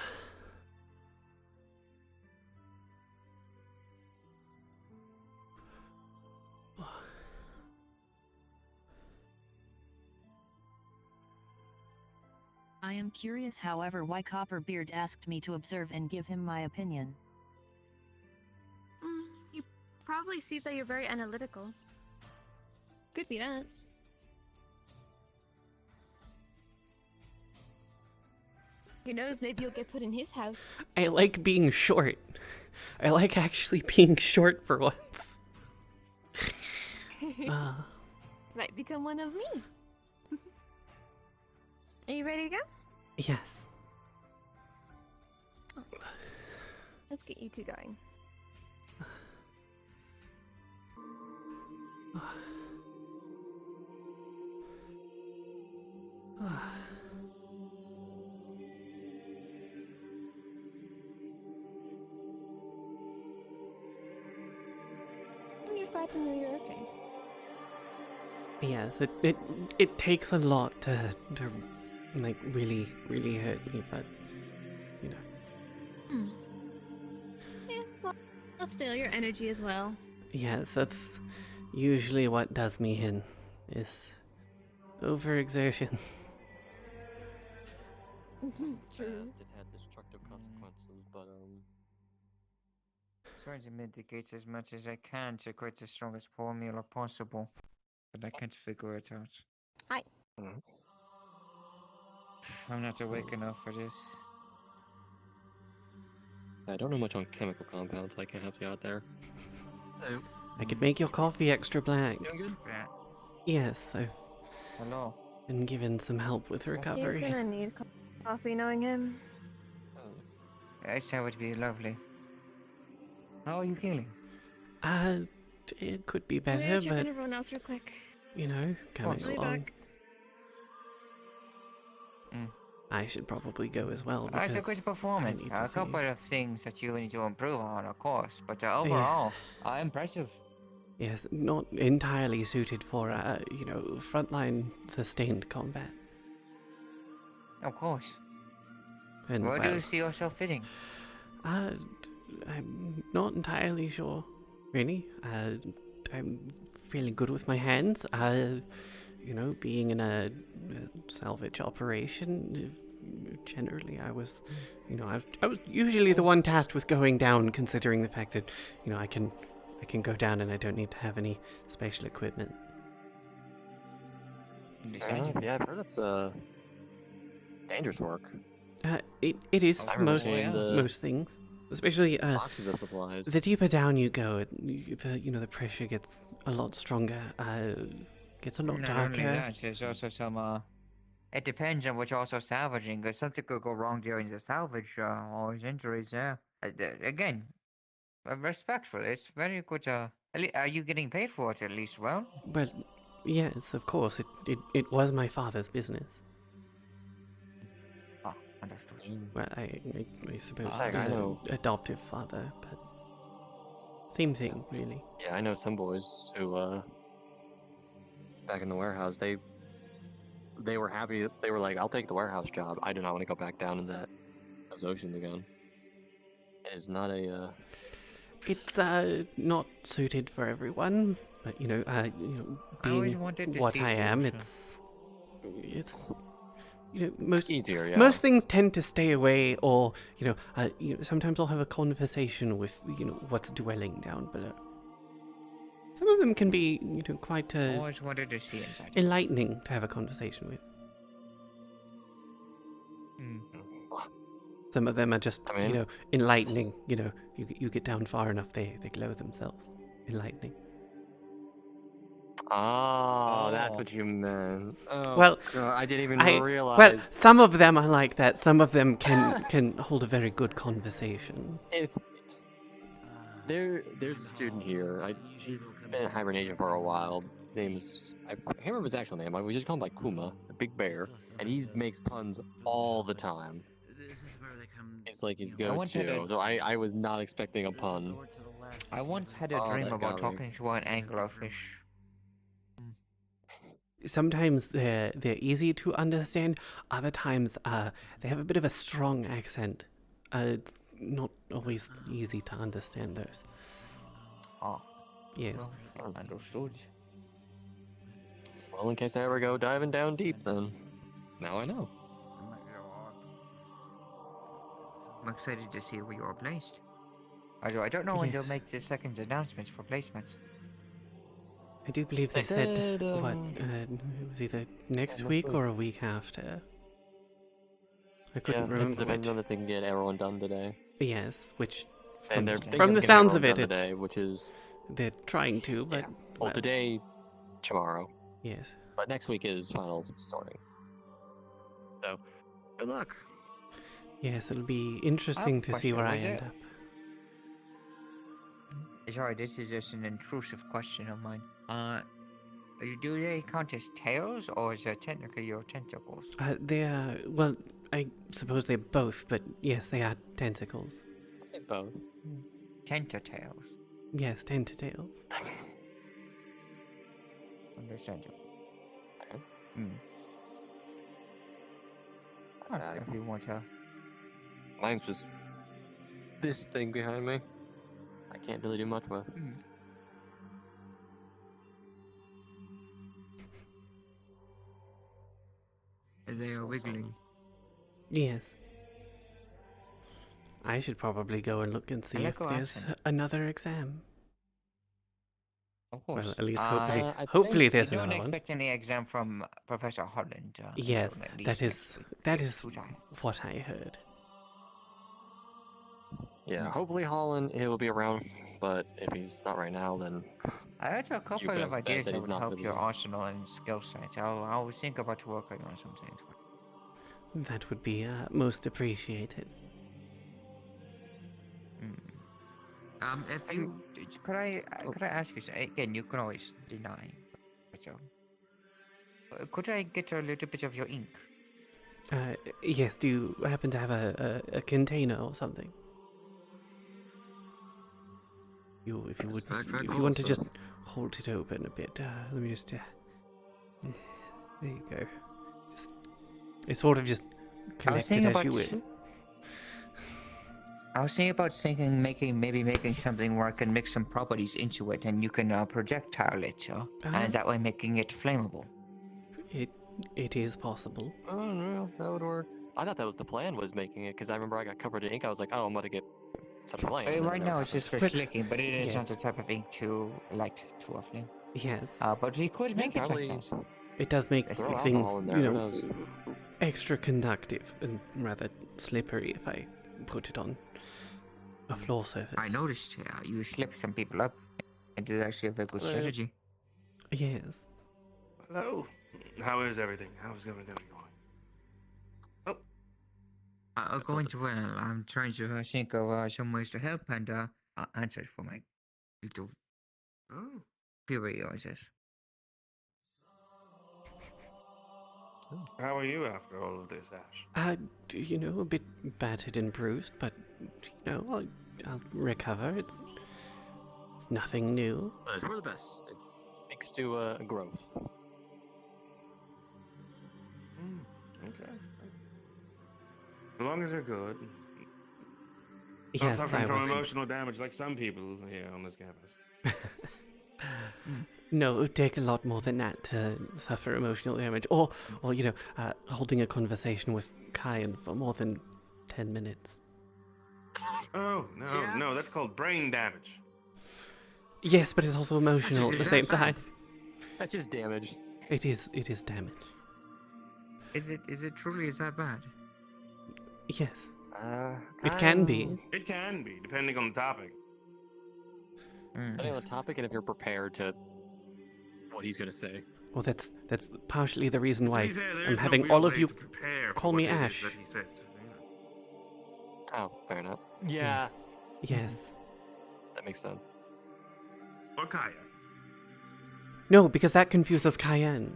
I am curious, however, why Copperbeard asked me to observe and give him my opinion. He probably sees that you're very analytical. Could be that. Who knows? Maybe you'll get put in his house. I like being short. I like actually being short for once. Might become one of me. Are you ready to go? Yes. Let's get you two going. I'm just glad to know you're okay. Yes, it takes a lot to like really hurt me, but you know. Yeah, well, let's steal your energy as well. Yes, that's usually what does me in, is overexertion. True. It had destructive consequences, but Trying to mitigate as much as I can to create the strongest formula possible, but I can't figure it out. Hi. I'm not awake enough for this. I don't know much on chemical compounds, so I can't help you out there. Hello. I could make your coffee extra black. Doing good? Yeah. Yes, I've Hello. been given some help with recovery. He's gonna need coffee knowing him. Yes, that would be lovely. How are you feeling? It could be I'm gonna better, check but on everyone else real quick. you know, coming I'll be along. back. I should probably go as well. That's a because good performance. I need to A couple see. of things that you need to improve on, of course, but overall, impressive. Yes, not entirely suited for, you know, frontline sustained combat. Of course. And Where do well, you see yourself fitting? I'm not entirely sure, really. I'm feeling good with my hands. You know, being in a salvage operation, generally I was, you know, I was usually the one tasked with going down, considering the fact that, you know, I can go down and I don't need to have any special equipment. Yeah, I've heard that's dangerous work. It is I for remember most seeing the most things, especially boxes of supplies. the deeper down you go, the pressure gets a lot stronger. Gets a lot Not darker. only that, there's also some, it depends on what you're also salvaging, because something could go wrong during the salvage, or his injuries, yeah. Again, respectful, it's very good, are you getting paid for it at least, well? But yes, of course, it was my father's business. Ah, understood. Well, I suppose I know. adoptive father, but same thing, really. Yeah, I know some boys who, back in the warehouse, they were happy. They were like, "I'll take the warehouse job. I do not want to go back down in those oceans again." It is not a. It's not suited for everyone, but you know, I always being wanted to what see I am, you, it's you know, most easier. Yeah. Most things tend to stay away, or you know, sometimes I'll have a conversation with what's dwelling down below. Some of them can be quite always wanted to see inside. enlightening to have a conversation with. Some of them are just enlightening. You know, you get down far enough, they glow themselves. Enlightening. Oh, that's what you meant. Oh, Well, God, I didn't even realize. Well, some of them are like that. Some of them can hold a very good conversation. There's a student here. He's been in hibernation for a while. I can't remember his actual name. We just call him like Kuma, a big bear, and he makes puns all the time. It's like his go-to. So I was not expecting a pun. I once had a dream about talking to an anglerfish. Sometimes they're easy to understand. Other times, they have a bit of a strong accent. It's not always easy to understand those. Oh. Yes. Well, understood. Well, in case I ever go diving down deep, then now I know. I'm excited to see where you're placed. Although I don't know when they'll Yes. make the second announcements for placements. I do believe they said it was either next week or a week after. I couldn't yeah, remember it depends which. on if they can get everyone done today. Yes, which And from, they're thinking from the of getting sounds of everyone it, done it's today, which is they're trying to, but well, today, tomorrow. Yes. But next week is final sorting. So, good luck. Yes, it'll be interesting to see where I end up. Sorry, this is just an intrusive question of mine. Do they count as tails, or is it technically your tentacles? They are, well, I suppose they're both, but yes, they are tentacles. I'll say both. Tentatails. Yes, tentatails. Understandable. Okay. If you want to. Mine's just this thing behind me. I can't really do much with. They are wiggling. Yes. I should probably go and look and see if there's another exam. Of course. Well, at least I hopefully think there's we don't another one. expect any exam from Professor Holland. Yes, until at least that next is week. what I heard. Yeah, hopefully Holland he'll be around, but if he's not right now, then I had a couple you of best bet ideas that that he's would not help gonna be your there. arsenal and skill sets. I'll think about working on some things. That would be most appreciated. If you could I ask you again? You can always deny. So, could I get a little bit of your ink? Yes, do you happen to have a container or something? If you would, if you want to just hold it open a bit, let me just, there you go. Just, it's sort of just connected as you will. I was thinking about making something where I can mix some properties into it, and you can projectile it, and that way making it flammable. It is possible. Oh no, that would work. I thought that was the plan, was making it, because I remember I got covered in ink. I was like, oh, I'm about to get some flame. and then Right it now never it's just for happened. slicking, but it is Yes. not the type of ink to light to a flame. Yes. But we could make it like that. It does make Throw things, alcohol in there, you who know, knows? extra conductive and rather slippery if I put it on a floor surface. I noticed you slip some people up, and it's actually a very good strategy. Yes. Hello. How is everything? How's everything going? Going well. I'm trying to think of some ways to help and answer for my little curiosities. How are you after all of this, Ash? You know, a bit battered and bruised, but you know, I'll recover. It's nothing new. But we're the best. It speaks to growth. Okay. As long as you're good. Yes, Not suffering I from was- emotional damage like some people here on this campus. No, it would take a lot more than that to suffer emotional damage, or you know, holding a conversation with Kaia for more than 10 minutes. Oh, no, that's called brain damage. Yes, but it's also emotional at the same time. That's just damage. It is damage. Is it truly that bad? Yes. It can be. It can be, depending on the topic. Depending on the topic and if you're prepared to what he's gonna say. Well, that's partially the reason To why be fair, there I'm is no having real all of way you to prepare for call me what it is Ash. that he says, Oh, fair enough. Yeah. Yes. That makes sense. Or Kaia. No, because that confuses Kaia.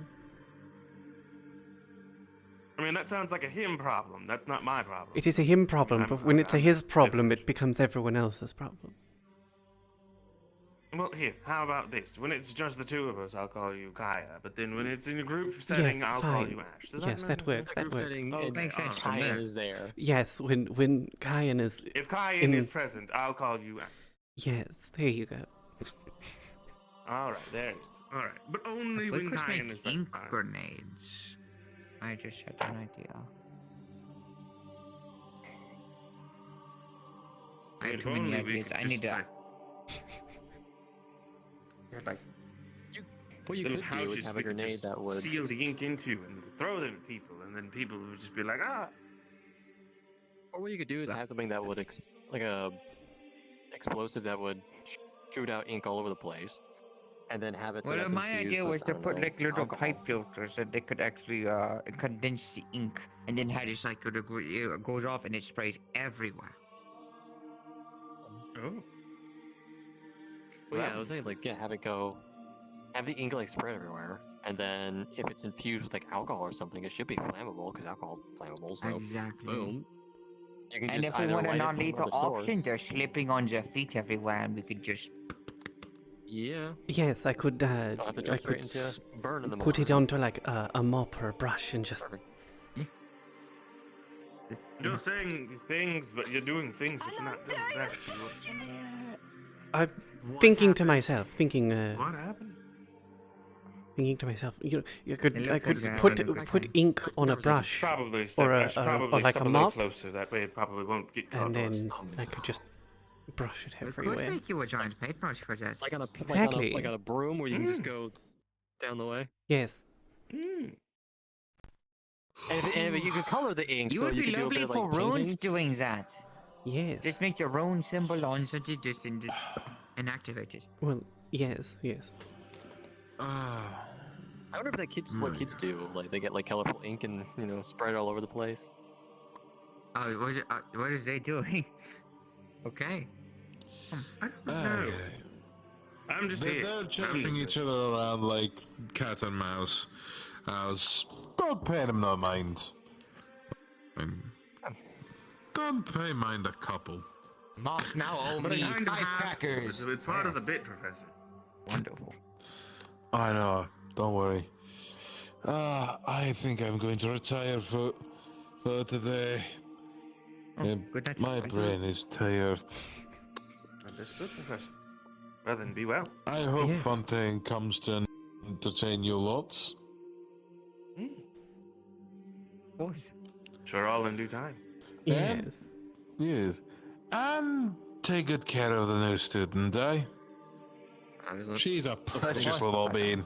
I mean, that sounds like a him problem. That's not my problem. It is a him problem, but when it's a his problem, it becomes everyone else's problem. Well, here, how about this? When it's just the two of us, I'll call you Kaia. But then when it's in a group setting, Yes, I'll call fine. you Ash. Does Yes, that works. That works. Okay, Makes sense to alright. me. Is there. Yes, when Kaia is If Kaia in- is present, I'll call you Ash. Yes, there you go. All right, there it is. All right, but only If we when could Kaia is make present. ink grenades. I just had an idea. I have If too many only we ideas. could I need just, to. Like, What you little could do is pouches have we a could grenade just that would seal the ink into and throw them at people, and then people would just be like, ah. Or what you could do is have something that would like a explosive that would shoot out ink all over the place, and then have it. So Well, that's my infused idea with, was I to don't put know, like little alcohol. pipe filters that they could actually condense the ink, and then have this like it goes off and it sprays everywhere. Oh. Well, yeah, I was saying like have it go, have the ink like spread everywhere, and then if it's infused with like alcohol or something, it should be flammable because alcohol is flammable. So Exactly. boom. You can And just if we either want a light it from non-lethal another source. option, they're slipping on their feet everywhere, and we could just. Yeah. Yes, I could. Don't have to jump I could straight into burn in the put it morning. onto like a mop or a brush and just. You're saying things, but you're doing things, but you're not doing that. I'm thinking to myself, thinking. What happened? Thinking to myself, you It could I looks could like put that. put ink on a brush Probably or I should probably like step a little mop, closer. That way it probably won't get caught. and then I could just brush it We everywhere. could make you a giant paintbrush for this. Like on a Exactly. like on a broom where you can just go down the way. Yes. And if you could color the ink, You so would you be could do a lovely bit of, for like, runes painting. doing that. Yes. Just make the rune symbol on such a distance and activate it. Well, yes. I wonder if that what kids do. Like they get like colorful ink and spread all over the place. Oh, what is they doing? Okay. I don't know. I'm just here. They're chasing each other around like cat and mouse. Don't pay them no mind. Don't pay mind a couple. Moths now owe But I me kind of 5 have- crackers. It's part of the bit, Professor. Wonderful. I know. Don't worry. I think I'm going to retire for today. Good night. My brain is tired. Understood, Professor. Well then, be well. I hope Yes. Fontaine comes to entertain you lots. Of course. Sure, all in due time. Yes. And take good care of the new student, eh? She's a precious little bean.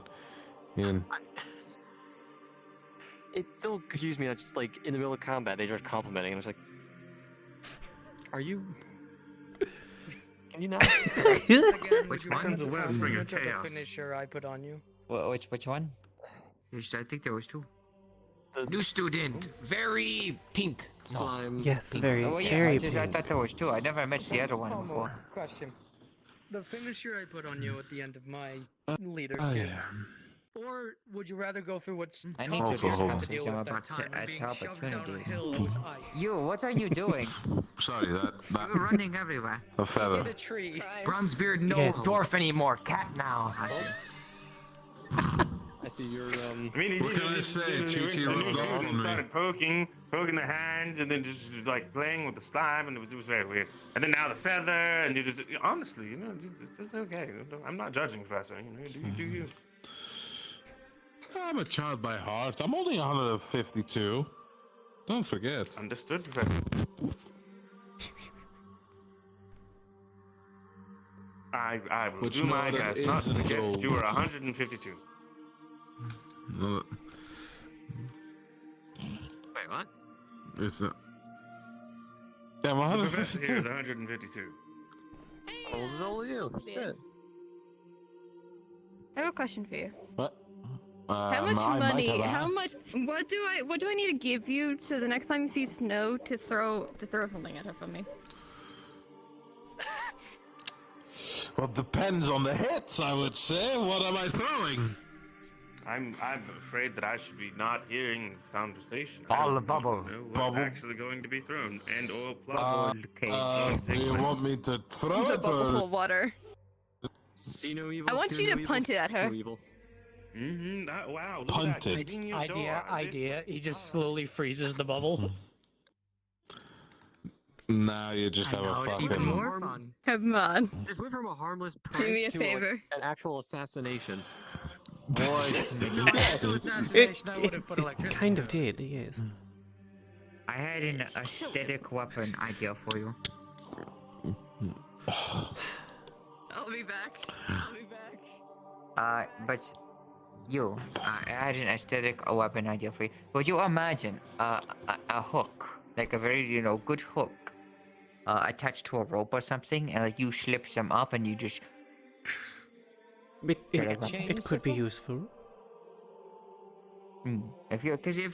It still confused me that just like in the middle of combat they just complimenting and I was like, are you? Can you not? Which one? Sends a wellspring of Which other chaos. finisher I put on you? Which one? Yes, I think there was two. New student, very pink slime. Yes, pink. very, Oh yeah, very I thought there was two. I never met the other one before. Question. The finisher I put on you at the end of my leadership. yeah. Or would you rather go through what's I need to Alcohol. discuss to deal this. I'm with about that to time of being attack shoved down a opportunity. hill with ice? You, what are you doing? Sorry, that You're running everywhere. a feather. Hit a tree. Bronzebeard, no Yes. dwarf anymore. Cat now. I see your I mean, What can I say? Chi-Chi rubbed off on me. started poking the hands, and then just like playing with the slime, and it was very weird. And then now the feather, and you just honestly, it's okay. I'm not judging, Professor. Do you? I'm a child by heart. I'm only 152. Don't forget. Understood, Professor. I will Which do my note best not to isn't forget gold. you were 152. Wait, what? It's a... Yeah, I'm The professor here is 152. 152. How old is all of you? Shit. I have a question for you. What? How much I might money? have How asked. much? What do I need to give you so the next time you see snow to throw something at her from me? Well, depends on the hits, I would say. What am I throwing? I'm afraid that I should be not hearing this conversation. Ball of bubble. Know what's Bubble. actually going to be thrown and or plot. Do you want me to throw It's a it bubble full or... of water. See no evil. I want do you no to evil, punt it at speak her. no evil. Wow. Look Punt at that. it. Convenient door. Idea. He just slowly freezes the bubble. Now you just have Now a it's fucking... even more fun. Come on. This went from a harmless Do prank me a to favor. an actual assassination. Boy, It kind of did, yes. I had an aesthetic weapon idea for you. I'll be back. I'll be back. But I had an aesthetic weapon idea for you. Would you imagine a hook like a very, good hook attached to a rope or something, and like you slip them up and you just. It could be useful. If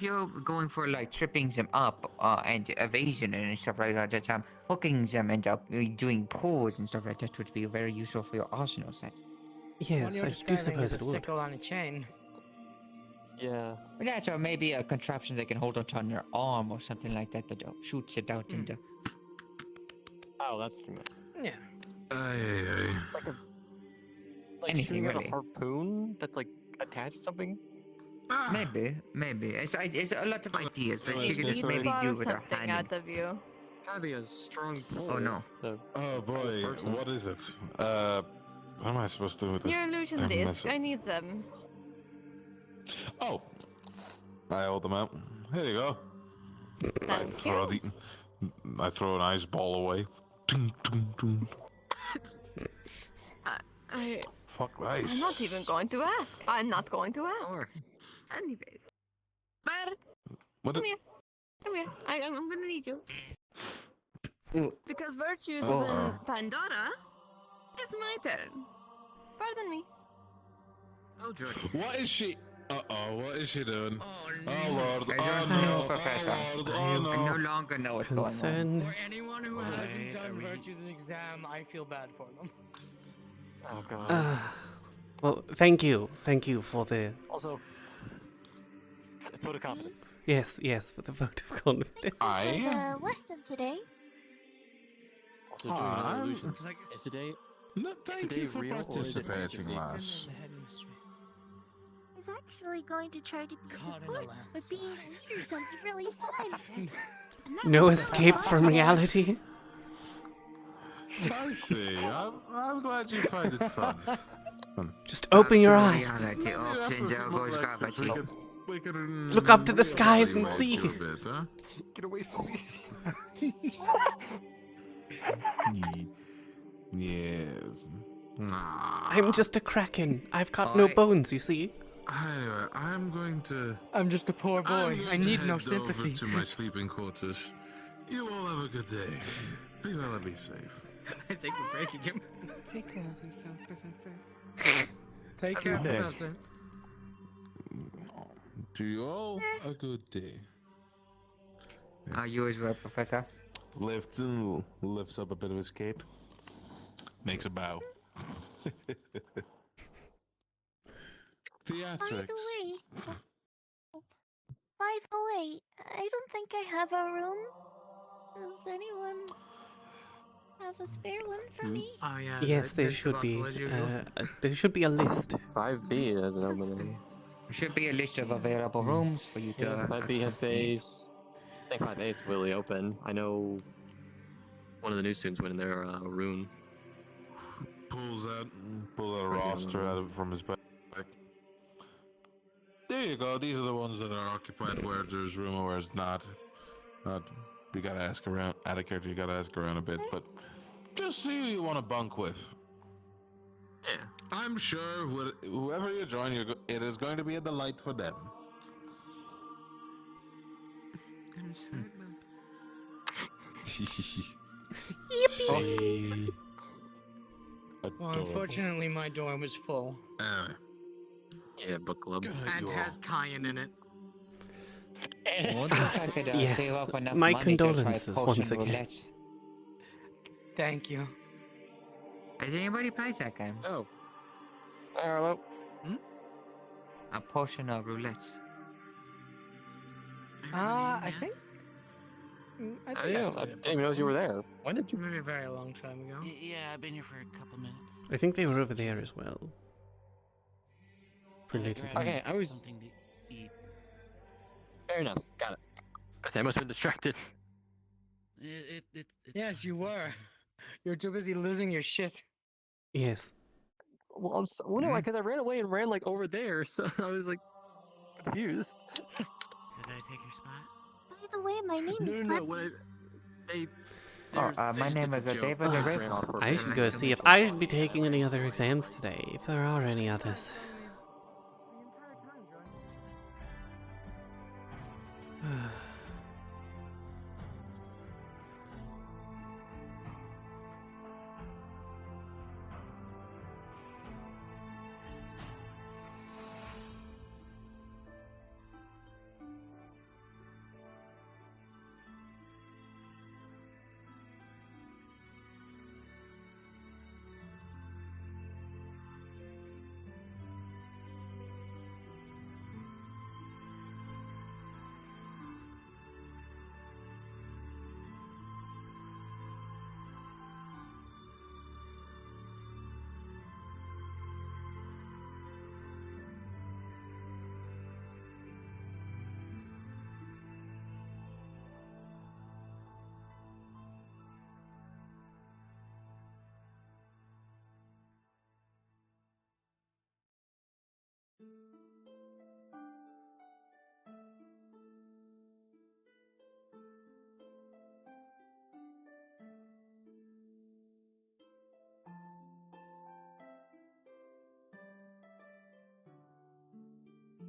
you're going for like tripping them up and evasion and stuff like that, hooking them and doing pulls and stuff like that would be very useful for your arsenal set. Yes, you're I do describing suppose is it a would. sickle on a chain. Yeah. Yeah, so maybe a contraption they can hold onto on their arm or something like that that shoots it out into. Oh, that's too much. Yeah. Like Anything shooting out really. a harpoon that's like attached to something. Maybe. It's a lot of ideas that Oh, she could it's just maybe do with her something hand. out of you. Gotta be a strong pull. Oh no. Oh boy, what is it? What am I supposed to do with this? Your illusion damn disc. mess? I need them. Oh, I hold them out. Here you go. Thank I throw an ice ball away. Tung, tung, tung. Fuck ice. I'm not even going to ask. I'm not going to ask. Anyways. What Come here. Come here. I'm gonna need you. Because Virtues Oh. in Pandora is my turn. Pardon me. Oh, joy. What is she? Uh-oh, what is she doing? Oh lord, I don't know, Professor. I no longer know what's going on. For anyone who hasn't done Virtue's exam, I feel bad for them. Oh god. Well, thank you for the. Also, vote of confidence. Yes, for the vote of confidence. The Weston today. Also, doing another illusions. Is today? No, is thank today you for real or is it participating, fantasy? lass. He's actually going to try to be support, but being a leader sounds really fun. And that No was escape fun. from reality. I see. I'm glad you find it fun. Just open your eyes. Reality options there goes gravity. We could Look up to the skies and see. for a bit, huh? Get away from me. Yes. I'm just a kraken. I've got no bones, you see. Anyway, I'm going to. I'm just a poor boy. I need no sympathy. Over to my sleeping quarters. You all have a good day. Be well and be safe. I think we're breaking him. Take care of yourself, Professor. Take care, Okay. Professor. To you all, a good day. You as well, Professor. Lifts up a bit of his cape. Makes a bow. Theatrics. By the way, I don't think I have a room. Does anyone have a spare one for me? Oh yeah. Yes, there should be. There should be a list. 5B has an opening. There should be a list of available rooms for you to. Yeah, 5B has space. I think 5A is really open. I know one of the new students went in there, Rune. Pulls out a roster out of from his back. There you go. These are the ones that are occupied where there's room or where it's not. You gotta ask around. Out of character, you gotta ask around a bit, but just see who you want to bunk with. Yeah. I'm sure whoever you join, it is going to be a delight for them. I'm sure it will. Yippee! Well, unfortunately, my dorm is full. Anyway. Yeah, book club. And has Kaia in it. Wonder if I could Yes, save up enough my money to try condolences potion once again. roulette. Thank you. Has anybody played that game? Oh. Hello. A potion of roulette. I think. I Oh, yeah, I didn't even know you were there. When did you? Maybe a very long time ago. Yeah, I've been here for a couple minutes. I think they were over there as well. Related. Okay, I was. Something to eat. Fair enough. Got it. I must have been distracted. Yes, you were. You were too busy losing your shit. Yes. Well, I'm so, well, no, because I ran away and ran like over there, so I was like confused. Did I take your spot? By the way, my name is No. When they my name is David Rick. I should go see if I should be taking any other exams today, if there are any others.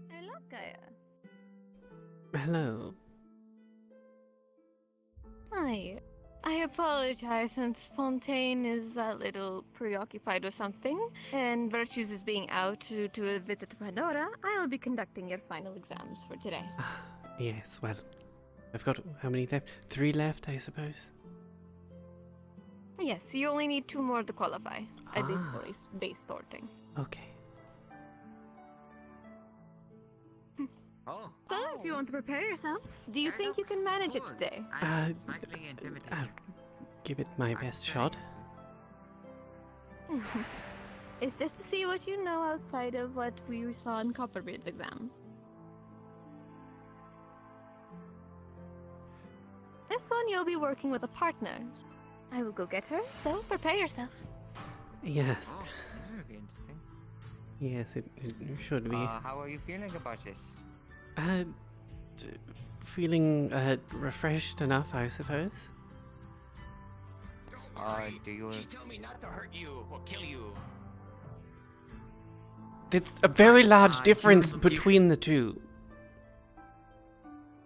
Hello, Kaia. Hello. Hi. I apologize since Fontaine is a little preoccupied with something, and Virtues is being out to a visit to Pandora. I will be conducting your final exams for today. Yes, well, I've got how many left? 3 left, I suppose. Yes, you only need 2 more to qualify, at least for base sorting. Okay. Oh. So, if you want to prepare yourself, do you think you can manage it today? Slightly intimidating. I'll give it my best shot. It's just to see what you know outside of what we saw in Copperbeard's exam. This one you'll be working with a partner. I will go get her, so prepare yourself. Yes. Oh, this would be interesting. Yes, it should be. How are you feeling about this? Feeling refreshed enough, I suppose. Do you? She told me not to hurt you or kill you. There's a very large difference between the two.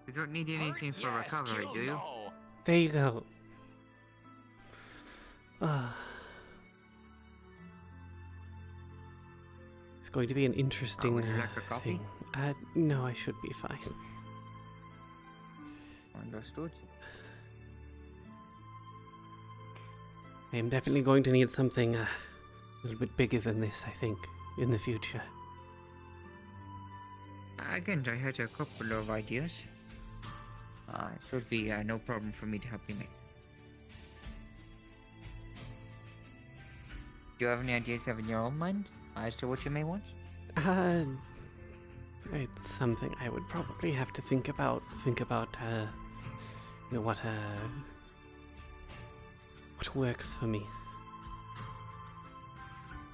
You don't need anything for recovery, do you? There you go. It's going to be an interesting would you like a coffee? thing. No, I should be fine. Understood. I am definitely going to need something a little bit bigger than this, I think, in the future. Again, I had a couple of ideas. It should be no problem for me to help you make. Do you have any ideas in your own mind as to what you may want? It's something I would probably have to think about. You know, what works for me.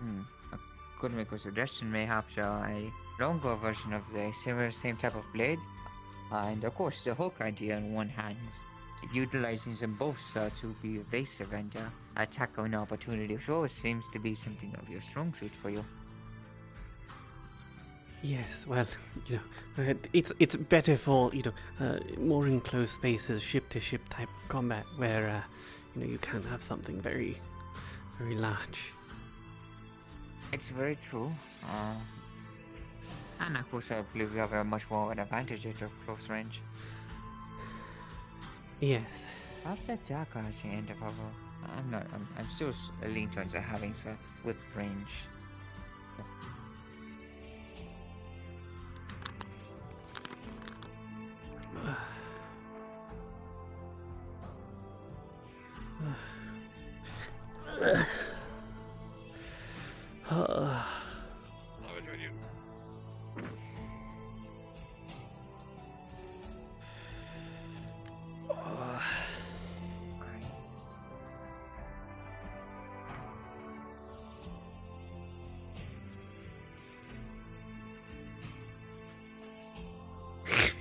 I could make a suggestion, mayhaps a longer version of the same type of blade. And of course, the hook idea on one hand, utilizing them both to be evasive and attack an opportunity as well seems to be something of your strong suit for you. Yes, well, you know, it's better for, you know, more enclosed spaces, ship-to-ship type of combat, where, you know, you can't have something very, very large. It's very true. And of course, I believe you have a much more of an advantage at your close range. Yes. Perhaps that Jaka has the end of our... I'm still leaning towards having a whip range.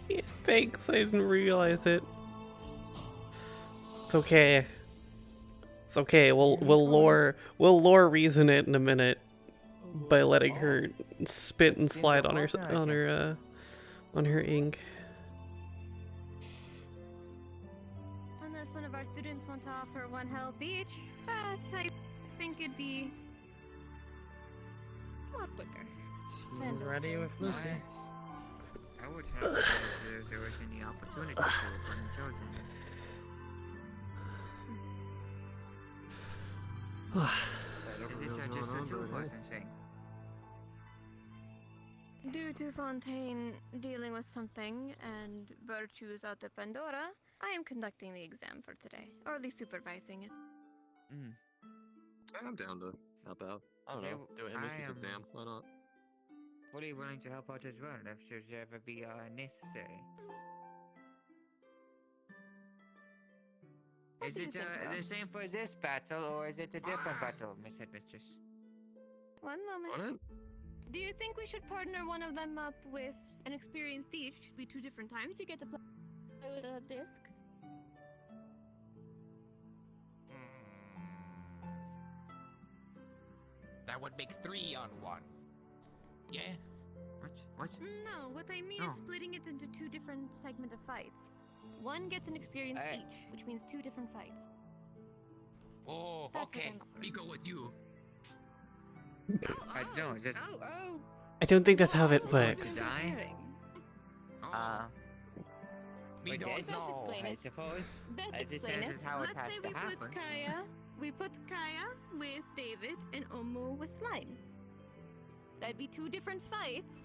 Yeah, thanks, I didn't realize it. It's okay. It's okay. We'll lore reason it in a minute by letting her spit and slide on her ink. Unless one of our students want to offer 1 help each, but I think it'd be a lot quicker. She's ready with Lucy. I would have if there was any opportunity to run chosen. Is this just a two-person thing? Due to Fontaine dealing with something and Virtue's out at Pandora, I am conducting the exam for today, or at least supervising it. I'm down to help out. I don't know. Do Amy's exam. Why not? Fully willing to help out as well if should ever be necessary. Is it the same for this battle, or is it a different battle, Miss Headmistress? One moment. Do you think we should partner one of them up with an experienced each? Should be 2 different times. You get to play with a disc. That would make 3 on 1. Yeah. What? No, what I mean is splitting it into 2 different segment of fights. One gets an experience each, which means 2 different fights. Oh, That's okay. Let me go with you. I don't. Just. I don't think that's how it works. Die? We Wait, don't it's- know. I suppose. Best I just explain said it. this is how it Let's has say to we happen. put Kaia. We put Kaia with David and Omu with Slime. That'd be 2 different fights.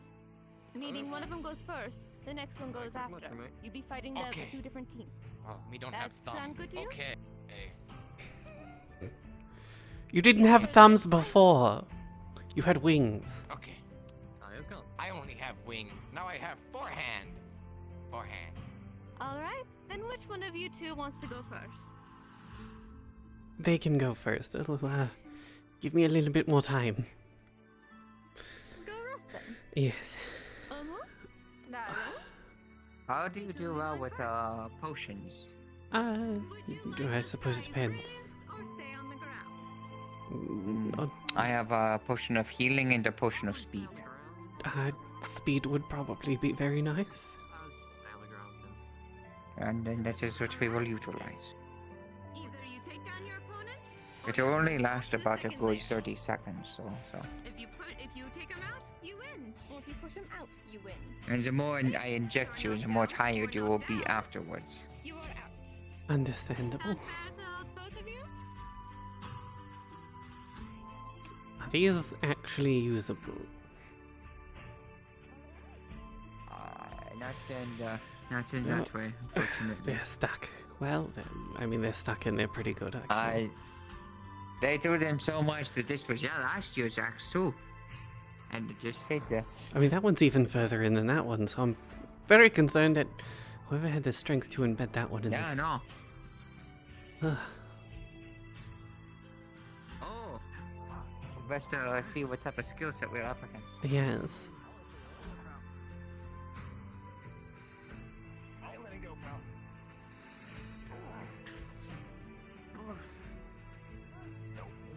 Meaning one of them goes first, the next one goes after. You'd be fighting the Okay. 2 different teams. Oh, we don't That have thumb. sound good to you? Okay. You didn't have thumbs before. You had wings. Okay. I only have wing. Now I have forehand. Forehand. Alright, then which one of you 2 wants to go first? They can go first. It'll give me a little bit more time. Go rest then. Yes. Omu? Naru? How do you do well with potions? I suppose it depends. Or stay on the ground? I have a potion of healing and a potion of speed. Speed would probably be very nice. And then that is what we will utilize. Either you take down your opponent, It will only last about a good 30 seconds, so. if you take him out, you win. Or if you push him out, you win. And the more I inject you, the more tired you will be afterwards. You are out. Understandable. Both of you? Are these actually usable? Not in that way, unfortunately. They're stuck. Well, they're stuck in there pretty good, actually. They do them so much that this was last year's axe too. And it just stayed there. I mean, that one's even further in than that one, so I'm very concerned that whoever had the strength to embed that one in Yeah, I know. there. Oh. Best see what type of skill set we're up against. Yes.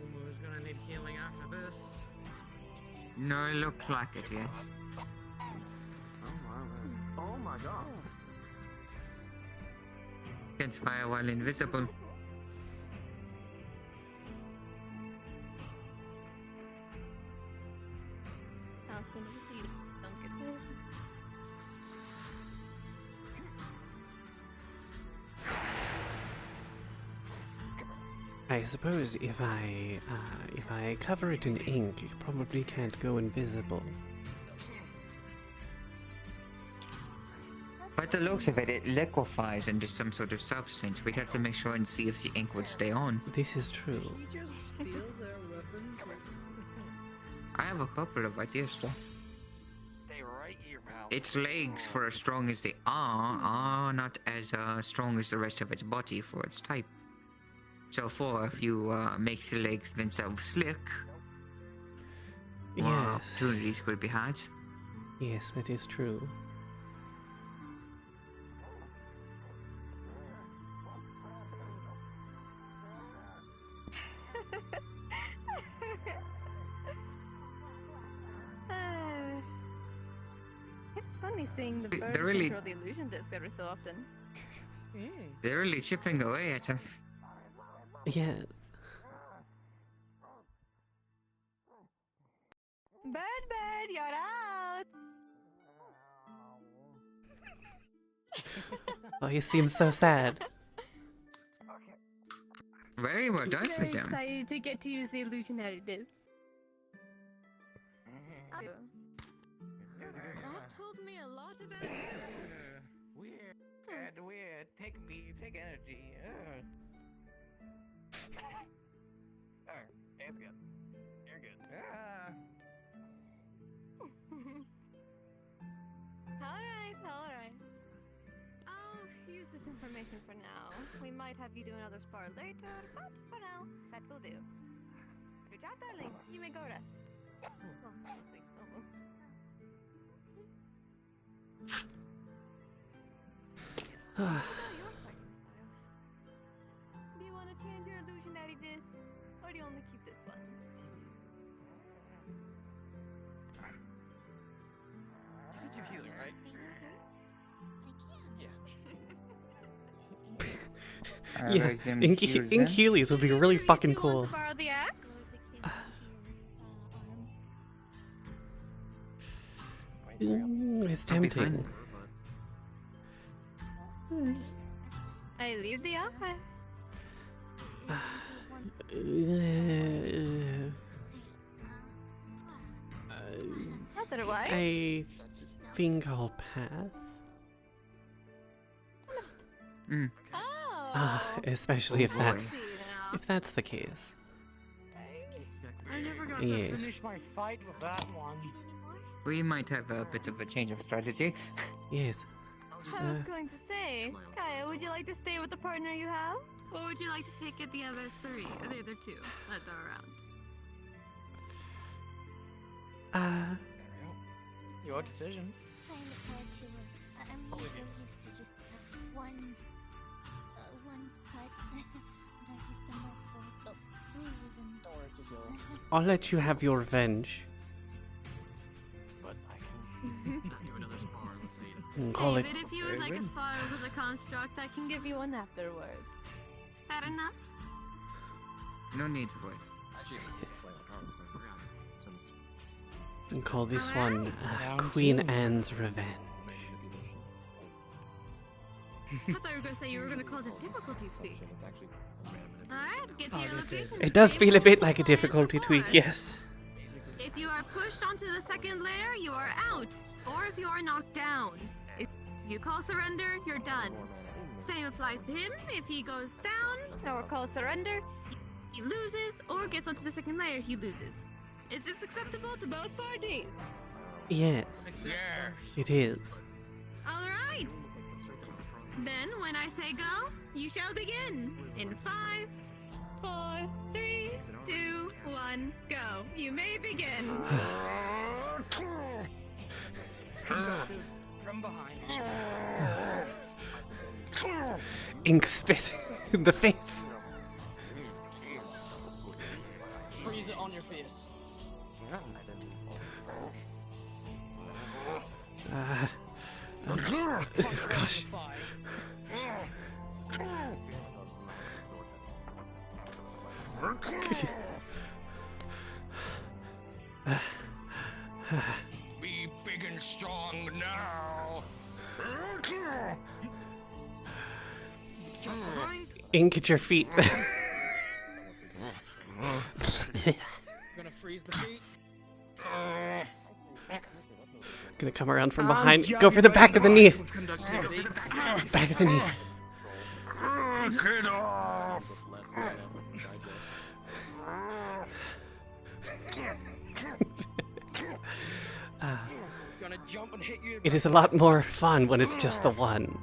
Omu's gonna need healing after this. No, it looks like it, yes. Oh my god. Can't fire while invisible. Don't get hit. I suppose if I cover it in ink, it probably can't go invisible. By the looks of it, it liquefies into some sort of substance. We'd have to make sure and see if the ink would stay on. This is true. Just steal their weapons. I have a couple of ideas though. Stay right here, pal. Its legs, for as strong as they are not as strong as the rest of its body for its type. So for if you makes the legs themselves slick, more Yes. opportunities could be had. Yes, that is true. It's funny seeing the bird They're really- control the illusion disc every so often. They're really chipping away at him. Yes. Bird, you're out! Oh, he seems so sad. Very well done for Very them. excited to get to use the illusionary disc. That told me a lot about you. Weird. Take energy. It's good. You're good. Alright. I'll use this information for now. We might have you do another spar later, but for now, that will do. Good job, darling. You may go rest. Do you want to change your illusionary disc, or do you only keep this one? You said you're healing, right? Yeah, ink Heelys would be really fucking cool. Borrow the axe? It's tempting. I leave the offer. Otherwise, I think I'll pass. Especially if that's the case. I never got Yes. to finish my fight with that one. We might have a bit of a change of strategy. Yes. I was going to say, Kaia, would you like to stay with the partner you have? Or would you like to take it the other three, or the other two that are around? Your decision. I'm so used to just one cut. I'm used to multiple bruises and. I'll let you have your revenge. But I can do another spar, let's say. Call it. David, if you would like a spar with a construct, I can give you one afterwards. Is that enough? No need for it. Actually, And call this one Queen Anne's Revenge. I thought you were going to say you were going to call it a difficulty tweak. Alright, get to your location. It does feel a bit like a difficulty tweak, yes. If you are pushed onto the second layer, you are out. Or if you are knocked down. If you call surrender, you're done. Same applies to him. If he goes down or calls surrender, he loses, or gets onto the second layer, he loses. Is this acceptable to both parties? Yes. It is. Alright. Then, when I say go, you shall begin. In 5, 4, 3, 2, 1, go. You may begin. From behind. Ink spit in the face. Freeze it on your face. Oh, gosh. Be big and strong now. Ink at your feet. Gonna freeze the feet. Gonna come around from behind. Go for the back of the knee. Back of the knee. Get off! Gonna jump and hit you. It is a lot more fun when it's just the one.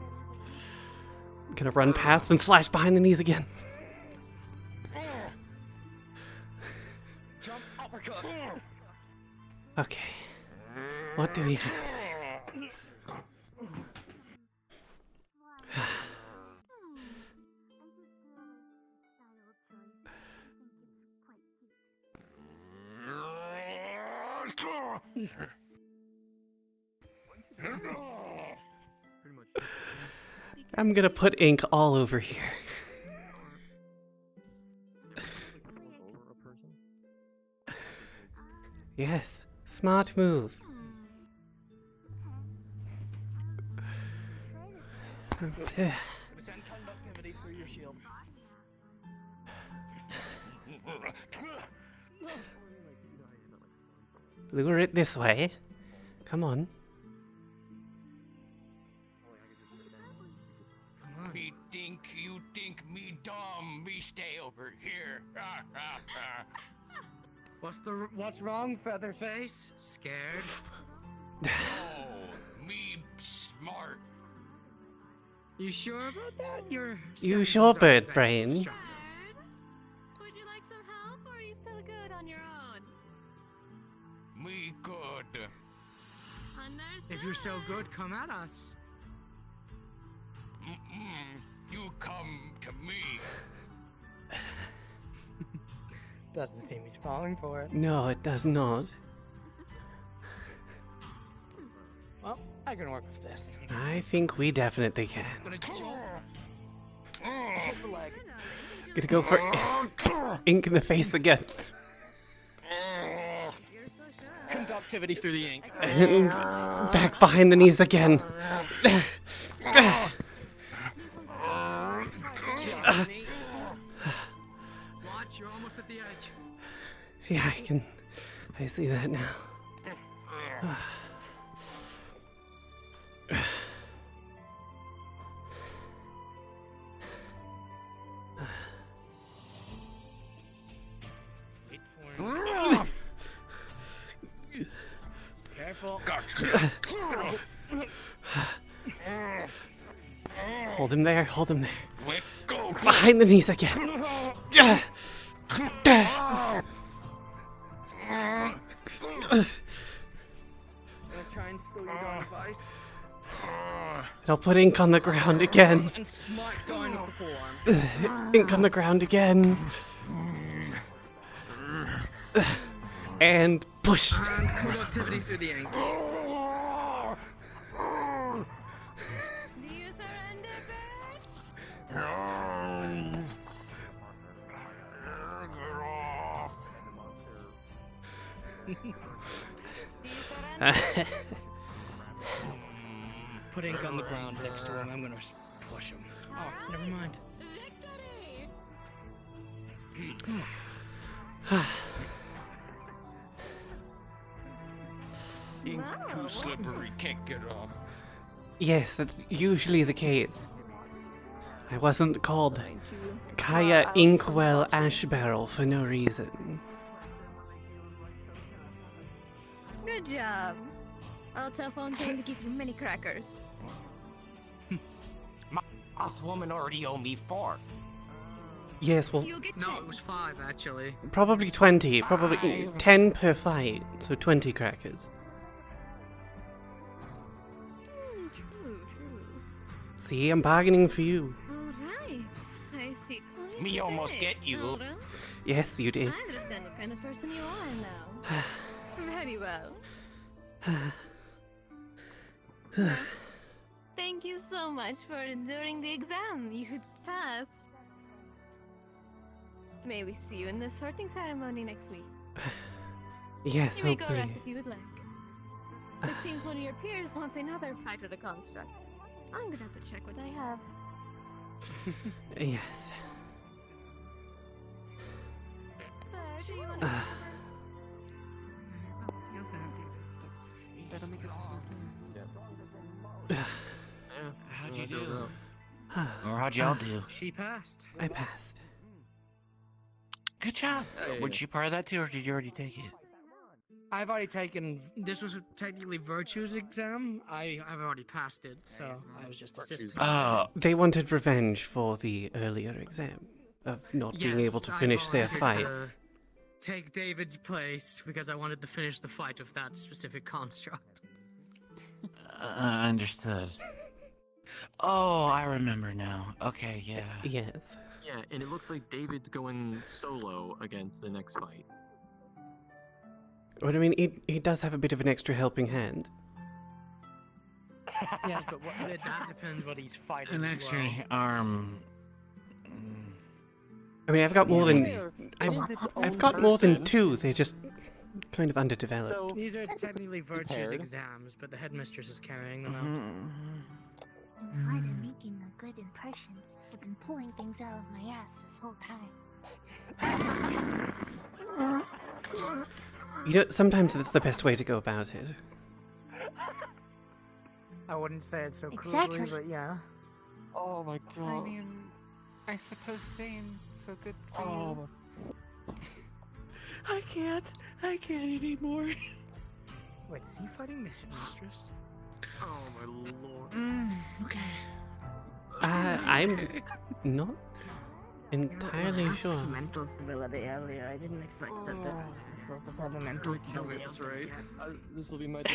Gonna run past and slash behind the knees again. Jump, uppercut. Okay. What do we have? I'm gonna put ink all over here. Yes, smart move. Send conductivity through your shield. Lure it this way. Come on. You think me dumb? Me stay over here. What's wrong, Featherface? Scared? Oh, me smart. You sure about that? You sure, bird brain? Would you like some help, or are you still good on your own? you're so good, come at us. You come to me. Doesn't seem he's falling for it. No, it does not. Well, I can work with this. I think we definitely can. Gonna go for ink in the face again. Conductivity through the ink. And back behind the knees again. Watch, you're almost at the edge. Yeah, I see that now. Wait for him. Careful. Hold him there, hold him there. Behind the knees again. Try and slow you down with ice. And I'll put ink on the ground again. And smack down with the forearm. Ink on the ground again. And push. And conductivity through the ink. Do you surrender, bird? Put ink on the ground next to him. I'm gonna push him. Oh, never mind. Ink too slippery, can't get off. Yes, that's usually the case. I wasn't called Kaia Inkwell Ashbarrel for no reason. Good job. I'll tell Fontaine to give you many crackers. Us woman already owe me 4. Yes, well, You'll get No, 10. it was 5 actually. probably 20. Probably 10 per fight, so 20 crackers. True. See, I'm bargaining for you. Alright. I see. Quite Me almost get you. Nora. Yes, you did. I understand what kind of person you are now. Very well. Thank you so much for enduring the exam. You passed. May we see you in the sorting ceremony next week. Yes, You may go rest hopefully. if you would like. It seems one of your peers wants another fight with the construct. I'm gonna have to check what I have. Yes. Bird, do you want Uh, You also have David, but that'll make us feel How'd you do? Or how'd y'all do? She passed. I passed. Good job. Hey. Was she part of that too, or did you already take it? I've already taken. This was technically Virtue's exam. I've already passed it, so I was just assisting. They wanted revenge for the earlier exam of not being able to Yes, I finish their volunteered fight. to take David's place because I wanted to finish the fight of that specific construct. Understood. Oh, I remember now. Okay, yeah. Yes. Yeah, and it looks like David's going solo against the next fight. But I mean, he does have a bit of an extra helping hand. Yes, but that depends what he's fighting. An as extra well. arm. I mean, I've got more than Is it I've got more than 2. They're just kind of underdeveloped. These are technically Virtue's Prepared. exams, but the headmistress is carrying them out. In light of making a good impression, I've been pulling things out of my ass this whole time. You know, sometimes that's the best way to go about it. I wouldn't say it so Exactly. crudely, but yeah. Oh my I mean, I suppose same. So good for you. I can't anymore. Wait, is he fighting the headmistress? Oh my lord. Okay. I'm not entirely sure. Mental stability earlier. I didn't expect that the have a mental Kill me stability. at this rate. This will be my death.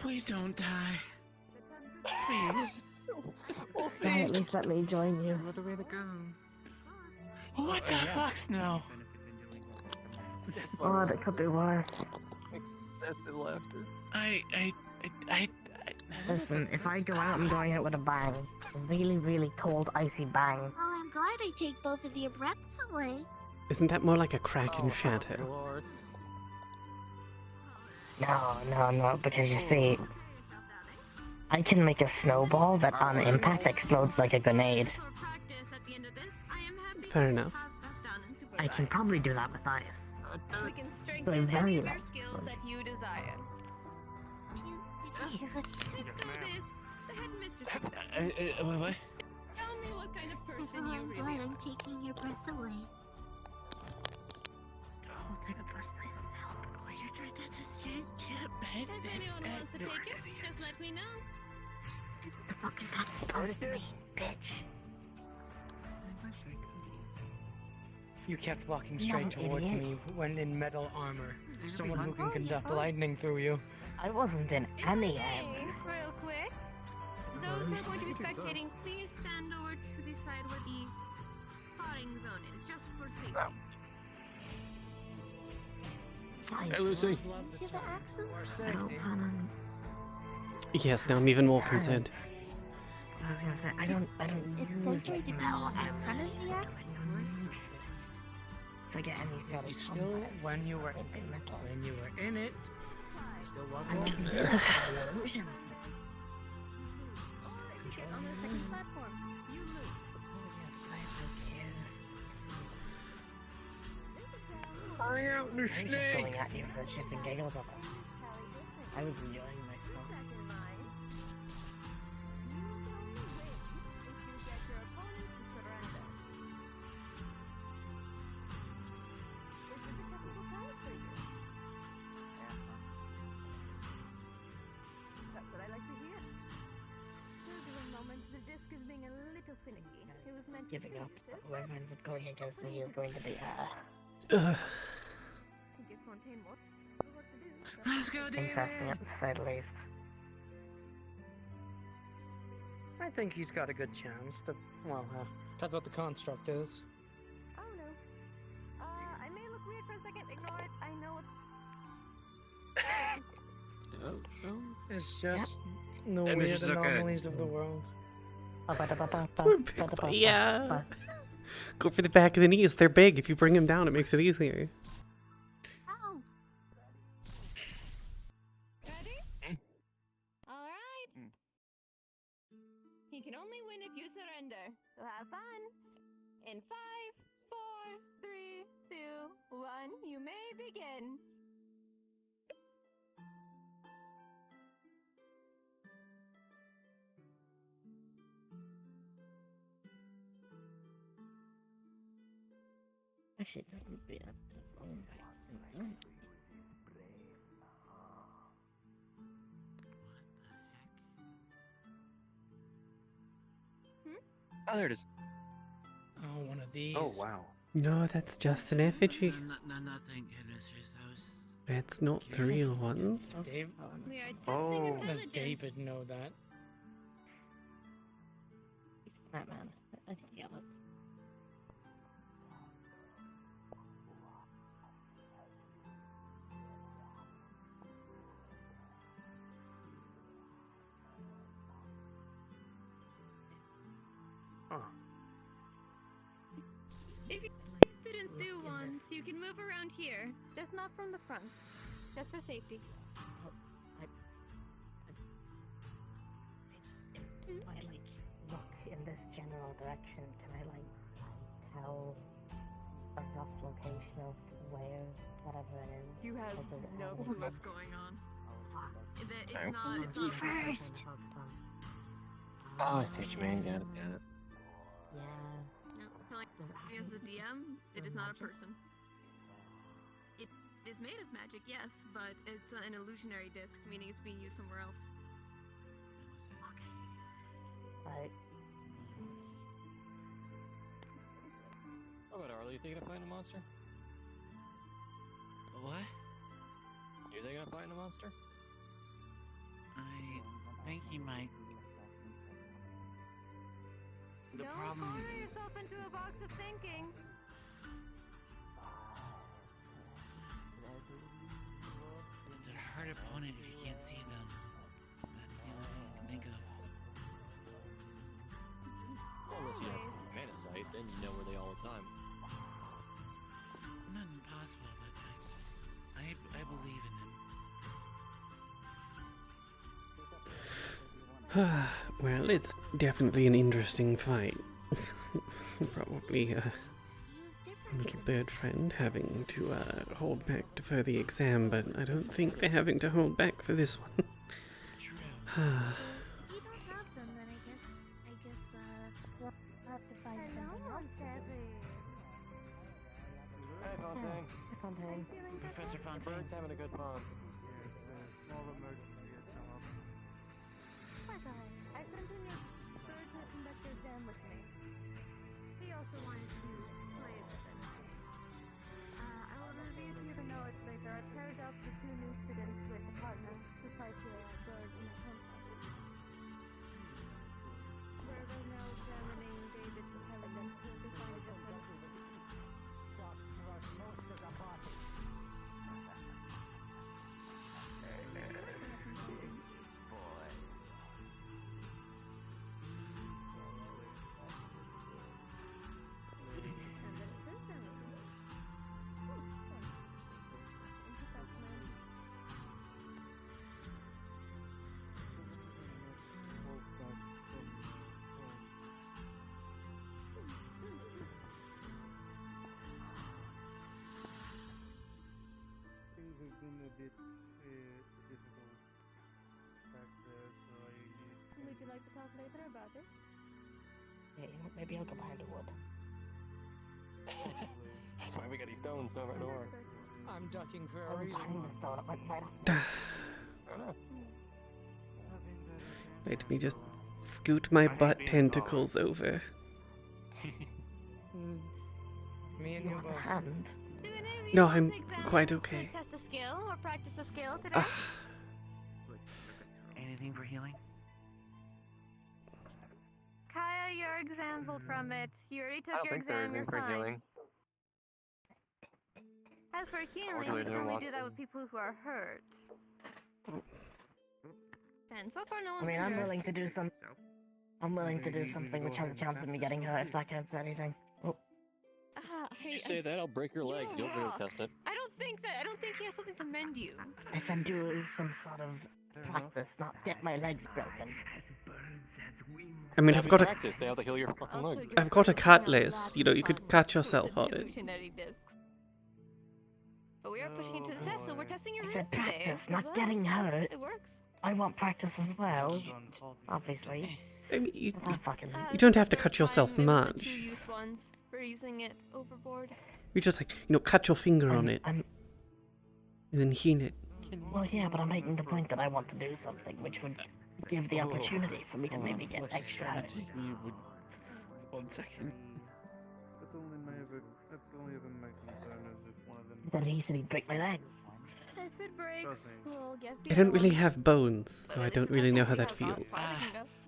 Please don't die. Please. We'll Hey, at least let me join you. What a way to go. What the fuck's no? Oh, that could be worse. Excessive laughter. I Listen, if I go out, I'm going out with a bang. A really, really cold, icy bang. Well, I'm glad I take both of your breaths away. Isn't that more like a crack and shatter? No, because you see, I can make a snowball that on impact explodes like a grenade. Fair enough. I can probably do that with ice. We can They're strengthen very any of your light. skills that you desire. Did you hear what he said? The headmistress said. what? Tell me what kind of person Oh, you I'm really glad are. I'm taking your breath away. What type of person I am? If anyone wants to take it, just let me know. What the fuck is that supposed to mean, bitch? I wish I could. You kept walking You straight towards idiot. me when in metal armor. really Someone who want can to. conduct lightning through you. I wasn't in any Hey, real quick. Those who are going to be spectating, please stand over to the side where the sparring zone is, just for safety. Hey, Lucy. Hear the accents? I don't wanna. Yes, now I'm even more concerned. I was gonna say, I don't It's use okay to be in metal front of the accent. If I get any sort of You still, when you were in it, you still walk I wasn't over. in the illusion. Get on the second platform. You lose. Hang out in the I was just snake. going at you for shits and giggles of it. I was enjoying myself. That's what I like to hear. There's a moment the disc is being a little finicky. It was meant to Giving be up. resistive. Whoever ends up going against me is going to be To give Fontaine more work to do. Let's go, David. interesting at the say the least. I think he's got a good chance to, well, that's what the construct is. Oh no. I may look weird for a second. Ignore it. I know it's. It's just the Yeah, weird Mrs. Okay. anomalies of the world. Yeah. Go for the back of the knees. They're big. If you bring him down, it makes it easier. Oh, Ready? All right. He can only win if you surrender. So have fun. In 5, 4, 3, 2, 1, you may begin. Actually, it doesn't be a phone boss. Oh, there it is. Oh, one of these. Oh wow. No, that's just an effigy. Nothing, Headmistress. I was. It's not the real one. Dave, We are testing Oh. does intelligence. David know that? That man. I can get it. Huh. If you students do want, you can move around here. Just not from the front. Just for safety. If I like look in this general direction, can I like tell a rough location of where whatever it is? You have Or does it no have clue any- what's going on. It's Alright. not. safety first. Oh, I see what you mean. Got it. Got it. Yeah. No, telling me as the DM, it is not a person. It is made of magic, yes, but it's an illusionary disc, meaning it's being used somewhere else. Right. What about Arlie? You thinking of fighting a monster? What? You thinking of fighting a monster? think he might. The Don't problem follow is, yourself into a box of thinking. it's a hard opponent if you can't see them. That's the only thing I can think of. Unless you have mana sight, then you know where they all the time. Not impossible, but I believe in him. Well, it's definitely an interesting fight. Probably a little bird friend having to hold back for the exam, but I don't think they're having to hold back for this one. If you don't have them, then I guess we'll have to find something else to do. Hey, Fontaine. Hey, Fontaine. Professor Fontaine. Bird's having a good pond. Small emergency has come up. I sent in your third to conduct the exam with me. He also wanted to play with it. I will review to you the notes later. I paired up the two new students with a partner to try to build an contact. We're right now examining David's intelligence. We'll be finding different. Things have been a bit difficult back there, so I need. Would you like to talk later about it? Yeah, you know, maybe I'll go behind the wood. That's why we got these stones, don't right over. I'm ducking for I a was reason. behind the stone. It went right up. I don't know. Let me just scoot my butt tentacles over. Me and You you want a both. hand? Do any of you No, want I'm to examine quite to okay. test a skill or practice a skill today? Anything for healing? Kaia, your exam will from it. You already I took don't your think there is exam, you're anything for fine. healing. As for healing, Unfortunately, you can they're only locked do that in. with people who are hurt. And so far, no I one's mean, I'm injured. willing to do some. I'm willing to do something which has a chance of me getting hurt if that counts for anything. Oh, You say that, I'll break your leg. You'll be able to test it. I don't think he has something to mend you. I said do some sort of practice, not get my legs broken. I mean, Yeah, I've we got a, practice. They have to heal your fucking Also, leg. you're I've got a focusing on cutlass. You know, you could cut yourself on it. Evolutionary discs. But we are pushing into the test, so we're testing your I wrist said today. practice, as not well. getting hurt. It works. I want practice as well. Obviously. I mean, you Fucking. don't have to cut First yourself time, it was the much. two-use ones. We're using it overboard. You just like, cut your finger on it. And then heal it. Well, yeah, but I'm making the point that I want to do something which would give the opportunity for me to maybe get extra hurt. Take me 1 second. That's only ever my concern is if one of them. Then easily break my leg. If it breaks, we'll get the I don't other really one. have bones, so I don't really know how that feels.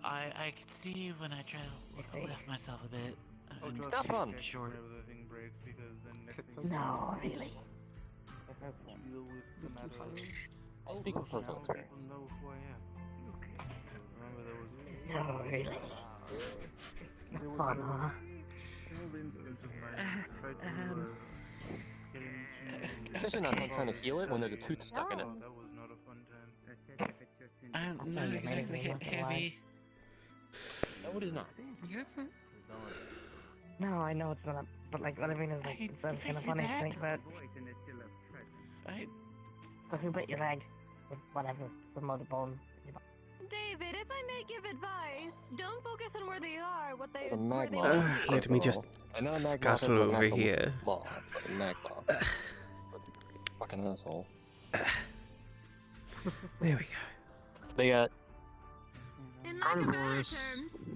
I can see when I try to lift myself a bit. and Stop keep on. it short. The thing breaks because then next thing No, really. I have to deal with the matter of. I speak from personal Now experience. people know who I am. Remember there was. No, really. There was Fun, an huh? old instance of mine tried to get him to. Especially not trying to heal it when there's a tooth stuck in it. That was not a fun time. I'm not exactly heavy. No, it is not. No, I know it's not, but like what I mean is like it's kind of funny to think about. So who bit your leg? With whatever, the motor bone. David, if I may give advice, don't focus on where they are, what they It's a where they magma. are. Let me just And not a magma, scuttle it's an over actual here. Moth, like a magma. Fucking asshole. There we go. They got In like a better carnivores, terms,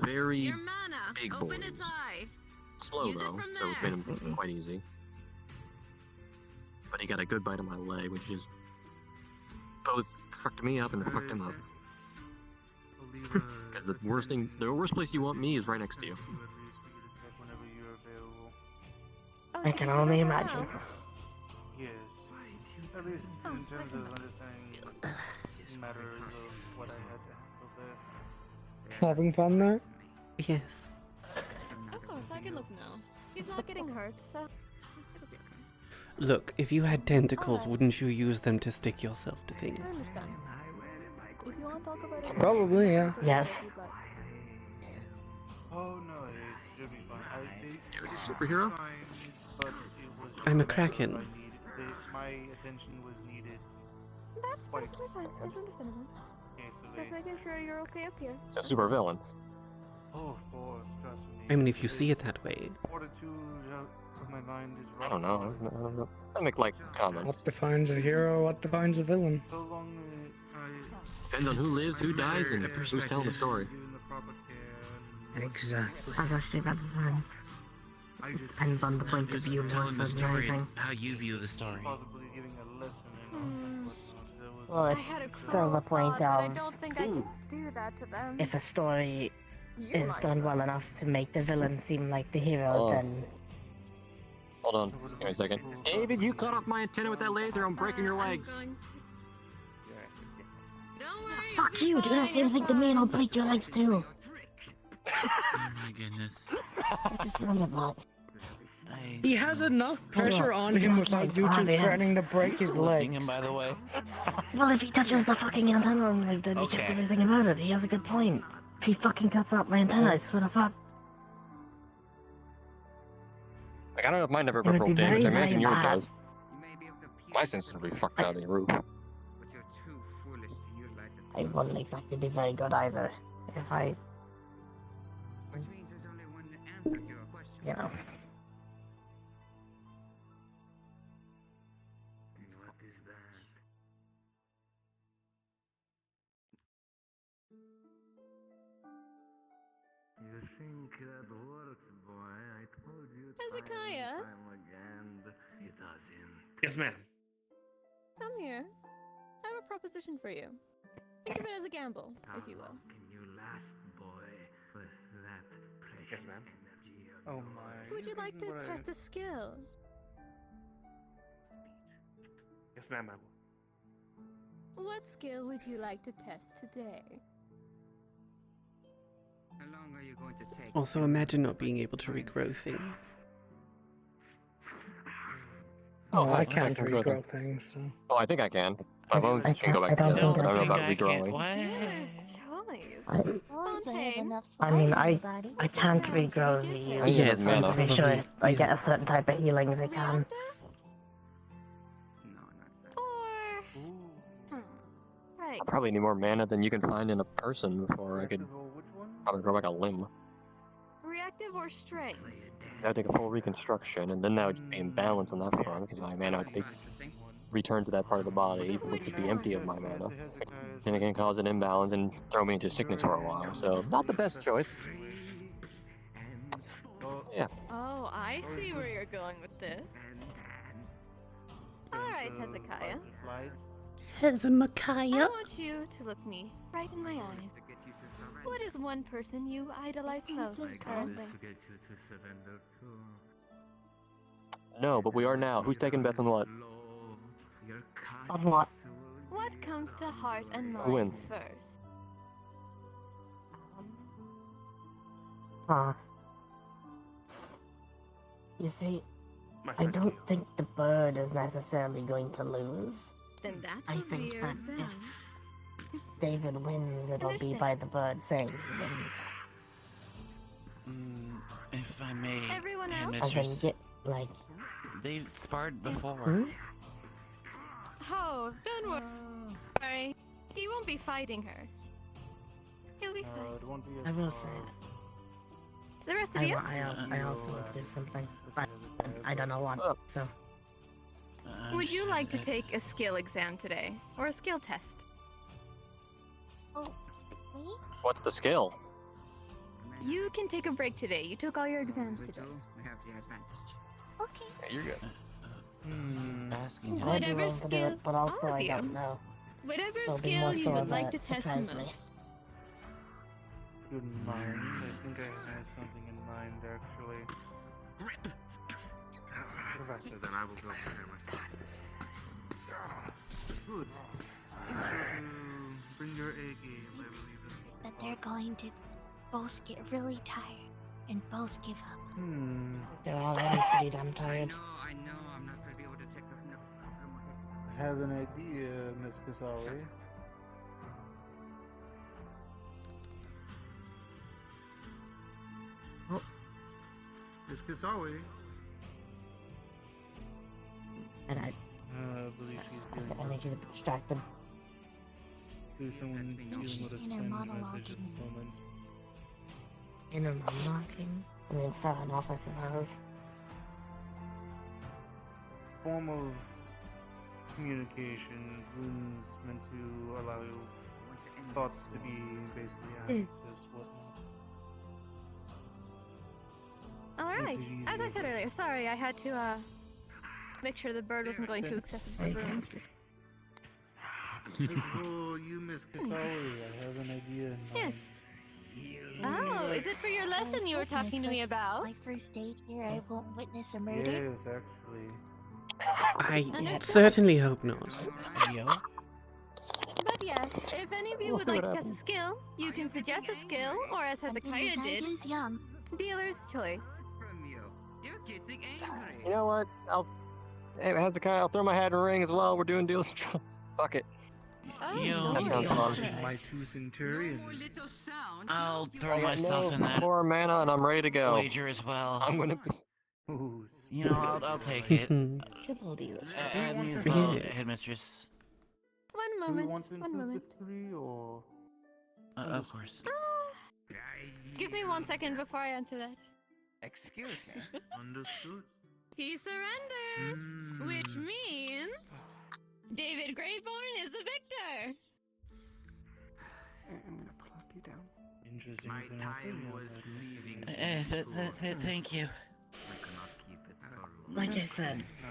very your mana, big open boys. its eye. Slow Use it though, from so it's there. made him quite easy. But he got a good bite on my leg, which is both fucked me up and fucked him up. Because the worst place you want me is right next to you. I can only imagine. Yes. At least in terms of understanding matters of what I had to handle there. Having fun there? Yes. Of course, I can look now. He's not getting hurt, so it'll be okay. Look, if you had tentacles, wouldn't you use them to stick yourself to things? I understand. If you want to talk about it, Probably, yeah. Yes. Oh no, it'll be fine. You're a superhero? Fine, but it was I'm a just kraken. my attention was needed. That's Quite perfectly fine. That's understandable. Okay, so Just making sure you're okay up here. It's a super villain. Oh, of course, trust me. I mean, if you see it that way. Fortitude of my mind is I don't know. I make like comments. What defines a hero? What defines a villain? So long Depends on who lives, who dies, and who's telling the story. Exactly. As I said at the time, depends on the point of view more Telling so the than story, anything. how you view the story. Possibly giving a lesson Well, I it's had a still the cruel point thought, but I of don't think I can do that to them. if a story You is might, done well though. enough to make the villain seem like the hero, Oh. then Hold on. Give me a second. David, you cut off my antenna with that laser. I'm breaking your legs. Don't worry. fuck you, do that same thing to me and I'll break your legs too. Oh my goodness. I just remember that. He has enough pressure on him He's without like you two Guardians. threatening to break his Looking legs. him, by the way. Well, if he touches the fucking antenna and like, then he Okay. gets everything about it, he has a good point. If he fucking cuts out my antenna, I swear to fuck. Like, I don't know if mine ever It would broke be damage. I very, imagine very yours bad. does. My sensors would be fucked out of the roof. It wouldn't exactly be very good either. If I... You know. You think that works, boy? I told you Hezekiah? time again. It doesn't. Yes, ma'am. Come here. I have a proposition for you. Think of it as a gamble, if you will. Can you last, boy, with that precious Yes, ma'am. energy of Oh yours? my. Would you this like isn't to what test a skill? Yes, ma'am, I will. What skill would you like to test today? How long are you going to take? Also, imagine not being able to regrow things. Oh, I I can't can grow regrow things, so. Oh, I think I can. My bones I can go can't- back I don't together. think I don't know I about can. regrowing. What? Once I have enough I mean, slime in my body. I can't regrow the Yes, I'm you pretty sure probably- if I get a certain type of healings, I can. Right. I probably need more mana than you can find in a person before I could which one? probably grow back a limb. Reactive or strength? That would take a full reconstruction, and then that would just be imbalanced on that front, because my mana would return to that part of the body, which would be empty of my mana. Then it can cause an imbalance and throw me into sickness for a while, so not the best choice. Yeah. Oh, I see where you're going with this. Alright, Hezekiah. I Hezekiah? want you to look me right in my eyes. What is one person you idolize most currently? No, but we are now. Who's taking bets on what? On what? What comes to heart and Who mind wins? first? You see, My I friend don't Kaia. think the bird is necessarily going to lose. Then that I will be think your that exam. if David wins, it'll be by the bird saying he wins. If I may, Everyone else? And mistress, then get, like, they've sparred before. hmm? Oh, don't worry. He won't be fighting her. He'll be fine. It won't be I as will say hard. The rest of you? I also want to do something, but I don't know what, so. Would you like to take a skill exam today? Or a skill test? Oh, me? What's the skill? You can take a break today. You took all your exams today. We have the advantage. Okay. Yeah, you're good. Asking I'd be Whatever willing to do skill, it, but also all of I you. don't know. Whatever It'll be skill more you so would of like a to test surprise the me. most. you in mind. I think I have something in mind, actually. Professor, then I will go prepare myself. Good. Bring your A game, I believe is what But they're going to both get really tired and both give up. They're already pretty damn tired. I know, I'm not gonna be able to take a couple more hits. I have an idea, Miss Kasawi. Oh, Miss Kasawi. And I believe she's doing. I need you to be distracted. There's someone dealing with a inner send message at monologuing. the moment. Inner monologuing? I mean, fair enough, I suppose. Form of communication, runes meant to allow your thoughts to be basically access, whatnot. Alright. Makes it As I easier. said earlier, sorry, I had to make sure the bird wasn't going too excessive to the room. As for you, Miss Kasawi, I have an idea in mind. Yes. Oh, is it for your lesson you were talking to me about? My first date here, I won't witness a murder. Yes, actually. I Understood. certainly hope not. But yes, if any of you We'll would see like what to test a skill, you can suggest a skill, or as Hezekiah did, young. dealer's choice. You're getting angry. You know what? Hey, Hezekiah, I'll throw my hat in the ring as well. We're doing deals. Fuck it. Oh, That sounds fun. My two centurions. I'll throw I got myself in that 4 mana and I'm ready to go. wager as well. I'm gonna be. Ooh, You know, I'll take it. Triple dealers. As well, Yes. headmistress. One Do we moment, want to one include moment. the 3 or? Of course. Give me 1 second before I answer that. Excuse me. Understood. He surrenders, which means David Greyborn is the victor. I'm gonna plop you down. Interesting My to know. time was fleeting. Thank you. I cannot keep it for Like I said, No,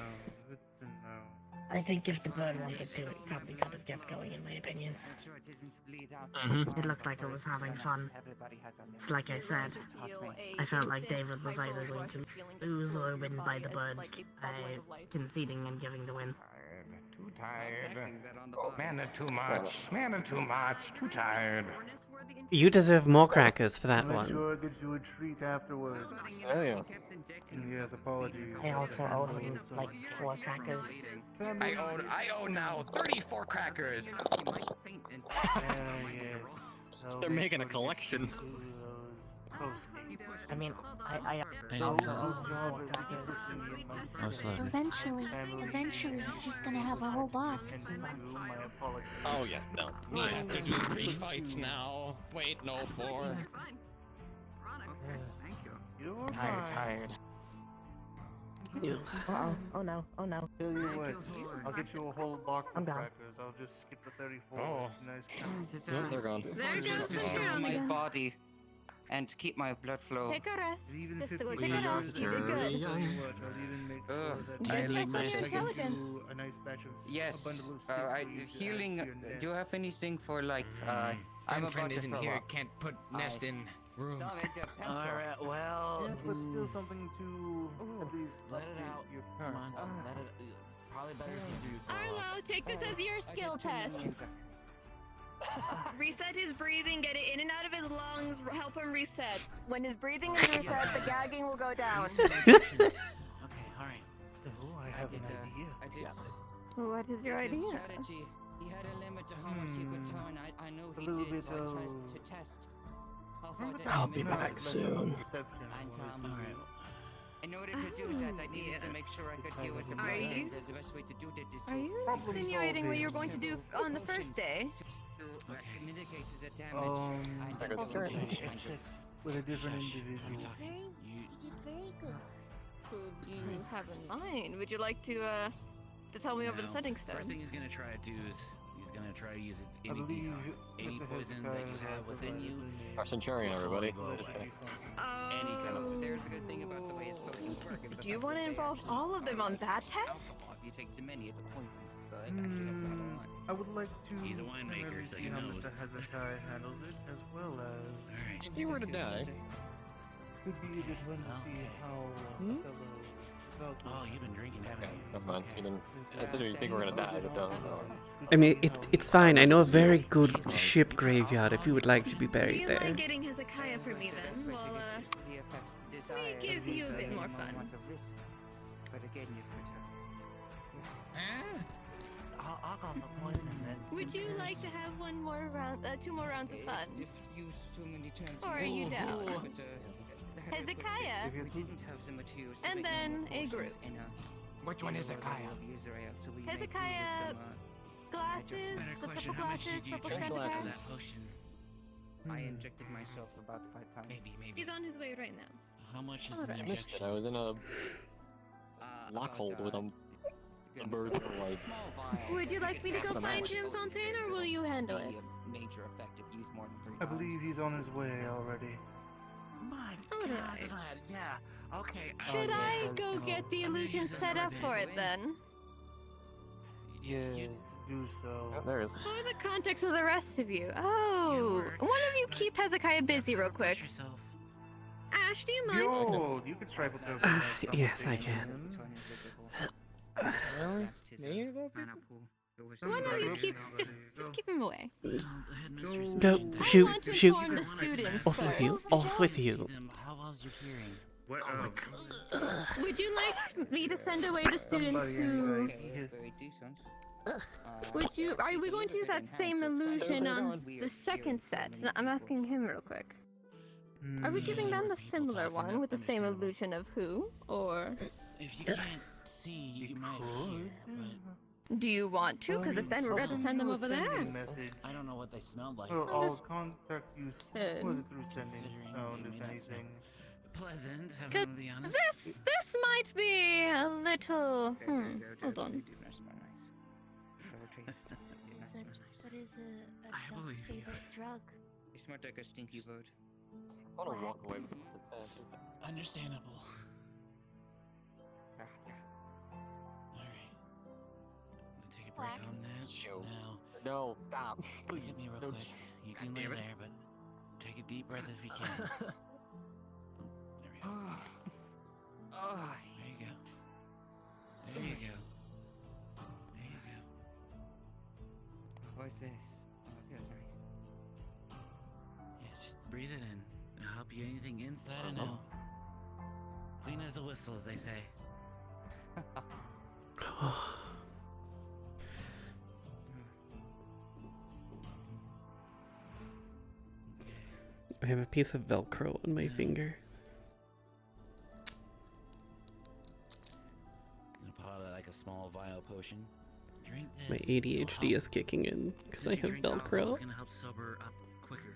good to know. I think if the bird wanted to, it probably could have kept going, in my opinion. Mhm. It looked like it was having fun. It's like I said, I felt like David was either going to lose or win by the bird, conceding and giving the win. Too tired. Mana too much. Mana too much. Too tired. You deserve more crackers for that I'll make one. sure I get you a treat afterwards. Oh yeah. Yes, apologies. I also owe him like 4 crackers. I owe now 34 crackers. Yes. I'll They're make making a sure to collection. get you those post-haste. I mean, I No, also good owe him job 4 at crackers. resisting me in my Most secret lovely. Eventually, he's just gonna have a whole box. and you, my apologies. Oh yeah, no. We have to do 3 fights now. Wait, no, 4. You're Tired, fine. tired. Uh-oh. Oh no, oh no. Tell you what, I'll get you a whole box I'm of gone. crackers. I'll just skip the 34. Oh. Nice. Yep, they're gone. There goes the To drum. my body and to keep my blood flow. Take a rest. Even Just 50 go take a crackers rest. is You did I'll good. tell you what, I'll even make sure that I Good like test on your my intelligence. you a nice batch of Yes. a bundle of sticks I for you to add healing. to your nest. Do you have anything for like? I'm about friend to isn't throw here. up. Can't put nest in room. Alright, well. Yes, but still something to at least Let it update out. your Come current. on. Let it. Probably better if you do throw up. Arlo, take this as your skill test. Reset his breathing, get it in and out of his lungs, help him reset. When his breathing is reset, the gagging will go down. Okay, alright. Oh, I have an idea. I did. What is your His idea? strategy. He had a limit to how much he could turn. I know A he little did, bit so I tried of- to test. How far did I'll he be manage? back soon. Deception. And in order to do that, I needed to make sure I could deal with the Are bird. you- The best way to do that is Are you Problem insinuating what you were solving. going to do on the first day? to mitigate his damage. I I did got some the damage. except with a different individual. Who do you have in mind? Would you like to tell me over the setting First stone? thing he's gonna try to do is he's gonna try to use I any believe any Mr. poison that you Hezekiah have within you. Our Centurion, everybody. Let Just it be kidding. something. Any kind of. There's the good thing about the way his potions work. is the Do you fact want to that they involve actually all of them on that help test? If you take too many, it's a poison. So it actually helps out a lot. I would like to He's a winemaker, primarily so see he how knows. Mr. Hezekiah handles it, as well as... If he were to die. Could be a bit fun to see how a fellow without Oh, you've been drinking, haven't you? Come on, you didn't. I said you think we're gonna die, but don't. I mean, it's fine. I know a very good ship graveyard if you would like to be Do buried you there. mind getting Hezekiah for me then? While we give you a bit more fun. But again, you could I'll go for poison then. Would you like to have one more round, 2 more rounds of fun? If used too many times. Or are you down? Hezekiah. We didn't have the materials to And make then more a group. potions in Which one is Kaia? of Israel, so we make do with Hezekiah, some, glasses, Better the question, purple how much glasses, did you purple drink strand of hair. that potion? I injected myself about 5 times. Maybe. He's on his way right now. How much is Alright. an I missed it. injection? I was in a lockhold with a bird for life. Would you like me to go That's a find match. Jim Fontaine, or will you handle it? Major effect if used more than 3 I times. believe he's on his way already. My Alright. God, yeah. Okay. Should yes, I that's go all. get the illusion set up for it then? Yes, do so. There is. What are the context of the rest of you? Oh, one of you keep Hezekiah busy real quick. Ash, do you mind? Behold, you could strive with her. Yes, I can. Really? Me? One of you keep, just keep him away. Go, I shoot, want to shoot. inform the students Off with you, first. off with you. How was your hearing? What? Would you like me to send away the students who? Very decent. Would you? Are we going to use that same illusion on the second set? No, I'm asking him real quick. Are we giving them the similar one with the same illusion of who, or? If you can't see, you might hear, but Do you want to? Because if then we're going to send them over there. I don't know what they smelled like. Well, I'll contact you. Good. Was it through sending sound, if anything? Pleasant, if I'm Cause gonna be honest. this might be a little. Hold on. What is a I dog's believe you. favorite drug? You smart like a stinky bird. I want to walk away from this. Understandable. Alright. Take a break on that. Shows. Now, No, stop. look at me real No, quick. You can lay damn it. there, but take a deep breath if you can. There we go. Oh, There you go. There you go. There you go. what's this? Oh, it feels nice. Yeah, just breathe it in. It'll help you anything inside and out. Clean as a whistle, as they say. I have a piece of Velcro on my finger. Gonna pop out like a small vial potion. Drink this. My ADHD is kicking in because I If you have drink alcohol, Velcro. It's gonna help sober up quicker.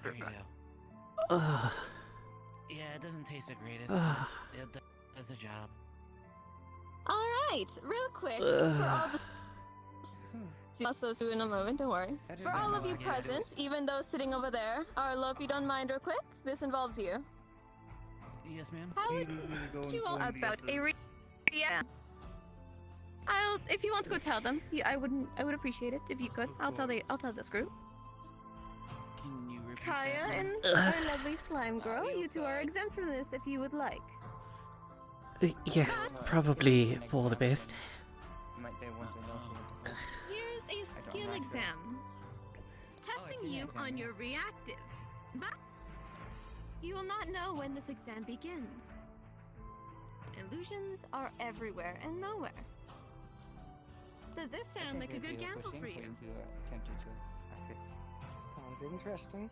There you go. Ugh. Yeah, it doesn't taste so great. Ugh. It does the job. All right, real quick for all the. Also, in a moment, don't worry. For all of you present, even those sitting over there, Arlo, if you don't mind, real quick, this involves you. Yes, ma'am. How would you all about a yeah? If you want to go tell them, I would appreciate it if you could. I'll tell this group. Can you repeat Kaia that? and our lovely slime girl, you two are exempt from this if you would like. Yes, probably for the best. Might they want to know? Here's a skill exam. Testing you on your reactive. But you will not know when this exam begins. Illusions are everywhere and nowhere. Does this sound like a good gamble for you? Sounds interesting.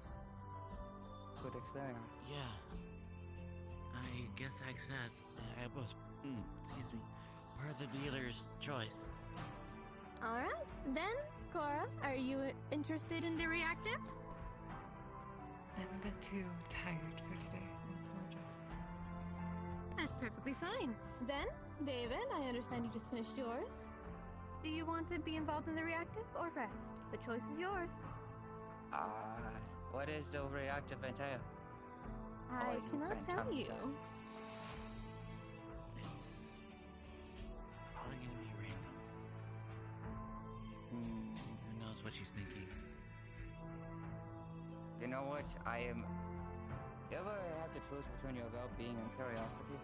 Good experience. Yeah. I guess I accept. I was, excuse me, per the dealer's choice. All right, then, Cora, are you interested in the reactive? I'm a bit too tired for today. I apologize. That's perfectly fine. Then, David, I understand you just finished yours. Do you want to be involved in the reactive or rest? The choice is yours. What is the reactive entail? I you cannot can tell tell me you. Who knows what she's thinking? You know what? You ever had to choose between your well-being and curiosity?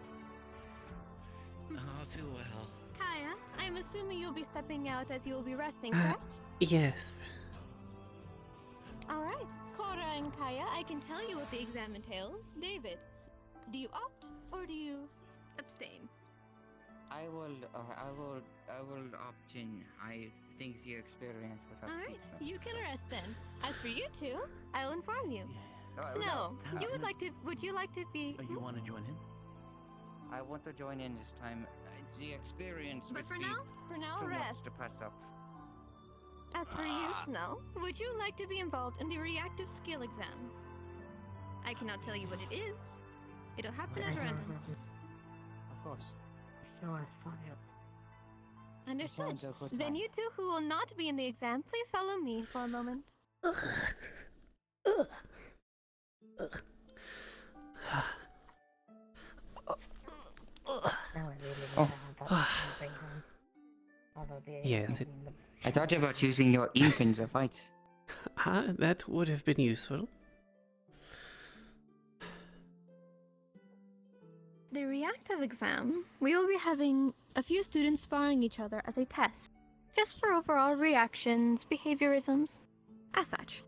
Oh, too well. Kaia, I'm assuming you'll be stepping out as you will be resting, correct? Yes. Alright, Cora and Kaia, I can tell you what the exam entails. David, do you opt or do you abstain? I will opt in. I think the experience was Alright, you can rest then. As for you two, I'll inform you. Snow, would you like to be... You want to join him? I want to join in this time. The experience But would for be now, too rest. much to pass up. As for you, Snow, would you like to be involved in the reactive skill exam? I cannot tell you what it is. It'll happen at random. Of course. Sure, fine. Understood. Sounds a good Then time. you two who will not be in the exam, please follow me for a moment. Yes, I thought about using your ink in the fight. That would have been useful. The reactive exam, we will be having a few students sparring each other as a test, just for overall reactions, behaviorisms, as such.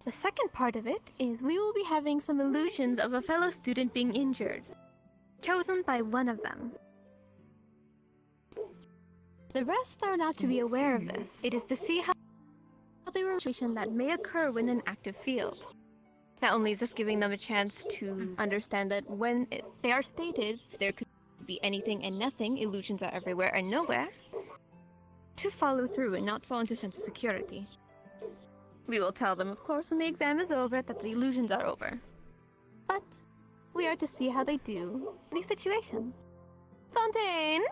The second part of it is we will be having some illusions of a fellow student being injured, chosen by one of them. The rest are not to be aware of this. It is to see how they were situation that may occur when in an active field. Not only is this giving them a chance to understand that when they are stated, there could be anything and nothing, illusions are everywhere and nowhere, to follow through and not fall into sense of security. We will tell them, of course, when the exam is over, that the illusions are over. But we are to see how they do in a situation. Fontaine!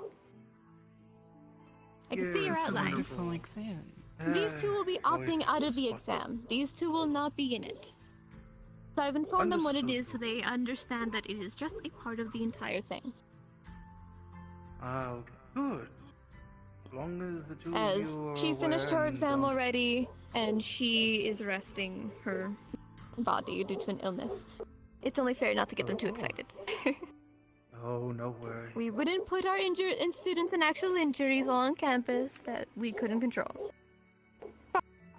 I can see your outline. Exam. These two will be opting out of the exam. These two will not be in it. So I've informed them what it is so they understand that it is just a part of the entire thing. Okay. Good. As long as the two As of you are she finished her aware and exam don't- already, and she is resting her body due to an illness. It's only fair not to get them too excited. Oh, no worry. We wouldn't put our students in actual injuries while on campus that we couldn't control.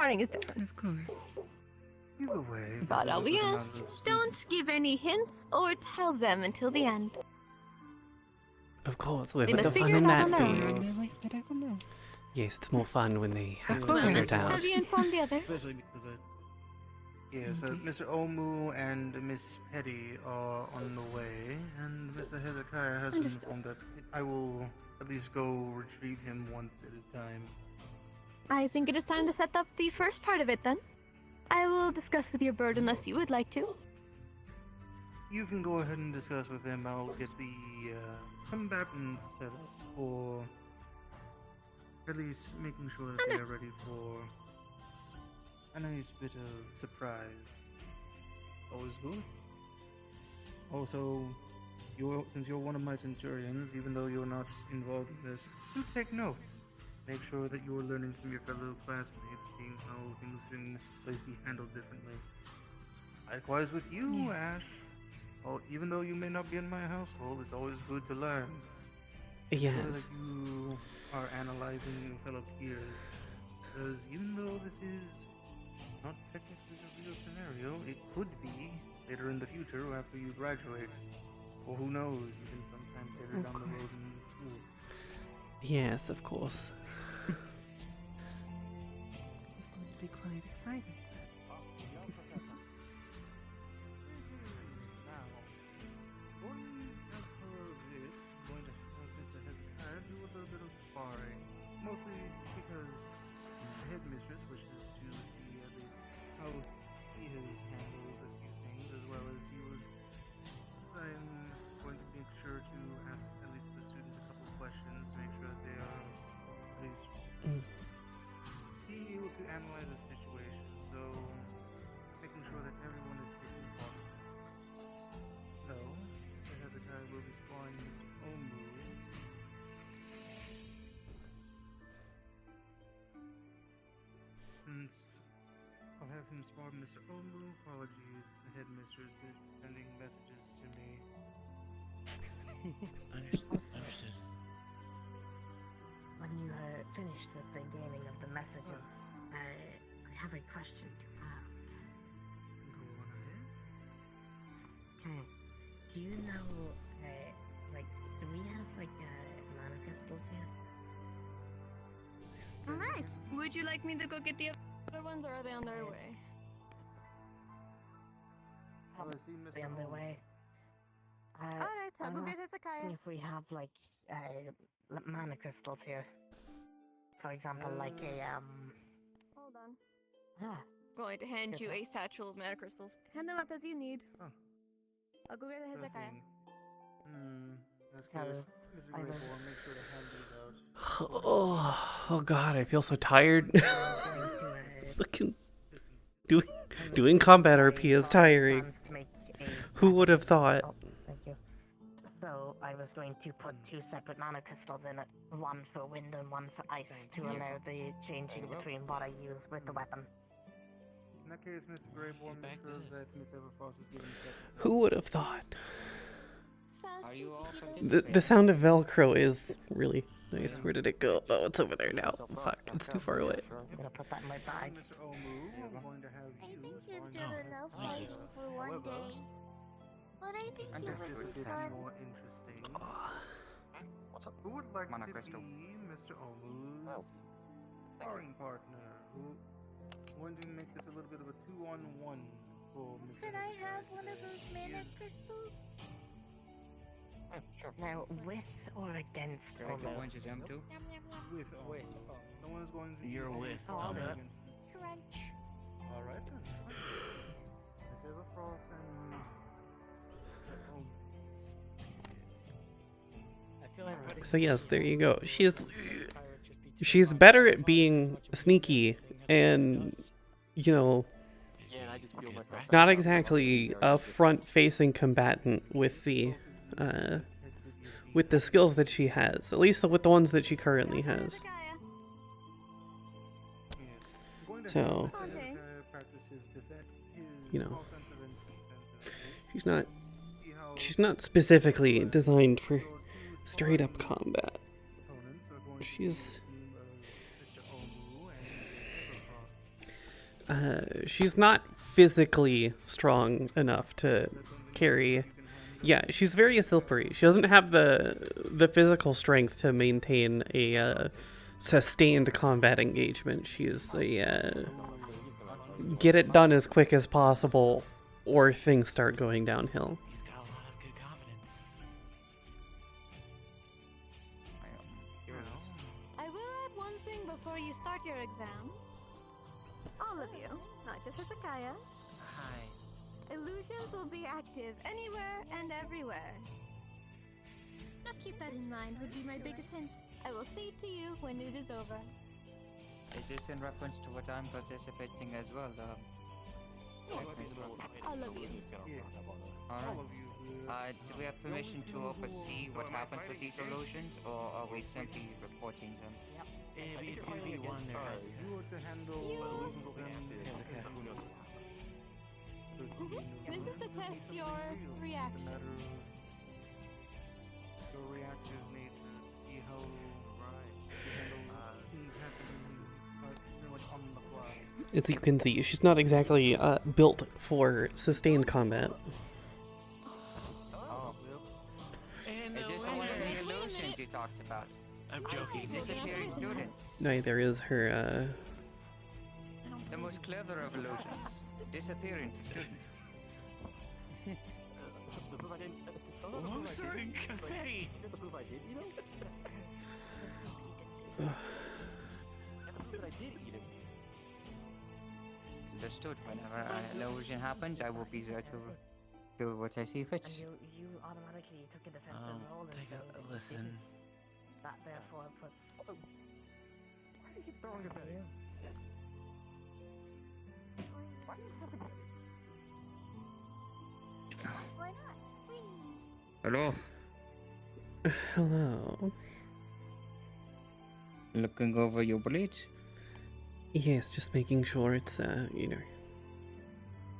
Farting is different. Of course. Either way. But all we there's a good ask, amount of don't give any hints or tell them until the end. Of course, we'll They put the must fun figure in it that out on their scene. own. Yes, it's more fun when they have to Well, figure it have out. you informed the others? Especially because Yes, Mr. Omu and Miss Petty are on the way, and Mr. Hezekiah has been informed that I will at least go retrieve him once it is time. I think it is time to set up the first part of it then. I will discuss with your bird unless you would like to. You can go ahead and discuss with him. I'll get the combatants set up for at least making sure that they are ready for a nice bit of surprise. Always good. Also, since you're one of my centurions, even though you're not involved in this, do take notes. Make sure that you're learning from your fellow classmates, seeing how things can at least be handled differently. Likewise with you, Ash. Oh, even though you may not be in my household, it's always good to learn. Make sure Yes. that you are analyzing your fellow peers. Because even though this is not technically a real scenario, it could be later in the future after you graduate. Or who knows, even sometime later down the road in school. Yes, of course. It's going to be quite exciting. Now, as per this, I'm going to have Mr. Hezekiah do a little bit of sparring. Mostly because the headmistress wishes to see at least how he has handled a few things, as well as he would. I'm going to make sure to ask at least the students a couple questions to make sure that they are at least being able to analyze the situation. So, making sure that everyone is taking part in this. So, Mr. Hezekiah will be sparring Mr. Omu. I'll have him spot Mr. Omu. Apologies, the headmistress is sending messages to me. Understood. When you are finished with the gaming of the messages, I have a question to ask. Go on ahead. Okay. Do you know, do we have, mana crystals here? Alright. Would you like me to go get the other ones, or are they on their way? Probably on their way. Alright, I'll go get See Hezekiah. if we have, mana crystals here. For example, like a, Hold on. Ah. Going to hand you a satchel of mana crystals. Hand them out as you need. Oh. I'll go get Hezekiah. That's good. Mr. Greybourne, make sure to hand these out. Oh God, I feel so tired. Fucking doing combat RP is tiring. Who would have thought? Thank you. So I was going to put 2 separate mana crystals in it, one for wind and one for ice, to allow the changing between what I use with the weapon. In that case, Mr. Greybourne, make sure that Miss Everfrost is given a Who would have thought? Are you all The sound of Velcro is really nice. Where did it go? Oh, it's over there now. Fuck, it's too far away. I'm gonna put that in my bag. Mr. Omu, I'm going to have you. You've done enough fighting for one day. But I think you This should is a bit start. more interesting. Who would like to be Mr. Omu's sparring partner? Who want to make this a little bit of a 2-on-1 for Mr. Should I Hezekiah have one of today? those mana crystals? Now, with or against Should I go Omo? one to them too? With Omu. No one's going to You're be with Omu Omu. against me. Crunch. Alright then. Miss Everfrost and Omu. I feel like So yes, there you go. She's better at being sneaky and, you know, not exactly a front-facing combatant with the skills that she has. At least with the ones that she currently has. So, you know, she's not specifically designed for straight-up combat. She's not physically strong enough to carry. Yeah, she's very slippery. She doesn't have the physical strength to maintain a sustained combat engagement. She's a get it done as quick as possible, or things start going downhill. I will add one thing before you start your exam. All of you, not just Hezekiah. Hi. Illusions will be active anywhere and everywhere. Just keep that in mind would be my biggest hint. I will say it to you when it is over. Is this in reference to what I'm participating as well? All of you. Alright. Do we have permission to oversee what happens with these illusions, or are we simply reporting them? You are to handle This is to test your reaction. Your reactive nature. See how you handle things happening pretty much on the fly. As you can see, she's not exactly built for sustained combat. Oh. Is this one of the illusions you talked about? I'm joking. Disappearing students. No, there is her. The most clever of illusions. Disappearance of students. Understood. Whenever an illusion happens, I will be there to do what I see fit. And you automatically took a defensive role Take in a listen. that therefore puts... Why do you keep throwing it at him? Why not? Hello. Hello. Looking over your blade. Yes, just making sure it's,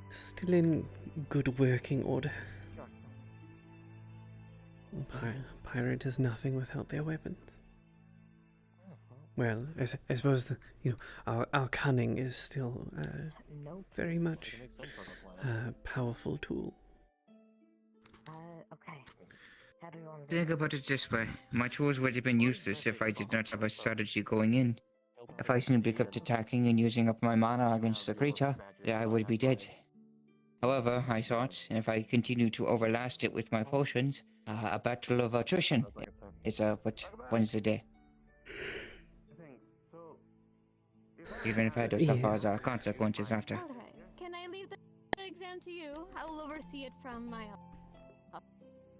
still in good working order. Pirate is nothing without their weapons. Well, I suppose our cunning is still very much a powerful tool. Okay. How do you want Think about it this way. My tools would have been useless if I did not have a strategy going in. If I simply kept attacking and using up my mana against the creature, yeah, I would be dead. However, I thought, if I continue to overlast it with my potions, a battle of attrition is but once a day. Even if I do suffer the consequences after. Alright, can I leave the exam to you? I will oversee it from my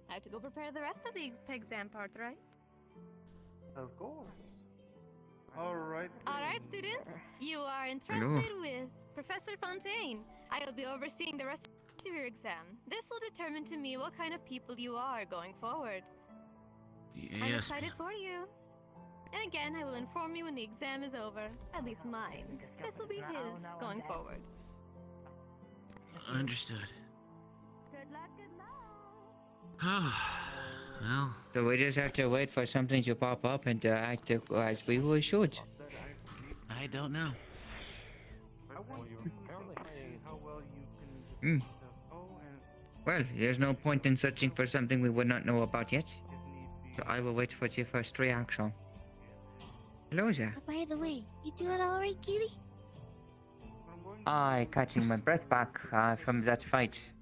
I have to go prepare the rest of the exam part, right? Of course. Alright. Alright, students, you are entrusted with Professor Fontaine. I will be overseeing the rest of your exam. This will determine to me what kind of people you are going forward. I'm Yes. excited for you. And again, I will inform you when the exam is over. At least mine. This will be his going forward. Understood. Good luck, good luck. Well. So we just have to wait for something to pop up and act as we should. I don't know. Well, there's no point in searching for something we would not know about yet. So I will wait for your first reaction. Hello there. Oh, by the way, you doing alright, kitty? I catching my breath back from that fight.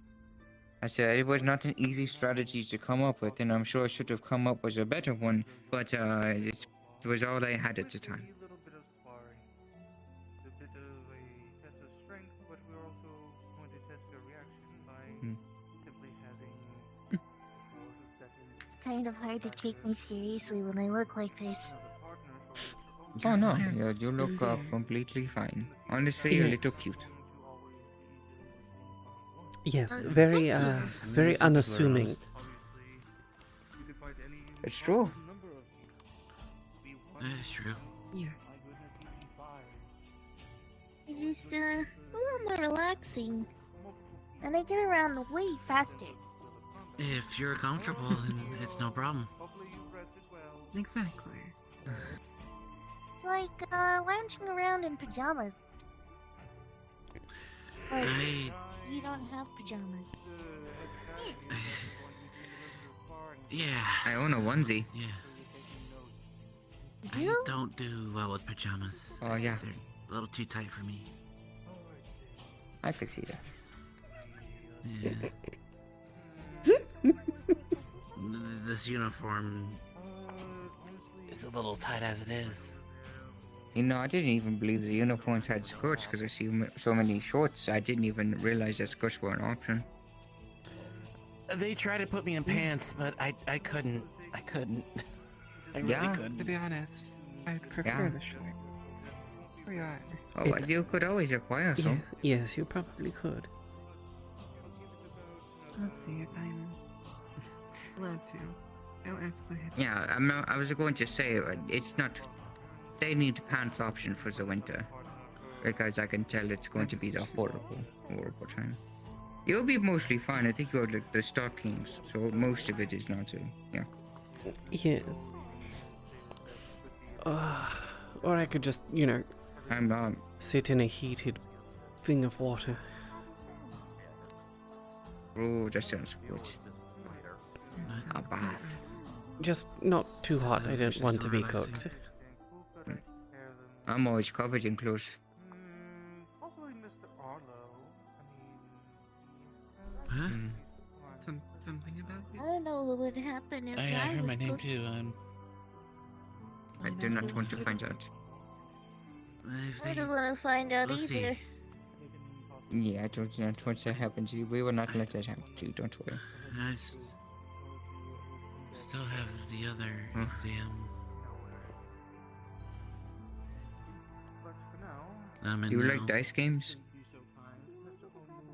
I said it was not an easy strategy to come up with, and I'm sure I should have come up with a better one, but it was all I had at the time. A little bit of sparring. A bit of a test of strength, but we're also going to test your reaction by simply having pause a second. It's kind of hard to take me seriously when I look like this. Oh no, you look completely fine. Honestly, a little cute. Yes, very, very unassuming. It's true. That is true. Yeah. It's just a little more relaxing. And I get around way faster. If you're comfortable, then it's no problem. Exactly. It's like lounging around in pajamas. But you don't have pajamas. Yeah. I own a onesie. Yeah. You? I don't do well with pajamas. Oh yeah. They're a little too tight for me. I could see that. Yeah. This uniform is a little tight as it is. You know, I didn't even believe the uniforms had skirts because I see so many shorts. I didn't even realize that skirts were an option. They tried to put me in pants, but I couldn't. I couldn't. I really couldn't. To be honest, I'd prefer the shorts. We are. Oh, well, you could always acquire some. Yes, you probably could. I'll see if I'm allowed to. I'll ask ahead. Yeah, I was going to say, it's not... They need pants option for the winter. Because I can tell it's going to be the horrible, horrible time. You'll be mostly fine. I think you're like the stockings, so most of it is not yeah. Yes. Or I could just, I'm sit in a heated thing of water. Oh, that sounds good. A bath. Just not too hot. I don't want to be cooked. I'm always covered in clothes. Possibly Mr. Arlo. Huh? Something about you? I don't know what would happen if I I heard was my name cooked. too. I do not want to find out. I don't want to find out We'll either. see. Yeah, I don't want that to happen to you. We will not let that happen to you, don't worry. I still have the other exam. I'm in You now. like dice games?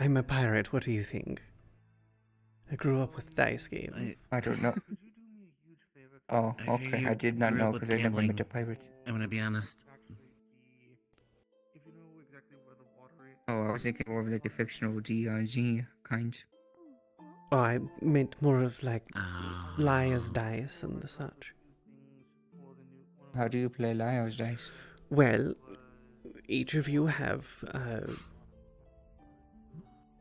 I'm a pirate. What do you think? I grew up with dice games. I don't know. Oh, okay. I did not know because I never met a pirate. I'm gonna be honest. Oh, I was thinking more of like a fictional DRG kind. Oh, I meant more of like liar's dice and such. How do you play Liar's Dice? Well, each of you have, I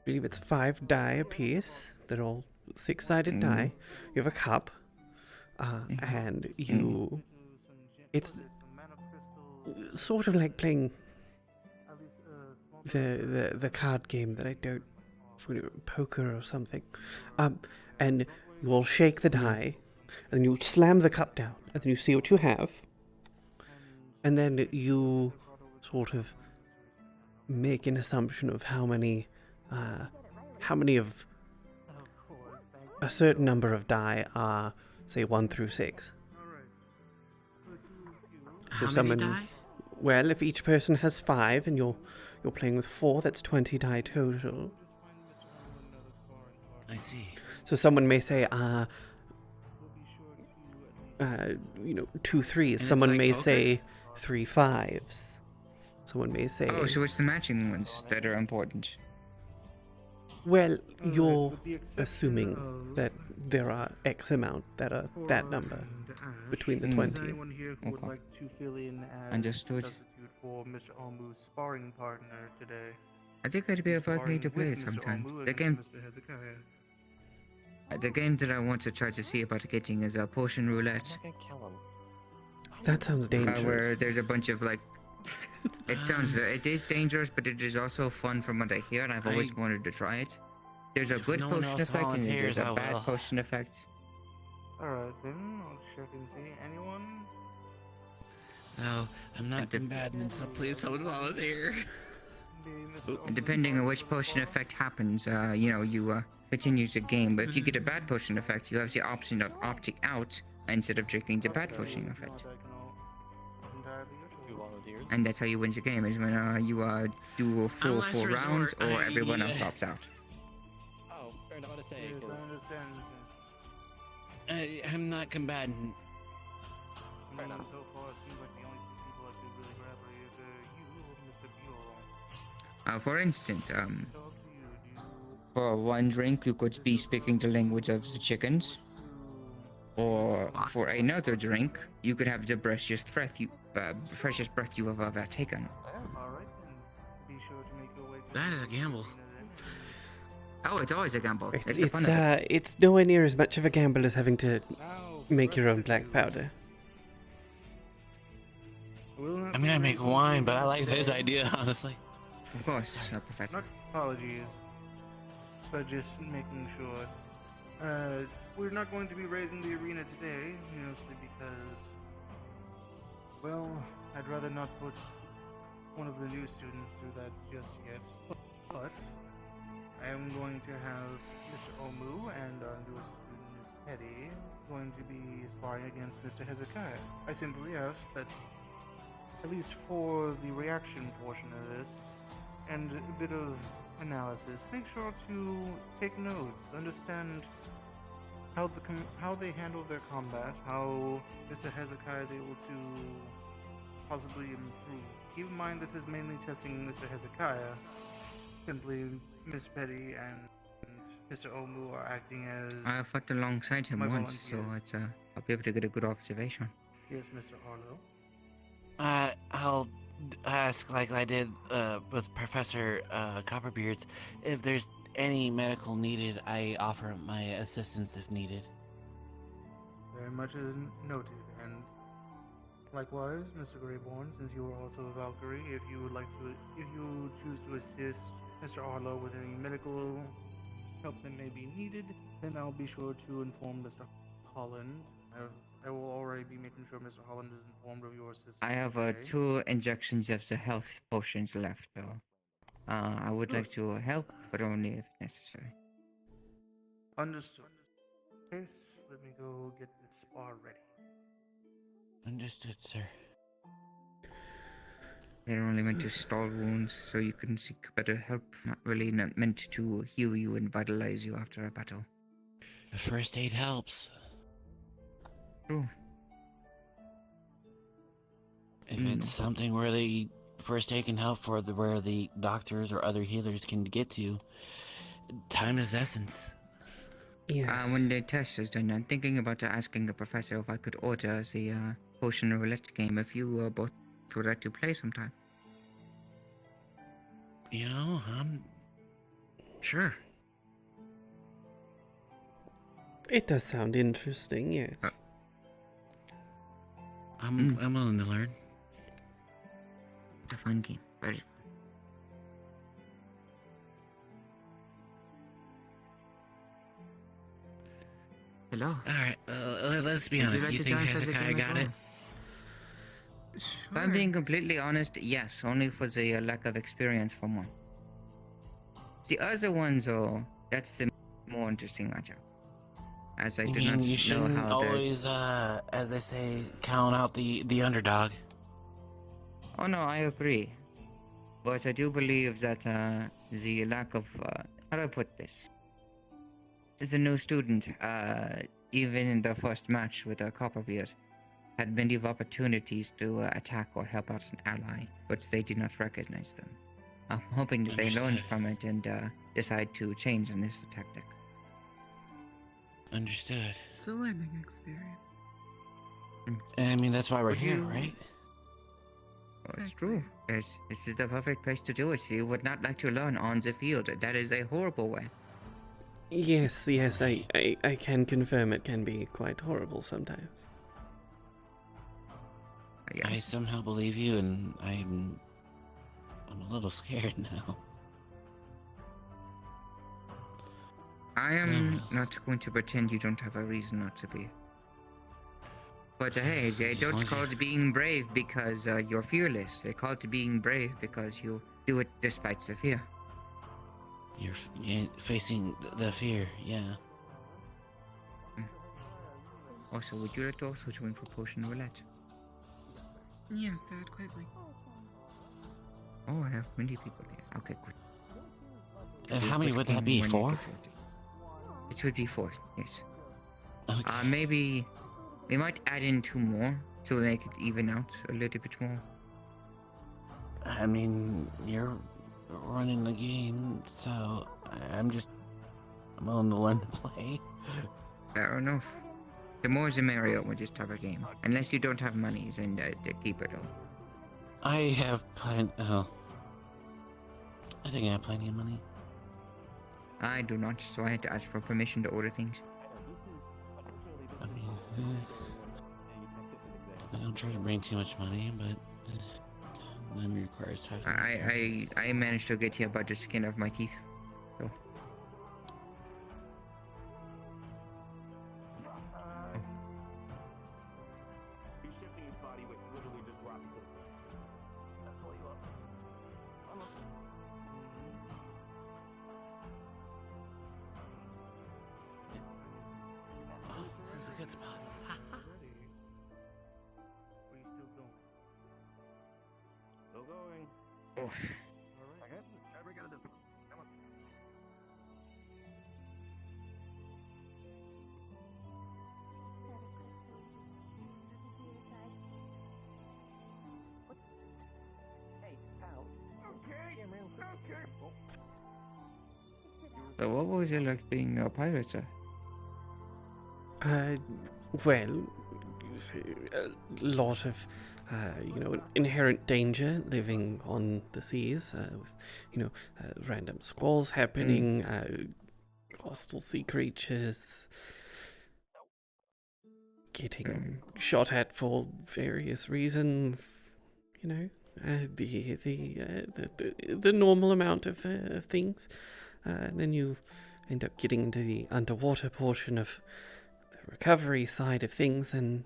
believe it's 5 die apiece. They're all 6-sided die. You have a cup, and you. It's sort of like playing the card game that I don't. Poker or something. And you all shake the die, and you slam the cup down, and then you see what you have. And then you sort of make an assumption of how many of a certain number of die are, say, 1 through 6. How many die? Well, if each person has 5 and you're playing with 4, that's 20 die total. I see. So someone may say, 2 3s. Someone may say 3 5s. Someone may say. Oh, so it's the matching ones that are important. Well, you're assuming that there are X amount that are that number between the 20. Anyone here who would like to fill in as Understood. substitute for Mr. Omu's sparring partner today? I think I'd be able Sparring to play with it Mr. sometime. Omu The against game, Mr. Hezekiah. the game that I want to try to see about getting is a potion roulette. That sounds dangerous. Where there's a bunch of like. It is dangerous, but it is also fun from what I hear, and I've always wanted to try it. There's a If good no one potion else effect, and there's a volunteers, I bad will. potion effect. Alright then, I'll check and see. Anyone? No, I'm not combatant, so please someone volunteer. And depending on which potion effect happens, you continue the game. But if you get a bad potion effect, you have the option of opting out instead of drinking the bad potion effect. And that's how you win the game, is when you do a full Unless 4 resort, rounds, or I- everyone else opts out. Oh, fair enough to say. Yes, I understand. I'm not combatant. Fair enough. So far, it seems like the only 2 people I could really grab are either you or Mr. Buell. For instance, for 1 drink, you could be speaking the language of the chickens. Or for another drink, you could have the freshest breath you have ever taken. Alright then, be sure to make your way to That is a gamble. Oh, it's always a gamble. It's the It's fun of it. it's nowhere near as much of a gamble as having to make your own black powder. I mean, I make wine, but I like his idea, honestly. Of course, Professor. Not apologies, but just making sure. We're not going to be raising the arena today, mostly because, well, I'd rather not put one of the new students through that just yet. But I am going to have Mr. Omu and our newest student, Miss Petty, going to be sparring against Mr. Hezekiah. I simply ask that, at least for the reaction portion of this, and a bit of analysis, make sure to take notes, understand how they handle their combat, how Mr. Hezekiah is able to possibly improve. Keep in mind this is mainly testing Mr. Hezekiah. Simply Miss Petty and Mr. Omu are acting as I fought alongside him my once, so volunteers. I'll be able to get a good observation. Yes, Mr. Arlo. I'll ask, like I did with Professor Copperbeard, if there's any medical needed. I offer my assistance if needed. Very much is noted, and likewise, Mr. Greyborn, since you are also a Valkyrie, if you choose to assist Mr. Arlo with any medical help that may be needed, then I'll be sure to inform Mr. Holland. I will already be making sure Mr. Holland is informed of your assistance. I have 2 injections of the health potions left, though. I would like to help, but only if necessary. Understood. Yes, let me go get this spar ready. Understood, sir. They're only meant to stall wounds, so you can seek better help. Not really meant to heal you and vitalize you after a battle. First aid helps. True. If it's something really first aid and help for where the doctors or other healers can get to. Time is essence. Yes. When the test is done, I'm thinking about asking the professor if I could order the potion roulette game if you both would like to play sometime. You know, I'm sure. It does sound interesting, yes. I'm willing to learn. It's a fun game. Very fun. Hello. Alright, let's be Would you honest. like You to think join for the Hezekiah game as got well? it? If I'm being completely honest, yes, only for the lack of experience from one. The other ones, though, that's the more interesting matchup. As I do not You know shouldn't how always, as they say, count out the underdog. Oh no, I agree. But I do believe that the lack of how do I put this? As a new student, even in the first match with Copperbeard, had many of opportunities to attack or help out an ally, but they did not recognize them. I'm hoping that they learned from it and decide to change in this tactic. Understood. It's a learning experience. I mean, that's why we're Would here, you- right? Oh, it's true. This is the perfect place to do it. You would not like to learn on the field. That is a horrible way. Yes, I can confirm it can be quite horrible sometimes. I somehow believe you, and I'm a little scared now. I am not going to pretend you don't have a reason not to be. But hey, they don't call it being brave because you're fearless. They call it being brave because you do it despite the fear. You're facing the fear, yeah. Also, would you like to also join for Potion Roulette? Yes, I'd quite like. Oh, I have many people here. Okay, good. How many Which would that game be? when you 4? get sorted? It would be 4, yes. Okay. Maybe we might add in 2 more to make it even out a little bit more. I mean, you're running the game, so I'm willing to learn to play. Fair enough. The more the merrier with this type of game. Unless you don't have money, then keep it all. I have plenty. Oh, I think I have plenty of money. I do not, so I had to ask for permission to order things. I mean, I don't try to bring too much money, but that requires time. I managed to get here by the skin of my teeth. So. This is a good spot. Still going. Oh. Okay. We gotta do it. Come on. So what was it like being a pirate, sir? Well, a lot of, inherent danger living on the seas, with, random squalls happening, hostile sea creatures, getting shot at for various reasons, the normal amount of things. And then you end up getting into the underwater portion of the recovery side of things, and,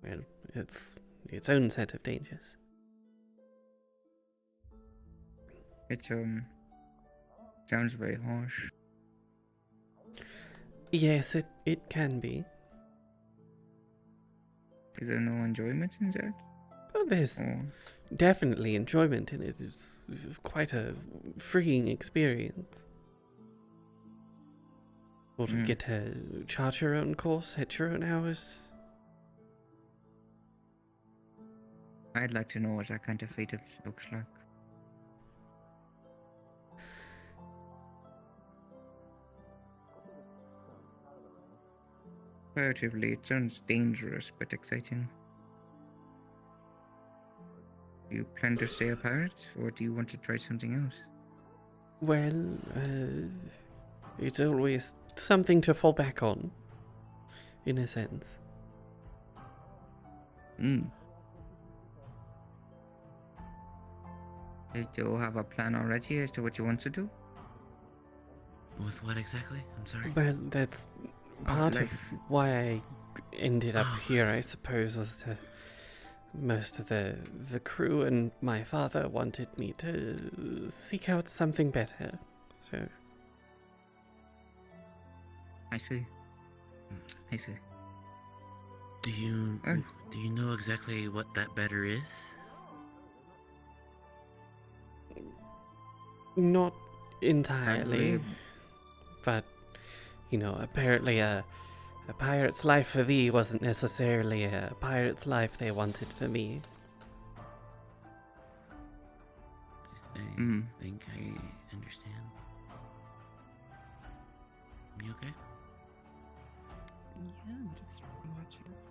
well, it's its own set of dangers. It sounds very harsh. Yes, it can be. Is there no enjoyment in that? Well, there's definitely enjoyment in it. It's quite a freeing experience. Or to get to chart your own course, hit your own hours. I'd like to know what that kind of fate looks like. Comparatively, it sounds dangerous but exciting. Do you plan to stay a pirate, or do you want to try something else? Well, it's always something to fall back on, in a sense. Hmm. Do you have a plan already as to what you want to do? With what exactly? I'm sorry. Well, that's part like- of why I ended up Oh. here, I suppose, was to most of the crew and my father wanted me to seek out something better. So I see. I see. Do you know exactly what that better is? not entirely, Probably. but you know, apparently a pirate's life for thee wasn't necessarily a pirate's life they wanted for me. I Mm. think I understand. You okay? Yeah, I'm just watching this.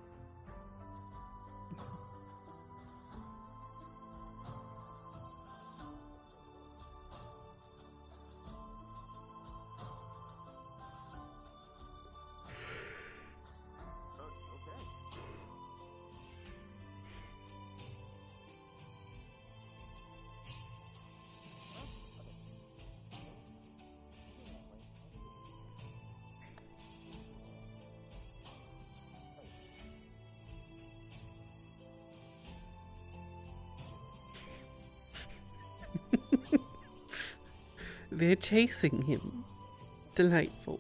They're chasing him. Delightful.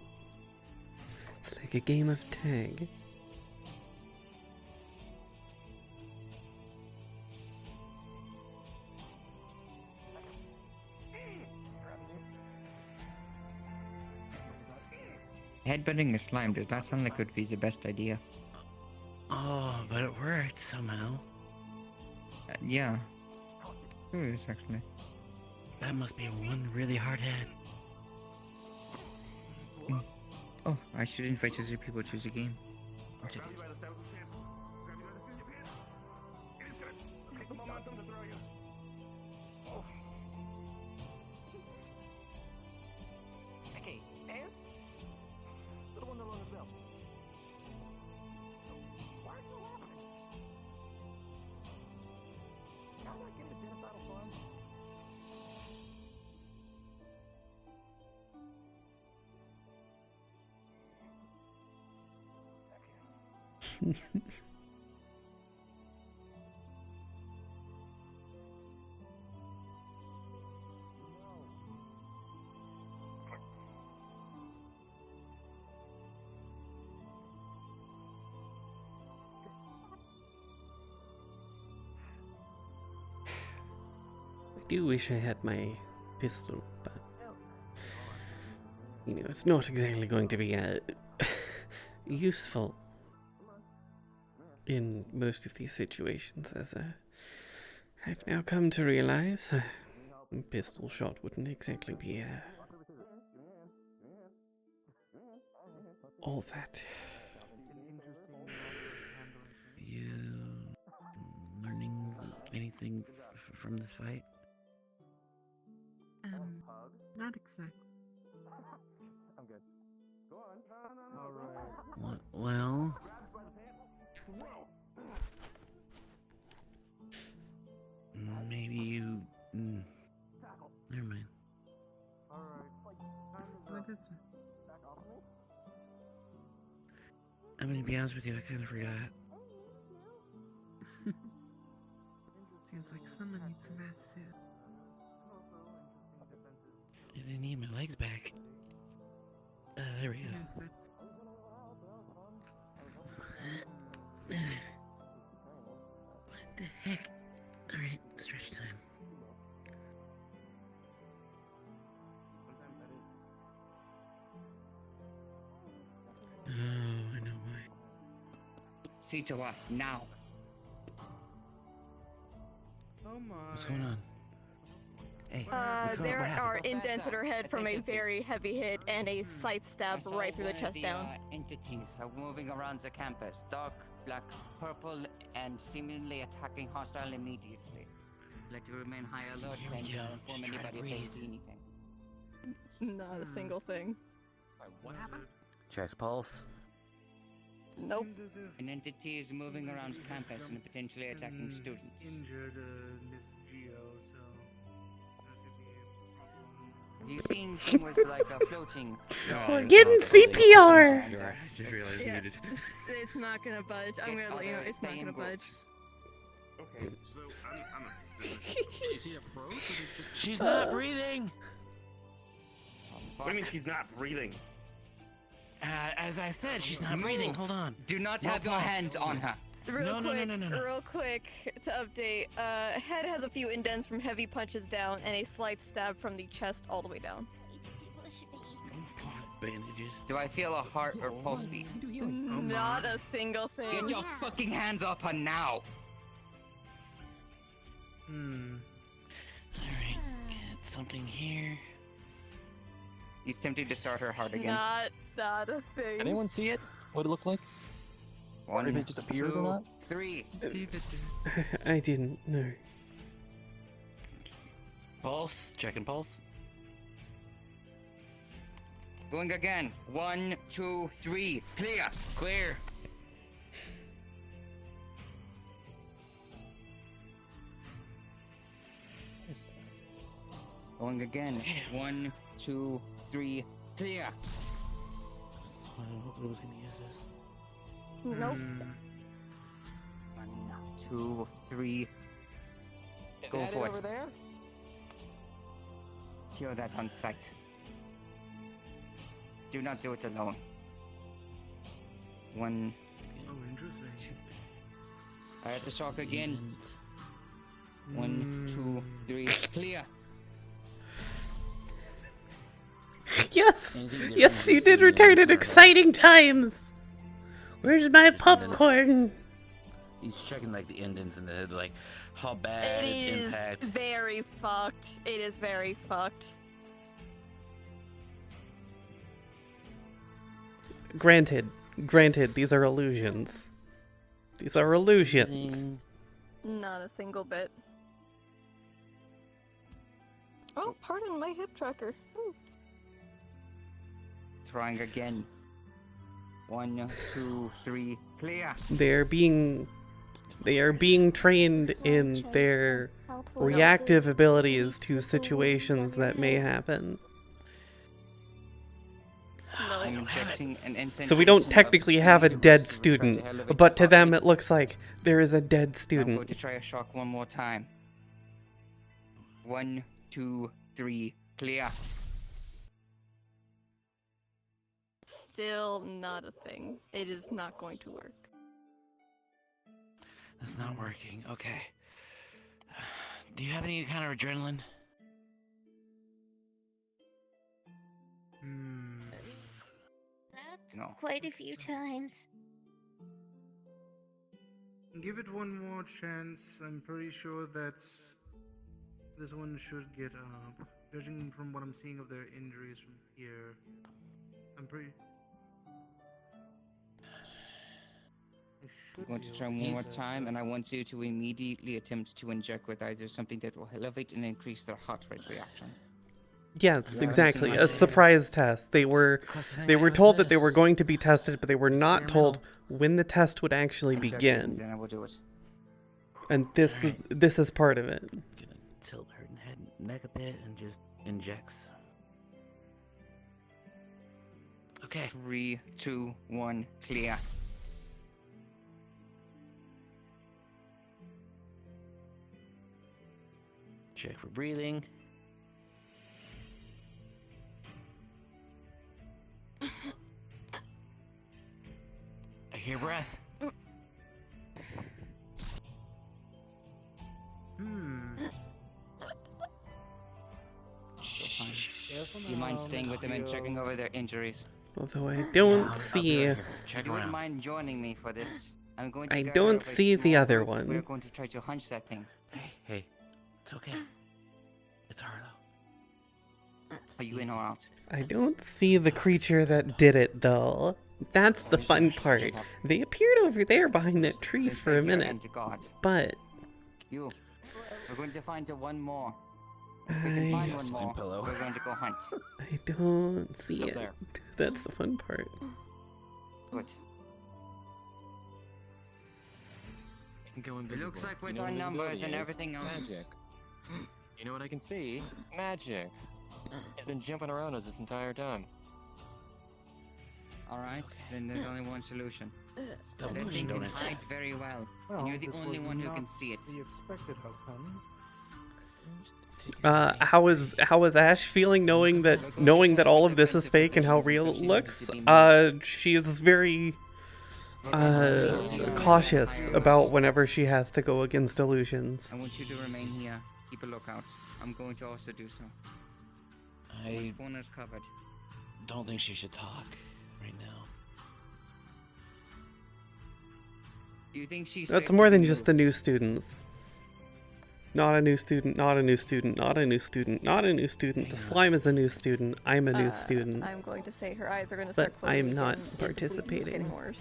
It's like a game of tag. Headbutting a slime does not sound like it would be the best idea. Oh, but it worked somehow. Yeah. Curious, actually. That must be one really hard head. Oh, I should invite other people to the game. One second. Okay, and little one along the bell. Why are you laughing? I'm not getting a genocidal fun. I do wish I had my pistol, but you know, it's not exactly going to be useful in most of these situations, as I've now come to realize. A pistol shot wouldn't exactly be all that. You learning anything from this fight? Not exactly. I'm good. Go on. Alright. Well, maybe you. Never mind. What is it? I'm gonna be honest with you, I kind of forgot. Seems like someone needs a mass suit. I need my legs back. There we go. Yes, that. What the heck? Alright, stretch time. Oh, I know why. See to what? Now. What's going on? Hey, There what happened? are indents in her head from a very heavy hit and a slight I stab saw right through the one of chest the, down. Entities are moving around the campus, dark, black, purple, and seemingly attacking hostile immediately. Like to remain high alert Here we and go. inform Just try to anybody if they breathe. see anything. Not a single thing. What happened? Checks pulse. Nope. An entity is moving around campus and potentially attacking students. Injured Miss Geo, so that could be a problem. Do you see anything with like a floating? We're getting CPR. I just realized we needed. It's not gonna budge. I'm gonna let you know it's not gonna budge. Okay, so I'm Is he a pro? She's not breathing. What do you mean she's not breathing? As I said, she's not breathing. Hold on. Do not More have your pulse. hands on her. Real quick, to update, head has a few indents from heavy punches down and a slight stab from the chest all the way down. Bandages. Do I feel a heart or pulse beat? Not a single thing. Get your fucking hands off her now! Alright, get something here. He's tempted to start her heart again. Not a thing. Anyone see it? What it looked like? One, if it just appeared or 2, not? 3. I didn't know. Pulse. Checking pulse. Going again. 1, 2, 3. Clear. Clear. Going again. 1, 2, 3. Clear. I hope I was gonna use this. Nope. 1, 2, 3. Go that for it over there? Kill that on sight. Do not do it alone. 1. Oh, interesting. I have to shock again. 1, 2, 3. Clear. Yes! Yes, you did return in exciting times! Where's my popcorn? He's checking like the indents in the head, like how bad It is is impact. very fucked. It is very fucked. Granted, these are illusions. These are illusions. Not a single bit. Oh, pardon my hip tracker. Ooh. Trying again. 1, 2, 3. Clear. They are being trained in their reactive abilities to situations that may happen. I'm injecting an So we don't incantation of technically have a speed dead to try to student, elevate but the to them heart it looks like there is a dead rate. I'm student. going to try a shock one more time. 1, 2, 3. Clear. Still not a thing. It is not going to work. That's not working. Okay. Do you have any kind of adrenaline? No. Quite a few times. Give it one more chance. I'm pretty sure that this one should get up. Judging from what I'm seeing of their injuries from here, I'm pretty. I'm going to try one more time, and I want you to immediately attempt to inject with either something that will elevate and increase their heart rate reaction. Yes, exactly. A surprise test. They were told that they were going to be tested, but they were not told when the test would actually begin. Then I will do it. And this is part of it. I'm gonna tilt her head and neck a bit and just injects. Okay. 3, 2, 1. Clear. Check for breathing. I hear breath. Do you mind staying with them and checking over their injuries? Although I don't see. If you wouldn't mind joining me for this, I'm going to. I gather don't up a see the small other group. one. We're going to try to hunch that thing. Hey, It's okay. It's Harlow. Are you in or out? I don't see the creature that did it, though. That's the fun part. They appeared over there behind that tree for a minute. But You. We're going to find one more. If we can find one more, we're going to go hunt. I don't see Up it. there. That's the fun part. Good. It looks like with our numbers and everything else. Magic. You know what I can see? Magic. It's been jumping around us this entire time. Alright, then there's only one solution. Don't That push thing can donuts. hide very well, and you're the this only was one who not can see it. The expected outcome. How is Ash feeling knowing that all of this is fake and how real it looks? She is very cautious about whenever she has to go against illusions. I want you to remain here. Keep a lookout. I'm going to also do so. I Corner's covered. don't think she should talk right now. Do you think she's That's safe more to than be just the new students. Not a new student, not a new student, not a new student, not a new student. The slime is a new student. I'm a new student. I'm going to say her eyes are going to But start closing I'm not again. It's participating. getting worse.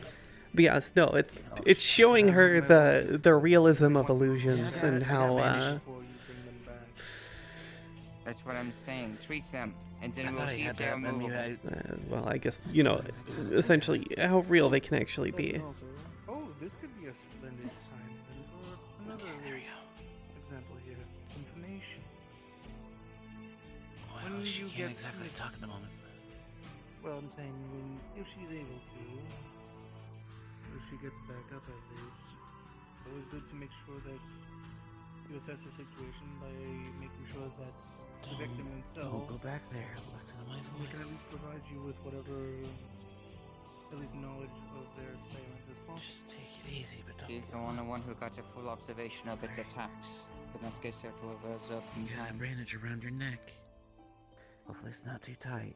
But yes, no, it's showing her the realism of illusions and how That's what I'm saying. Treat them, and then I we'll thought I see had if they're that. I mean, movable. well, I guess essentially how real they can actually be. Also, oh, this could be a splendid time then for another example here. Information. Well, When she you can't get exactly to- talk at the moment. Well, I'm saying if she's able to, if she gets back up at least, it's always good to make sure that you assess the situation by making sure that the victim Don't himself go back there. Listen to my they can at voice. least provide you with whatever, at least knowledge of their assailant as possible. Just take it easy, but don't. She's the only one who got a full observation of its attacks. Then let's get her to reverse up in You got a time. bandage around your neck. Hopefully it's not too tight.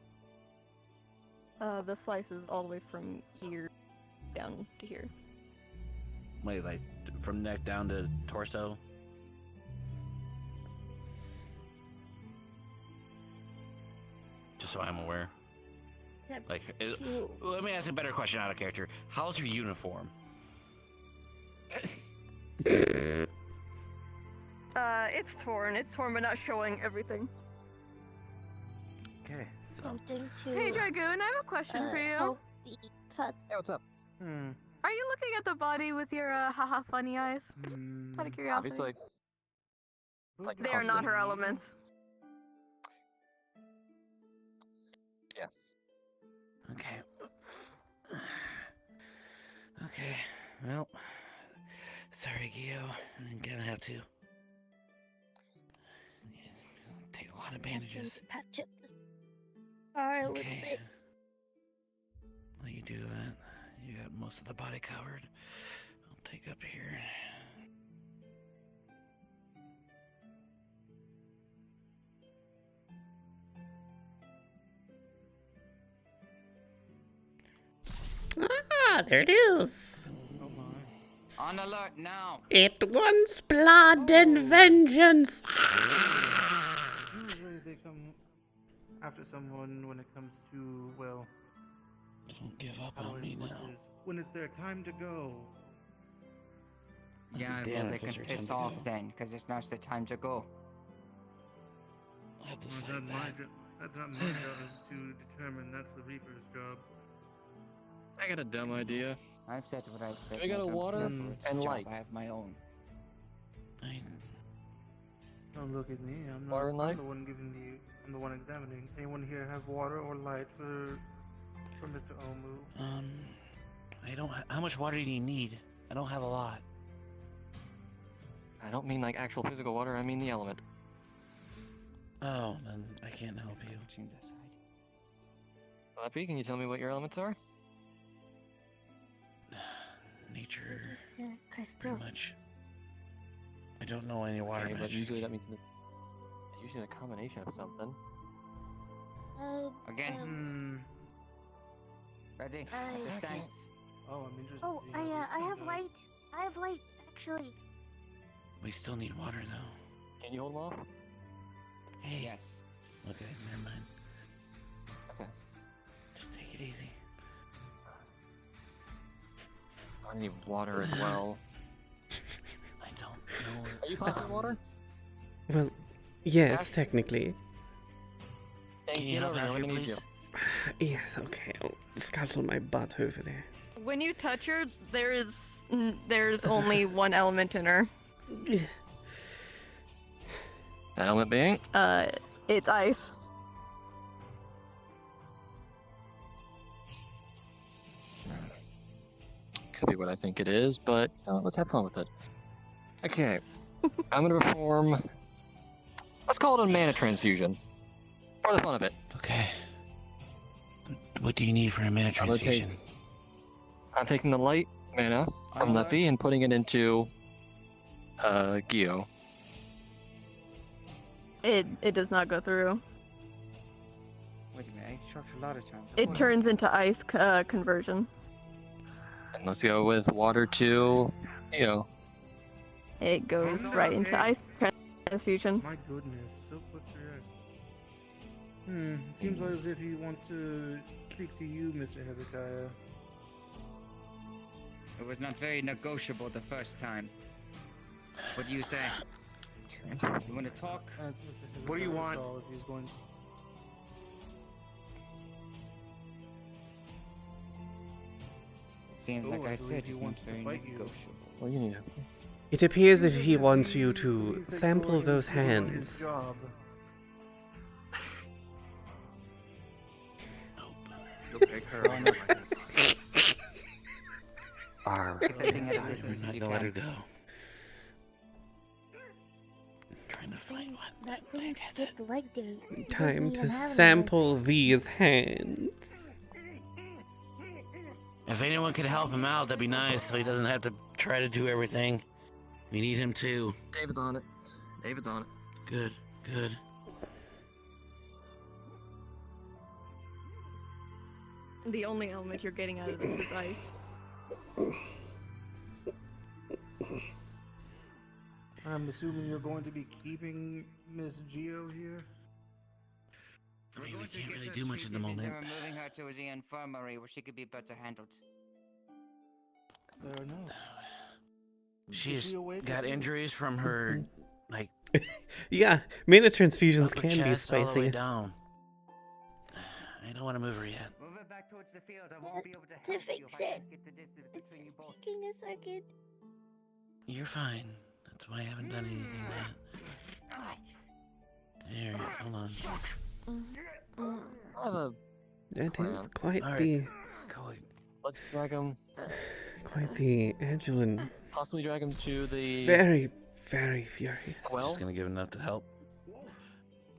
The slice is all the way from here down to here. Wait, like from neck down to torso? Just so I'm aware. Like, let me ask a better question out of character. How's your uniform? It's torn. It's torn, but not showing everything. Okay. Something to. Hey, Dragoon, I have a question for you. help the cut. Hey, what's up? Are you looking at the body with your haha funny eyes? Just out of curiosity. Obviously. Like They are not her elements. Yeah. Okay. Okay. Well, sorry, Gio. I'm gonna have to take a lot of bandages. Patch up the scar a little Okay. bit. While you do that, you got most of the body covered. I'll take up here. Ah, there it is. On alert now! It wants blood and vengeance. Usually they come after someone when it comes to, well... Don't give up how do on I me put now. this? When it's their time to go. Yeah, Damn, well, they if it's can your time piss to off go. then, because it's not the time to go. I have to Well, say that. That's not my job to determine. That's the Reaper's job. I got a dumb idea. I've said what I said. We got now a don't water care for its and job, light. I have my own. Don't look at me. I'm Water and not. light? I'm the one giving the. I'm the one examining. Anyone here have water or light for Mr. Omu? I don't. How much water do you need? I don't have a lot. I don't mean like actual physical water, I mean the element. Oh, then I can't help you. Flappy, can you tell me what your elements are? Nature, Just the crystal. pretty much. I don't know any water Okay, but magic. usually that means it's usually a combination of something. Again? Ready? I- At the stance. Oh, I'm interested. Oh, to see how this I comes have out. light. I have light, actually. We still need water though. Can you hold him off? Hey. Yes. Okay, never mind. Okay. Just take it easy. I need water as well. I don't know. Are you passing water? Well, yes, technically. Thank Can you help out here, please? Yes, okay. I'll scuttle my butt over there. When you touch her, there's only one element in her. That element being? It's ice. Could be what I think it is, but let's have fun with it. Okay. I'm gonna perform. Let's call it a mana transfusion. For the fun of it. Okay. What do you need for a mana transfusion? I'm taking the light mana from Leppy and putting it into Gio. It does not go through. Wait a minute, I struck a lot of times. It turns into ice conversion. And let's go with water to Gio. It goes right into ice transfusion. My goodness, so quick to react. It seems as if he wants to speak to you, Mr. Hezekiah. It was not very negotiable the first time. What do you say? You want to talk? That's Mr. Hezekiah's What do you want? call if he's going. It seems like I said, he it's not wants to very fight you. negotiable. What do you need? It appears as if he wants you to sample those hands. Job. You'll pick her on it. Keeping at a distance if you can. Let her go. Trying to find one. That brings skip leg day. He doesn't Time even to have any sample these hands. If anyone could help him out, that'd be nice, so he doesn't have to try to do everything. We need him too. David's on it. David's on it. Good, good. The only element you're getting out of this is ice. I'm assuming you're going to be keeping Miss Gio here? I mean, we can't really do much at the moment. They're moving her to the infirmary where she could be better handled. Fair enough. She's got injuries from her, like... Yeah, mana transfusions upper can be chest all the way spicy. down. I don't want to move her yet. Move it back towards the field. I won't be able to To help fix you if I it. can't get the distance It's between you just both. taking a second. You're fine. That's why I haven't done anything yet. There, hold on. I have a. That is quite Alright. the Let's drag him. quite the agile Possibly drag him to the. very, very furious. Well, Just gonna give enough to help.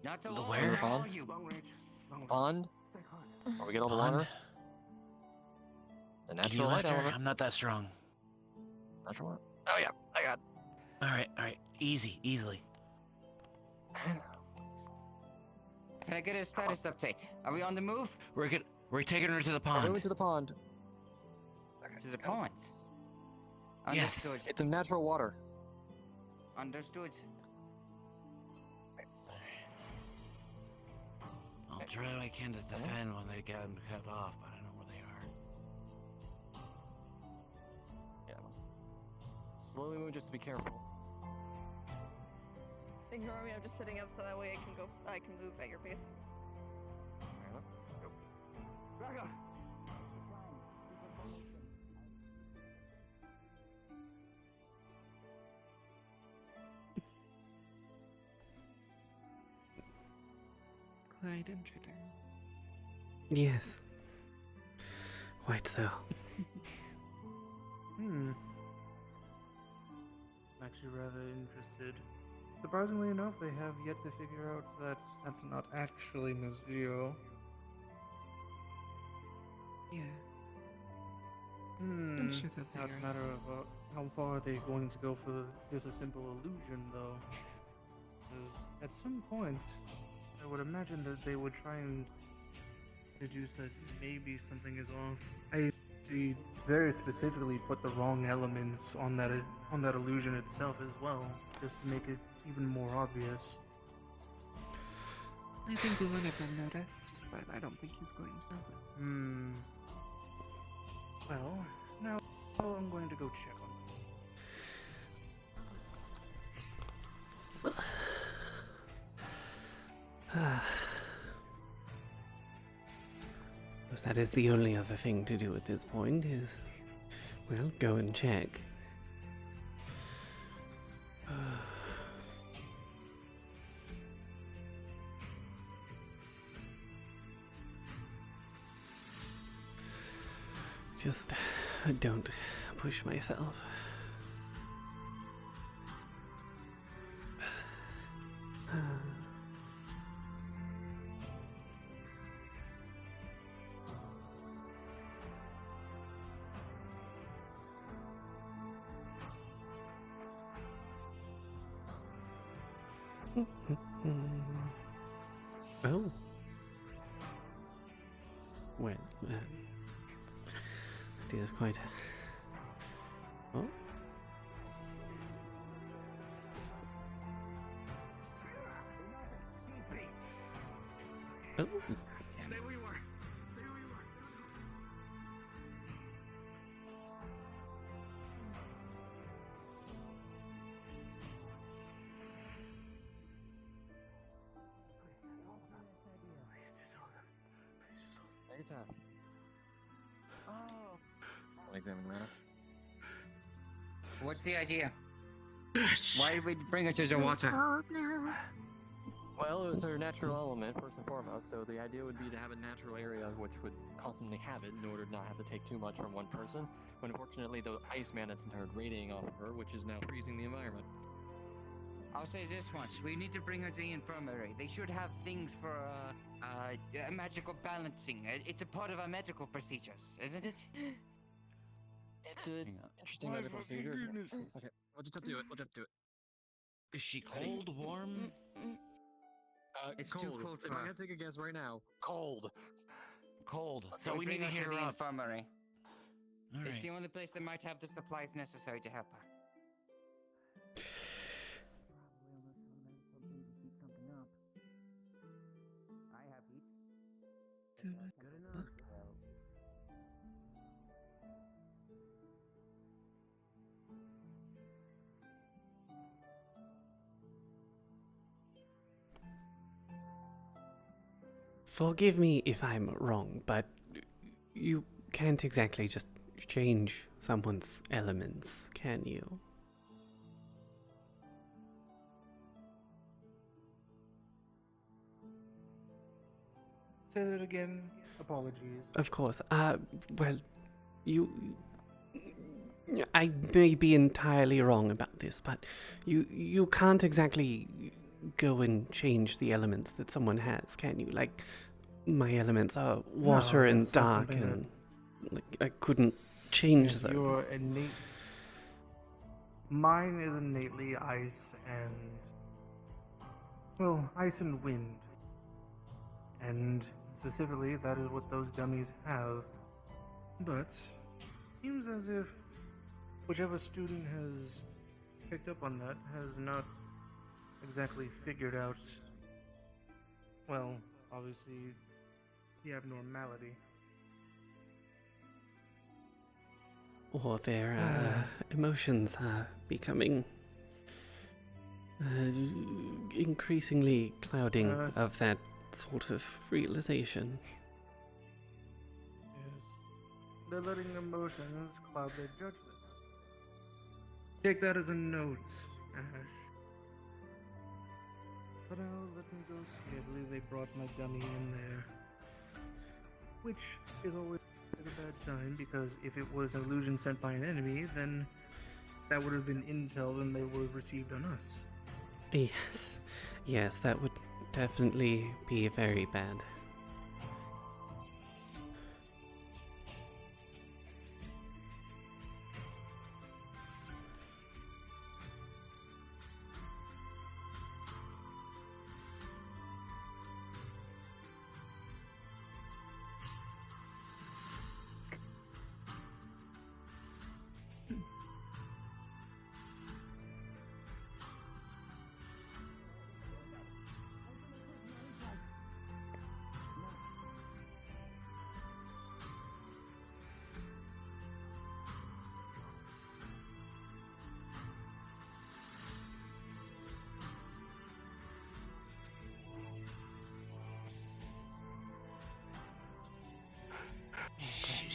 Not to The all where? all you. Pond. Where we get all the Pond? water. The Can you natural light lift her? element. I'm not that strong. Natural light. Oh yeah, I got. Alright, easy, easily. Can I get a status update? Are we on the move? We're taking her to the We're pond. moving to the pond. To the pond. Yes. Understood. It's in natural water. Understood. I'll try what I can to defend when they get them cut off, but I don't know where they are. Yeah. Slowly move just to be careful. Ignore me, I'm just sitting up so that way I can move at your pace. Quite interesting. Yes. Quite so. I'm actually rather interested. Surprisingly enough, they have yet to figure out that that's not actually Miss Gio. Yeah. I'm sure that Now it's a they matter of how far are they going to go for just a simple illusion, though. Because at some point, I would imagine that they would try and deduce that maybe something is off. They very specifically put the wrong elements on that illusion itself as well, just to make it even more obvious. I think we would have been noticed, but I don't think he's going to. Well, now I'm going to go check on Well, that is the only other thing to do at this point is, well, go and check. Just don't push myself. Oh. Well, it is quite. Oh. Oh. Stay where you are. Stay where you are. Take your time. Don't examine the matter. What's the idea? Why did we bring her to the water? Well, it was her natural element, first and foremost, so the idea would be to have a natural area which would constantly have it in order to not have to take too much from one person, but unfortunately the ice manna started radiating off of her, which is now freezing the environment. I'll say this once. We need to bring her to the infirmary. They should have things for, magical balancing. It's a part of our medical procedures, isn't it? It's an interesting medical procedure, isn't it? Okay, we'll just have to do it. We'll just have to do it. Is she cold, warm? It's cold. too cold If for I her. had to take a guess right now, cold. Cold. So So we need to heat to her the up. infirmary. All It's right. the only place that might have the supplies necessary to help her. I have heat. So much. Good enough. Forgive me if I'm wrong, but you can't exactly just change someone's elements, can you? Say that again. Apologies. Of course. Well, I may be entirely wrong about this, but you can't exactly go and change the elements that someone has, can you? Like, my elements are water and that's not dark, something and like, I couldn't change Yes, those. you're innate. Mine is innately ice and, well, ice and wind. And specifically, that is what those dummies have. But seems as if whichever student has picked up on that has not exactly figured out, well, obviously, the abnormality. Or their emotions are becoming increasingly clouding of that sort of realization. Yes. They're letting emotions cloud their judgment. Take that as a note, Ash. But now let me go see. I believe they brought my dummy in there. Which is always a bad sign, because if it was an illusion sent by an enemy, then that would have been intel and they would have received on us. Yes, that would definitely be very bad.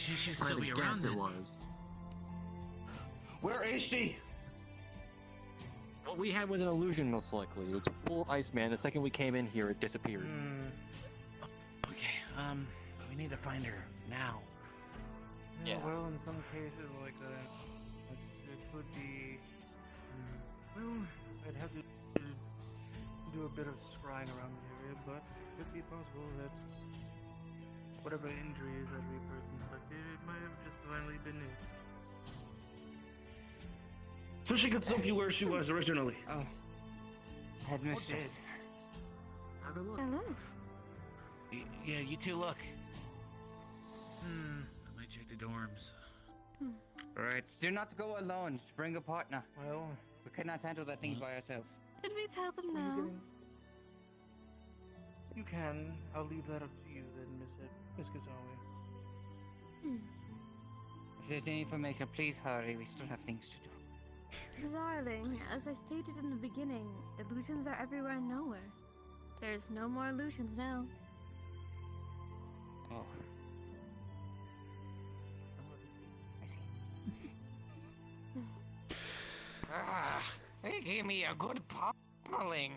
She should If I still had be to around guess, then. it was. Where is she? What we had was an illusion, most likely. It was full of Iceman. The second we came in here, it disappeared. Okay, we need to find her now. Yeah, Yeah. well, in some cases like that, it could be. Well, I'd have to do a bit of scrying around the area, but it could be possible that whatever injuries every person suspected, it might have just finally been it. So she could stop you where she was originally. Oh. Headmistress. Have a look. Hello. Yeah, you two look. I might check the dorms. Alright, do not go alone. Bring a partner. Well, we cannot handle that things by ourselves. Did we tell them Are you no? getting? You can. I'll leave that up to you then, Miss Kazawi. If there's any information, please hurry. We still have things to do. Darling, as I stated in the beginning, illusions are everywhere and nowhere. There's no more illusions now. Oh. I see. They gave me a good pummeling.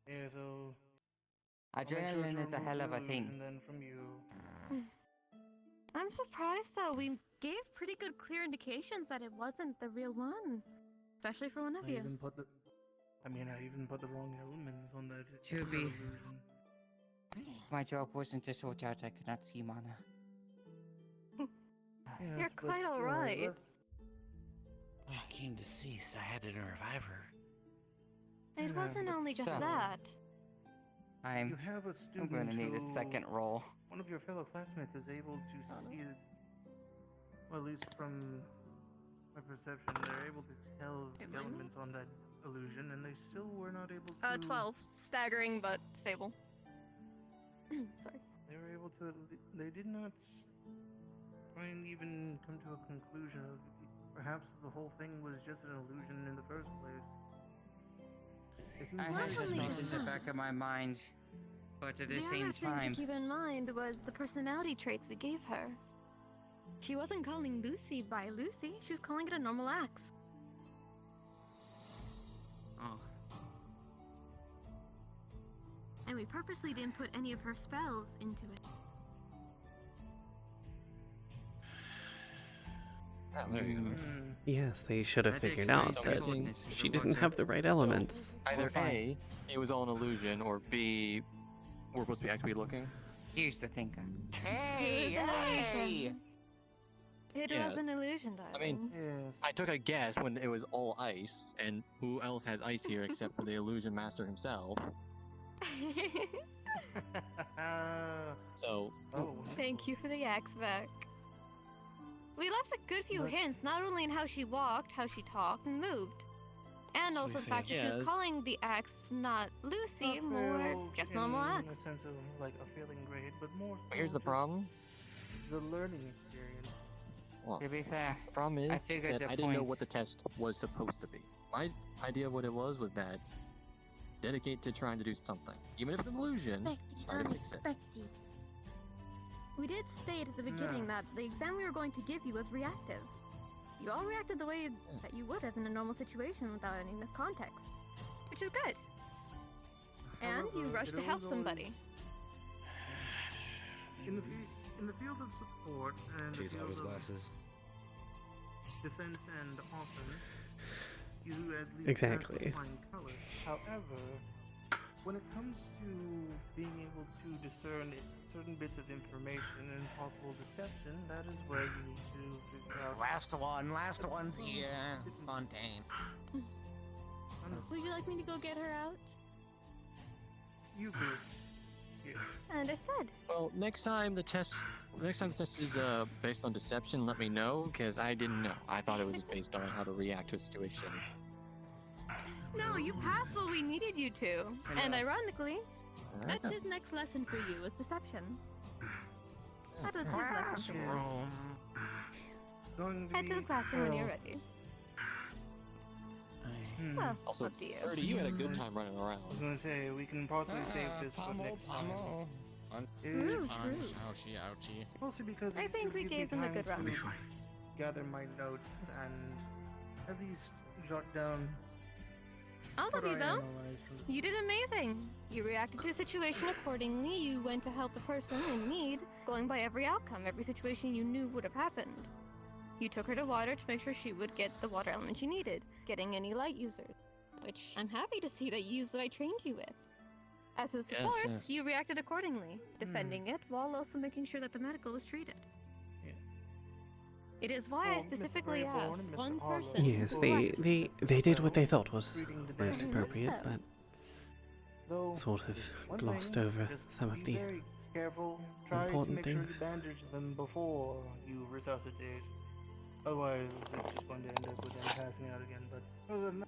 Yeah, so. Adrenaline is a hell of a thing. And then from you. I'm surprised though. We gave pretty good clear indications that it wasn't the real one. Especially for one of you. I even put the wrong elements on that. To be. illusion. My job wasn't to sort out I could not see mana. You're Yes, but quite still, alright. She came deceased. I had to revive her. It Yeah, wasn't but only just still. that. You have a I'm student going to need a who- second roll. One of your fellow classmates is able to see it. Well, at least from my perception, they're able to tell the elements on that illusion, and they still were not able to. 12. Staggering but stable. Sorry. They were able to. They did not try and even come to a conclusion of perhaps the whole thing was just an illusion in the first place. It seems I very had that thought in the suspicious. back of my mind, but at the The same other thing time, to keep in mind was the personality traits we gave her. She wasn't calling Lucy by Lucy, she was calling it a normal axe. oh, And we purposely didn't put any of her spells into it. There you go. Yes, they should have That figured out explains that everything. she didn't have the right elements. Either A, it was all an illusion, or B, we're supposed to be actually looking. here's the thinker. It was an illusion. It Yeah. was an illusion, I mean, darling. I took a guess when it was all ice, and who else has ice here except for the illusion master himself? So, Thank you for the axe back. We left a good few Let's- hints, not only in how she walked, how she talked and moved, and also the fact that she Yeah. was calling the axe not Lucy, more Failed just normal in axe. a sense of like a failing grade, but more. but here's so the just problem. The learning experience. Well, To be fair, the problem I is figured that the I didn't know point- what the test was supposed to be. My idea of what it was that dedicate to trying to do something, even if it's an illusion. Try to fix it. Unexpected. We did state at the beginning that the exam we were going to give you was reactive. You all reacted the way that you would have in a normal situation without any context, which is good. And you However, rushed it to help was somebody. In the field of support and the Takes off field his of glasses. defense and offense, you at least Exactly. have flying color. However, when it comes to being able to discern certain bits of information and possible deception, that is where you need to figure out. Last one's here, Fontaine. Would you like me to go get her out? You could. Yeah. Understood. Well, next time the test is based on deception, let me know, because I didn't know. I thought it was just based on how to react to a situation. No, you passed what we needed you to. I And know. ironically, Alright. that's his next lesson for you, was deception. That was his lesson for you. Classroom. Going to Head to the be- classroom when you're well, ready. Hmm. Well, Also, up to you. Birdie, you had a good time running I was around. gonna say we can possibly save this for next time. True, It's true. Ouchie, ouchie. mostly because I it think would we give gave me them a time good run. to gather my notes and at least jot down I'll what love you I though. analyzed from the You did amazing. You reacted to a situation accordingly. You went to help the person in need, going by every outcome, every situation you knew would have happened. You took her to water to make sure she would get the water element she needed, getting any light users, which I'm happy to see that you used what I trained you with. As for the Yes, supports, yes. you reacted accordingly, defending it while also making sure that the medical was treated. It is why I Well, Mr. specifically Grayborn asked and Mr. one Harlow person. Yes, to they, select. they did what they thought was reading the most damages. appropriate, but Though, sort of one glossed thing, over just some of be the very careful. Try to important make sure things. you bandage them before you resuscitate. Otherwise, it's just going to end up with them passing out again. But other than that,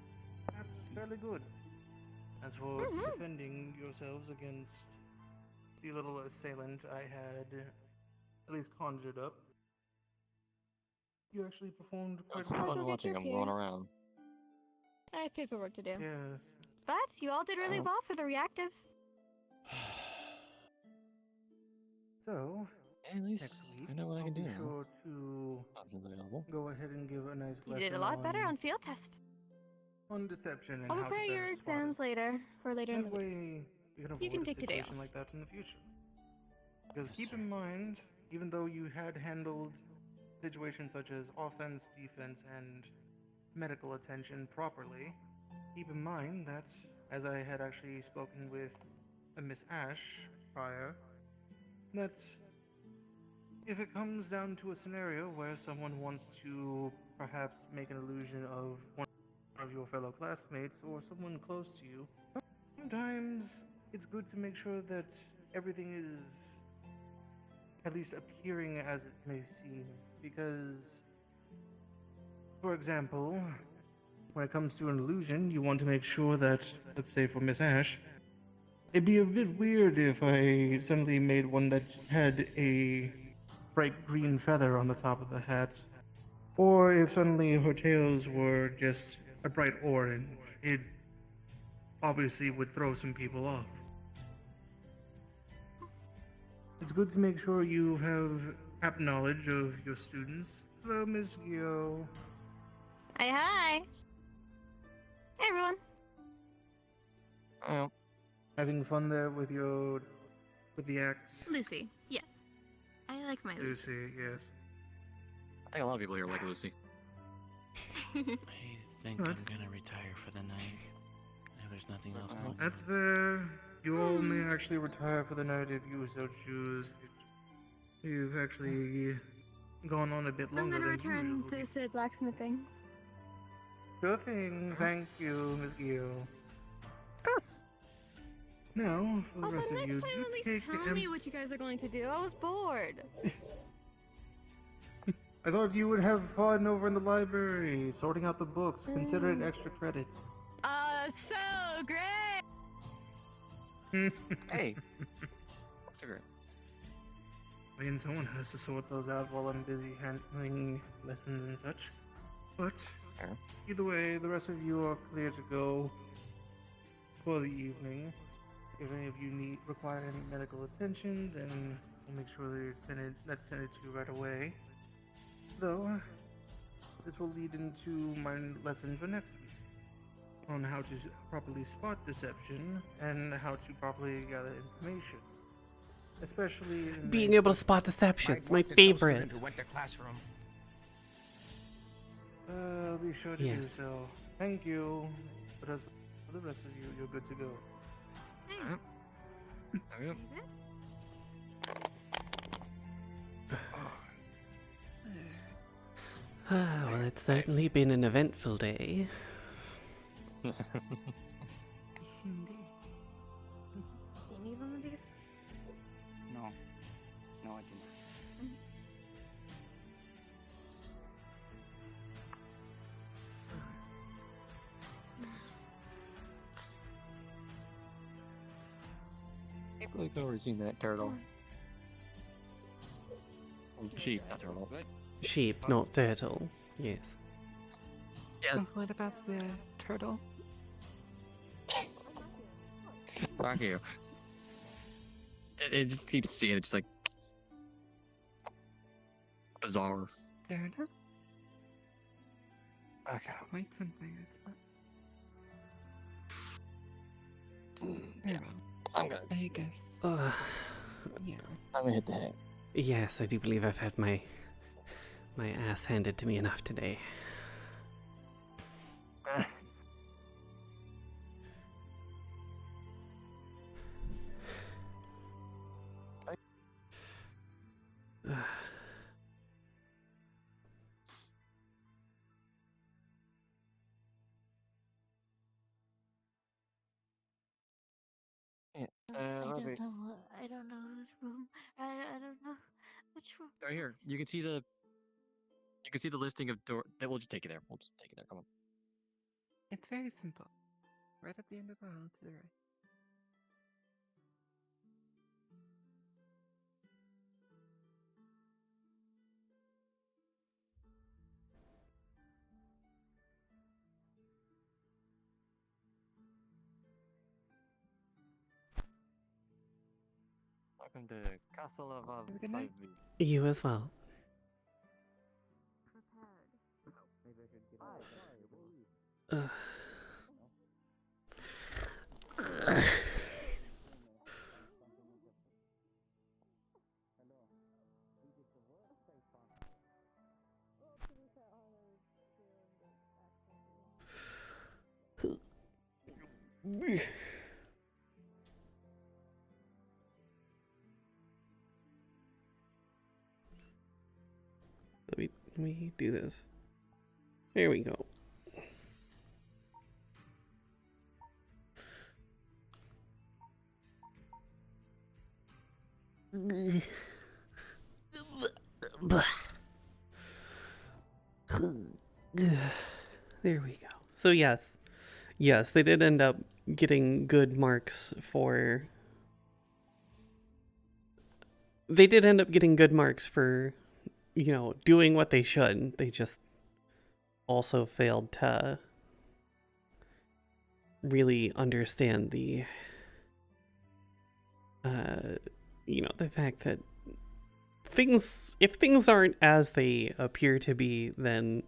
that's fairly good. As for defending yourselves against the little assailant I had at least conjured up, you actually performed quite It's well. fun go get watching your them run peer. around. I have paperwork to do. Yes. But you all did really Oh. well for the reactive. So, At least next week, I know what I I'll can be do now. sure to Options available. go ahead and give a nice You lesson did a lot better on field test. on deception and I'll how to prepare your better spot exams it. later, for later in That the week. way, you can avoid You can a take the day situation like that in the future. Because keep in mind, even though you had handled situations such as offense, defense, and medical attention properly, keep in mind that, as I had actually spoken with a Miss Ash prior, that if it comes down to a scenario where someone wants to perhaps make an illusion of one of your fellow classmates or someone close to you, sometimes it's good to make sure that everything is at least appearing as it may seem. Because, for example, when it comes to an illusion, you want to make sure that, let's say for Miss Ash, it'd be a bit weird if I suddenly made one that had a bright green feather on the top of the hat. Or if suddenly her tails were just a bright orange. It obviously would throw some people off. It's good to make sure you have apt knowledge of your students. Hello, Miss Gio. Hi, hi. Hey, everyone. Oh. Having fun there with the axe? Lucy, yes. I like my Lucy. Lucy, yes. I think a lot of people here like Lucy. I think I'm gonna retire for the night. If there's nothing else going on. That's fair. You all may actually retire for the night if you so choose. You've actually gone on a bit I'm longer gonna than return usual. to the blacksmithing. Sure thing. Thank you, Miss Gio. Gross. Now, for the Also, rest of next you, time do at least take tell me what you guys are going to do. I was bored. I thought you would have fun over in the library, sorting out the books. Consider it extra credit. So great! Hey. Books are great. I mean, someone has to sort those out while I'm busy handling lessons and such. But, either way, the rest of you are clear to go for the evening. If any of you require any medical attention, then we'll make sure that that's tended to right away. Though, this will lead into my lesson for next week on how to properly spot deception and how to properly gather information. Especially in being able to spot deception. It's my favorite. Who went to classroom. I'll be sure to Yes. do so. Thank you. But as for the rest of you, you're good to go. Well, it's certainly been an eventful day. Indeed. Do you need one of these? No. No, I do not. I can't believe I've already seen that turtle. Sheep, not turtle. Sheep, not turtle. Yes. Yeah. What about the turtle? Fuck you. It just keeps seeing it, just like bizarre. Fair enough. Okay. It's quite something, I suppose. Yeah, I'm gonna. I guess. Yeah. I'm gonna hit the head. Yes, I do believe I've had my ass handed to me enough today. Yeah, I let me. don't know. I don't know whose room. I don't know which room. Right here, you can see the listing of door. We'll just take it there. We'll just take it there. Come on. It's very simple. Right at the end of the hall to the right. Welcome to Castle of Have a good night. You as well. Ugh. Let me do this. There we go. There we go. So yes, they did end up getting good marks for. They did end up getting good marks for, doing what they should. They just also failed to really understand the, the fact that if things aren't as they appear to be, then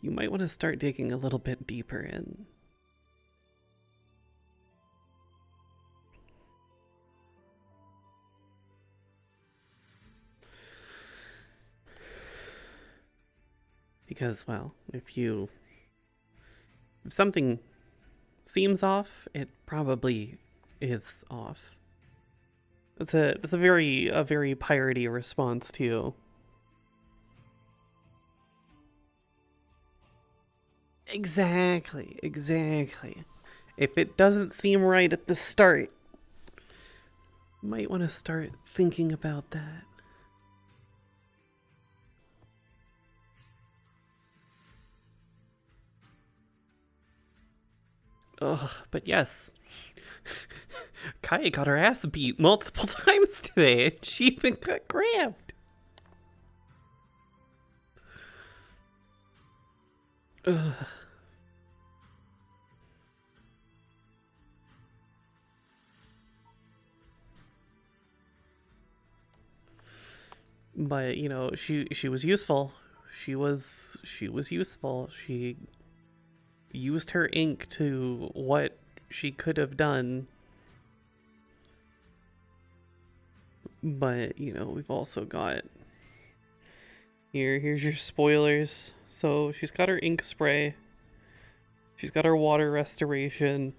you might want to start digging a little bit deeper in. Because, well, if something seems off, it probably is off. It's a very piratey response to. Exactly. If it doesn't seem right at the start, you might want to start thinking about that. Ugh, but yes. Kaia got her ass beat multiple times today, and she even got grabbed. Ugh. But she was useful. She was useful. She used her ink to what she could have done. But we've also got here's your spoilers. So she's got her ink spray. She's got her water restoration.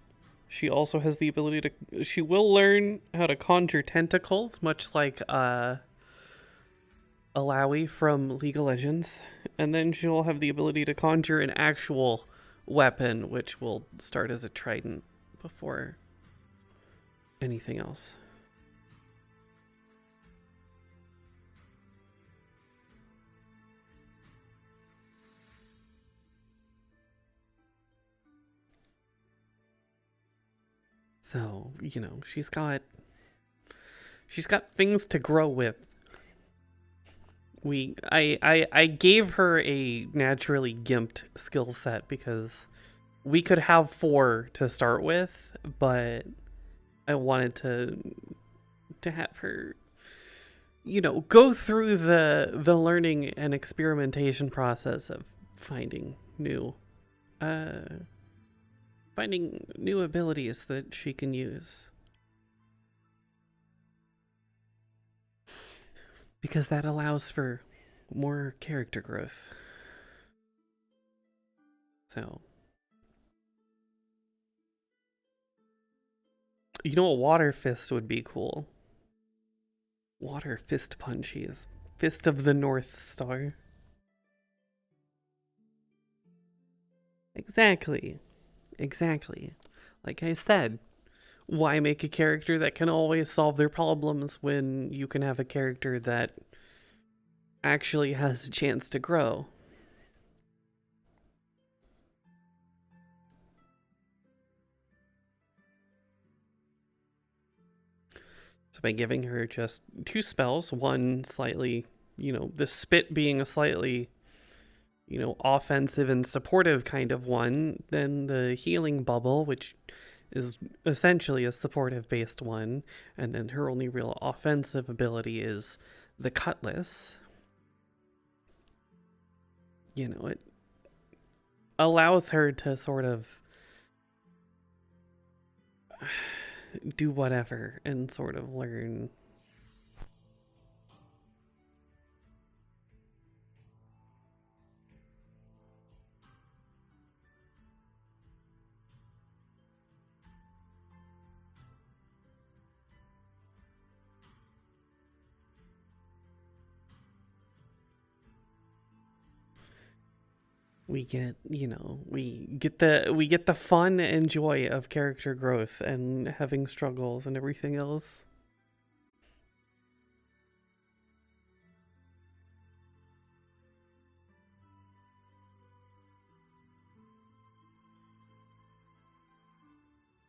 She also has the ability to. She will learn how to conjure tentacles, much like Alawi from League of Legends, and then she'll have the ability to conjure an actual weapon, which will start as a trident before anything else. So, she's got things to grow with. I gave her a naturally gimped skill set because we could have 4 to start with, but I wanted to to have her, go through the learning and experimentation process of finding new abilities that she can use. Because that allows for more character growth. So, a water fist would be cool. Water fist punchies. Fist of the North Star. Exactly. Like I said, why make a character that can always solve their problems when you can have a character that actually has a chance to grow? So by giving her just 2 spells, one slightly, the spit being a slightly, offensive and supportive kind of one, then the healing bubble, which is essentially a supportive based one, and then her only real offensive ability is the cutlass. It allows her to sort of do whatever and sort of learn. We get the fun and joy of character growth and having struggles and everything else.